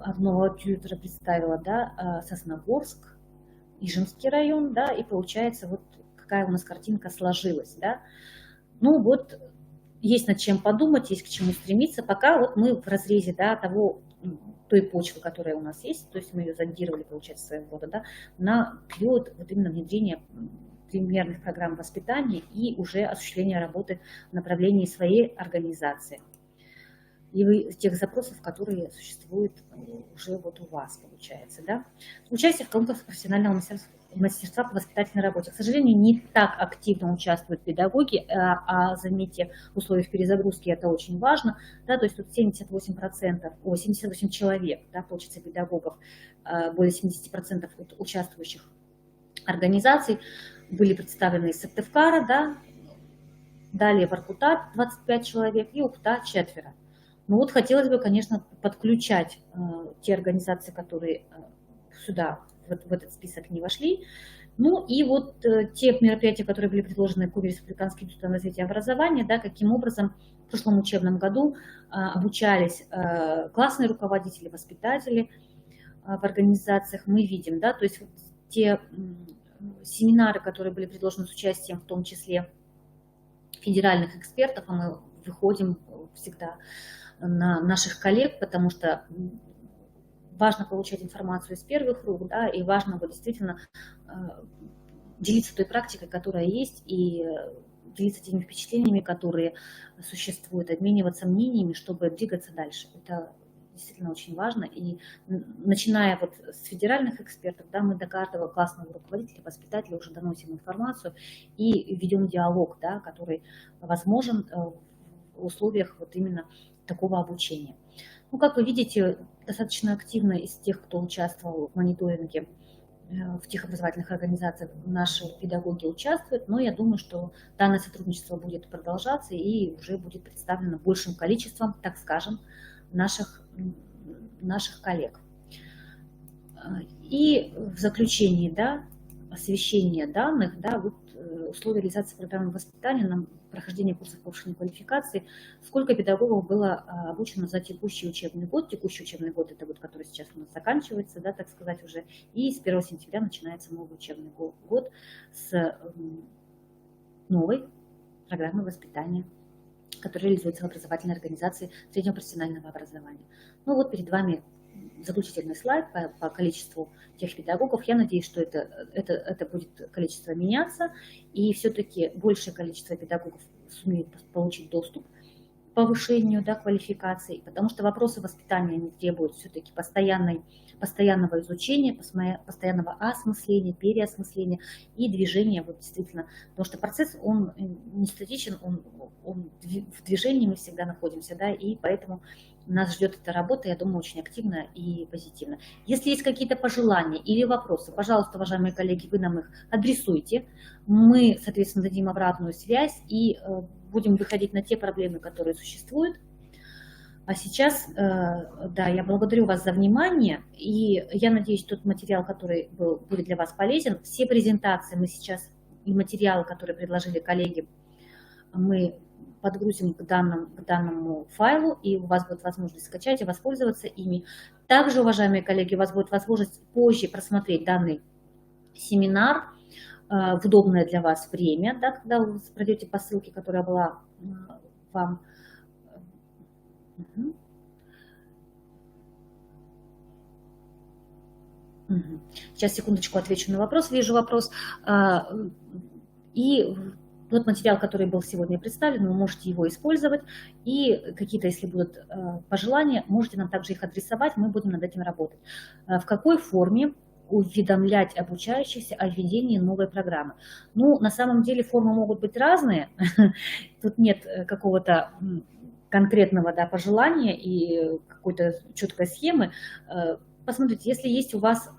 одного тьютора представила, да, Сосногорск, Ижемский район, да, и получается вот какая у нас картинка сложилась, да. Ну вот есть над чем подумать, есть к чему стремиться, пока вот мы в разрезе, да, той почвы, которая у нас есть, то есть мы ее зондировали, получается, своего рода, да, на период вот именно внедрения примерных программ воспитания и уже осуществления работы в направлении своей организации. И тех запросов, которые существуют уже вот у вас, получается, да. Участие в конкурсах профессионального мастерства по воспитательной работе. К сожалению, не так активно участвуют педагоги, а заметьте, в условиях перезагрузки это очень важно, да, то есть тут 78 человек, да, получится, педагогов, более 70% от участвующих организаций были представлены из Сыктывкара, да, далее Воркута 25 человек и Ухта 4. Ну вот хотелось бы, конечно, подключать те организации, которые сюда, в этот список не вошли. Ну и вот те мероприятия, которые были предложены Коми Республиканским институтом развития образования, да, каким образом в прошлом учебном году обучались классные руководители, воспитатели в организациях, мы видим, да, то есть вот те семинары, которые были предложены с участием, в том числе федеральных экспертов, а мы выходим всегда на наших коллег, потому что важно получать информацию из первых рук, да, и важно вот действительно делиться той практикой, которая есть, и делиться теми впечатлениями, которые существуют, обмениваться мнениями, чтобы двигаться дальше. Это действительно очень важно. И начиная вот с федеральных экспертов, да, мы до каждого классного руководителя, воспитателя уже доносим информацию и ведем диалог, да, который возможен в условиях вот именно такого обучения. Ну, как вы видите, достаточно активно из тех, кто участвовал в мониторинге в тех образовательных организациях, наши педагоги участвуют, но я думаю, что данное сотрудничество будет продолжаться и уже будет представлено большим количеством, так скажем, наших коллег. И в заключении, да, освещение данных, да, вот условий реализации программы воспитания на прохождение курсов повышения квалификации, сколько педагогов было обучено за текущий учебный год. Текущий учебный год – это год, который сейчас у нас заканчивается, да, так сказать, уже. И с 1 сентября начинается новый учебный год с новой программой воспитания, которая реализуется в образовательной организации среднего профессионального образования. Ну вот перед вами заключительный слайд по количеству тех педагогов. Я надеюсь, что это будет количество меняться, и все-таки большее количество педагогов сумеет получить доступ к повышению, да, квалификации, потому что вопросы воспитания они требуют все-таки постоянного изучения, постоянного осмысления, переосмысления и движения, вот действительно, потому что процесс, он не статичен, он в движении мы всегда находимся, да, и поэтому нас ждет эта работа, я думаю, очень активно и позитивно. Если есть какие-то пожелания или вопросы, пожалуйста, уважаемые коллеги, вы нам их адресуйте. Мы, соответственно, дадим обратную связь и будем выходить на те проблемы, которые существуют. А сейчас, да, я благодарю вас за внимание, и я надеюсь, тот материал, который будет для вас полезен, все презентации мы сейчас и материалы, которые предложили коллеги, мы подгрузим к данному файлу, и у вас будет возможность скачать и воспользоваться ими. Также, уважаемые коллеги, у вас будет возможность позже просмотреть данный семинар в удобное для вас время, да, когда вы пройдете по ссылке, которая была вам. Сейчас, секундочку, отвечу на вопрос. Вижу вопрос. И тот материал, который был сегодня представлен, вы можете его использовать. И какие-то, если будут пожелания, можете нам также их адресовать, мы будем над этим работать. В какой форме уведомлять обучающихся о введении новой программы? Ну, на самом деле формы могут быть разные. Тут нет какого-то конкретного, да, пожелания и какой-то четкой схемы. Посмотрите, если есть у вас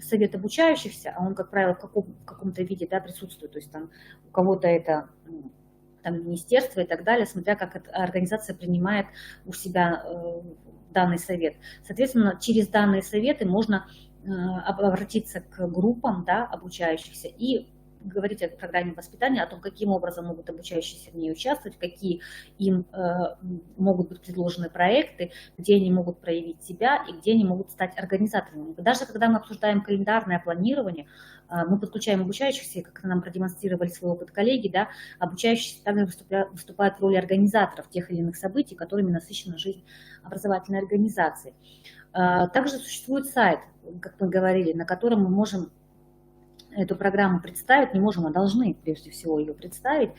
совет обучающихся, а он, как правило, в каком-то виде, да, присутствует, то есть там у кого-то это там, министерство и так далее, смотря как организация принимает у себя данный совет. Соответственно, через данные советы можно обратиться к группам, да, обучающихся и говорить о программе воспитания, о том, каким образом могут обучающиеся в ней участвовать, какие им могут быть предложены проекты, где они могут проявить себя и где они могут стать организаторами. Даже когда мы обсуждаем календарное планирование, мы подключаем обучающихся, как нам продемонстрировали свой опыт коллеги, да, обучающиеся также выступают в роли организаторов тех или иных событий, которыми насыщена жизнь образовательной организации. Также существует сайт, как мы говорили, на котором мы можем эту программу представить, не можем, а должны прежде всего ее представить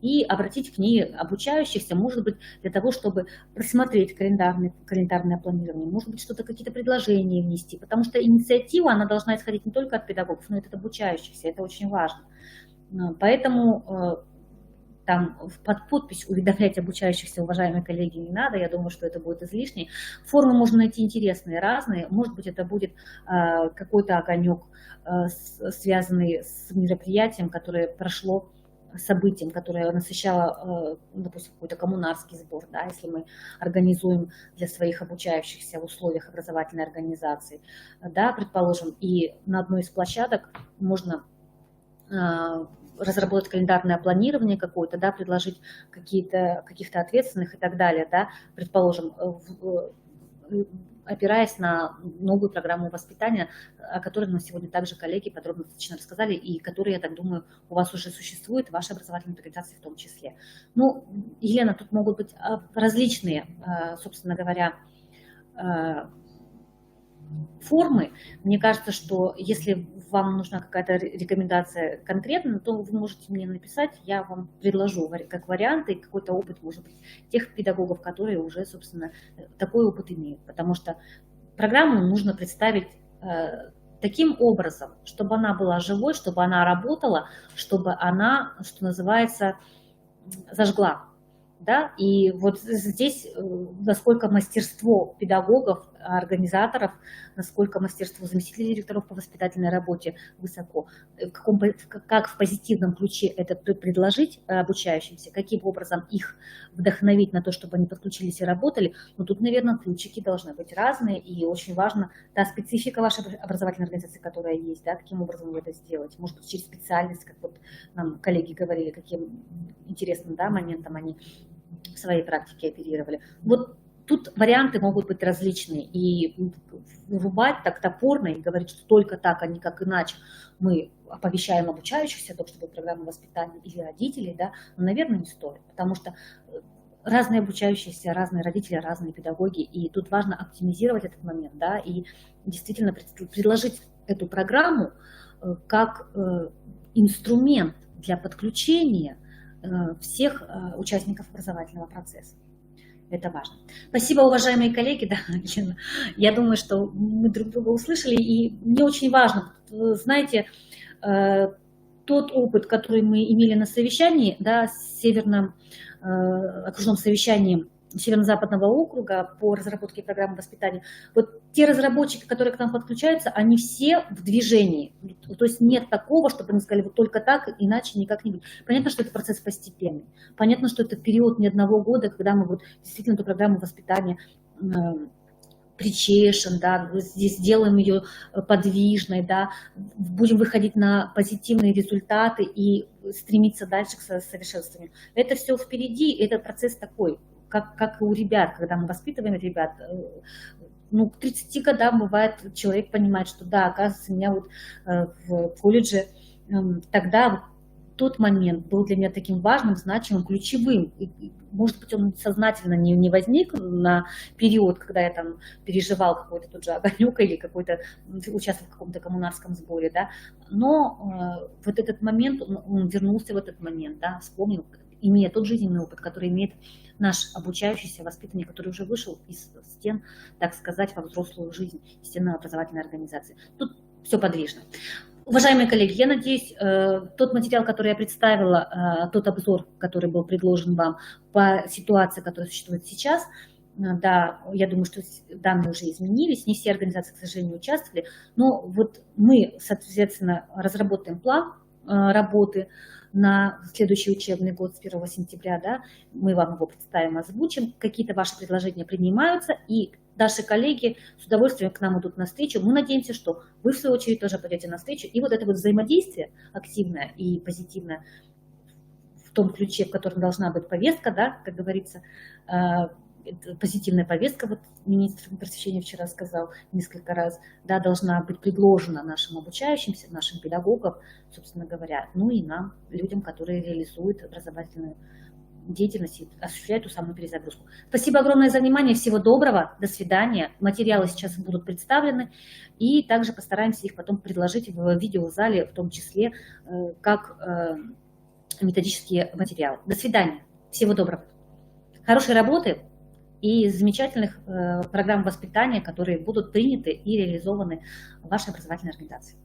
и обратить к ней обучающихся, может быть, для того, чтобы рассмотреть календарное планирование, может быть, что-то, какие-то предложения внести, потому что инициатива, она должна исходить не только от педагогов, но и от обучающихся, это очень важно. Поэтому там под подпись уведомлять обучающихся, уважаемые коллеги, не надо, я думаю, что это будет излишне. Формы можно найти интересные, разные, может быть, это будет какой-то огонек, связанный с мероприятием, которое прошло, событием, которое насыщало, допустим, какой-то коммунарский сбор, да, если мы организуем для своих обучающихся в условиях образовательной организации, да, предположим, и на одной из площадок можно разработать календарное планирование какое-то, да, предложить каких-то ответственных и так далее, да, предположим, опираясь на новую программу воспитания, о которой нам сегодня также коллеги подробно достаточно рассказали, и которые, я так думаю, у вас уже существует, в вашей образовательной организации в том числе. Ну, Елена, тут могут быть различные, собственно говоря, формы. Мне кажется, что если вам нужна какая-то рекомендация конкретная, то вы можете мне написать, я вам предложу как варианты и какой-то опыт, может быть, тех педагогов, которые уже, собственно, такой опыт имеют. Потому что программу нужно представить таким образом, чтобы она была живой, чтобы она работала, чтобы она, что называется, зажгла. Да? И вот здесь, насколько мастерство педагогов организаторов, насколько мастерство заместителей директоров по воспитательной работе высоко, как в позитивном ключе это предложить обучающимся, каким образом их вдохновить на то, чтобы они подключились и работали. Но тут, наверное, ключики должны быть разные, и очень важна та специфика вашей образовательной организации, которая есть, да, каким образом вы это сделаете. Может быть, через специальность, как вот нам коллеги говорили, каким интересным, да, моментом они в своей практике оперировали. Вот тут варианты могут быть различные, и вырубать так топорно и говорить, что только так, а никак иначе мы оповещаем обучающихся о том, что будет программа воспитания или родителей, да, но, наверное, не стоит, потому что разные обучающиеся, разные родители, разные педагоги, и тут важно оптимизировать этот момент, да, и действительно предложить эту программу как инструмент для подключения всех участников образовательного процесса. Это важно. Спасибо, уважаемые коллеги. Да, Лена, я думаю, что мы друг друга услышали, и мне очень важно, знаете, тот опыт, который мы имели на совещании, да, с северным окружным совещанием Северо-Западного округа по разработке программы воспитания, вот те разработчики, которые к нам подключаются, они все в движении. То есть нет такого, чтобы они сказали, вот только так, иначе никак не будет. Понятно, что это процесс постепенный. Понятно, что это период не одного года, когда мы вот действительно эту программу воспитания причешем, да, здесь сделаем ее подвижной, да, будем выходить на позитивные результаты и стремиться дальше к совершенствованию. Это все впереди, это процесс такой, как и у ребят, когда мы воспитываем ребят, ну, к 30 годам бывает, человек понимает, что да, оказывается, меня вот в колледже тогда тот момент был для меня таким важным, значимым, ключевым. И, может быть, он сознательно не возник на период, когда я там переживал какой-то тот же огонек или какой-то участвовал в каком-то коммунарском сборе, да, но вот этот момент, он вернулся в этот момент, да, вспомнил, имея тот жизненный опыт, который имеет наш обучающийся воспитанник, который уже вышел из стен, так сказать, во взрослую жизнь, из стен образовательной организации. Тут все подвижно. Уважаемые коллеги, я надеюсь, тот материал, который я представила, тот обзор, который был предложен вам по ситуации, которая существует сейчас, да, я думаю, что данные уже изменились, не все организации, к сожалению, участвовали, но вот мы, соответственно, разработаем план работы на следующий учебный год с 1 сентября, да, мы вам его представим, озвучим, какие-то ваши предложения принимаются, и наши коллеги с удовольствием к нам идут навстречу. Мы надеемся, что вы, в свою очередь, тоже пойдете навстречу. И вот это вот взаимодействие активное и позитивное в том ключе, в котором должна быть повестка, да, как говорится, позитивная повестка, вот министр просвещения вчера сказал несколько раз, да, должна быть предложена нашим обучающимся, нашим педагогам, собственно говоря, ну и нам, людям, которые реализуют образовательную деятельность и осуществляют ту самую перезагрузку. Спасибо огромное за внимание, всего доброго, до свидания. Материалы сейчас будут представлены, и также постараемся их потом предложить в видеозале, в том числе как методические материалы. До свидания, всего доброго. Хорошей работы и замечательных программ воспитания, которые будут приняты и реализованы в вашей образовательной организации.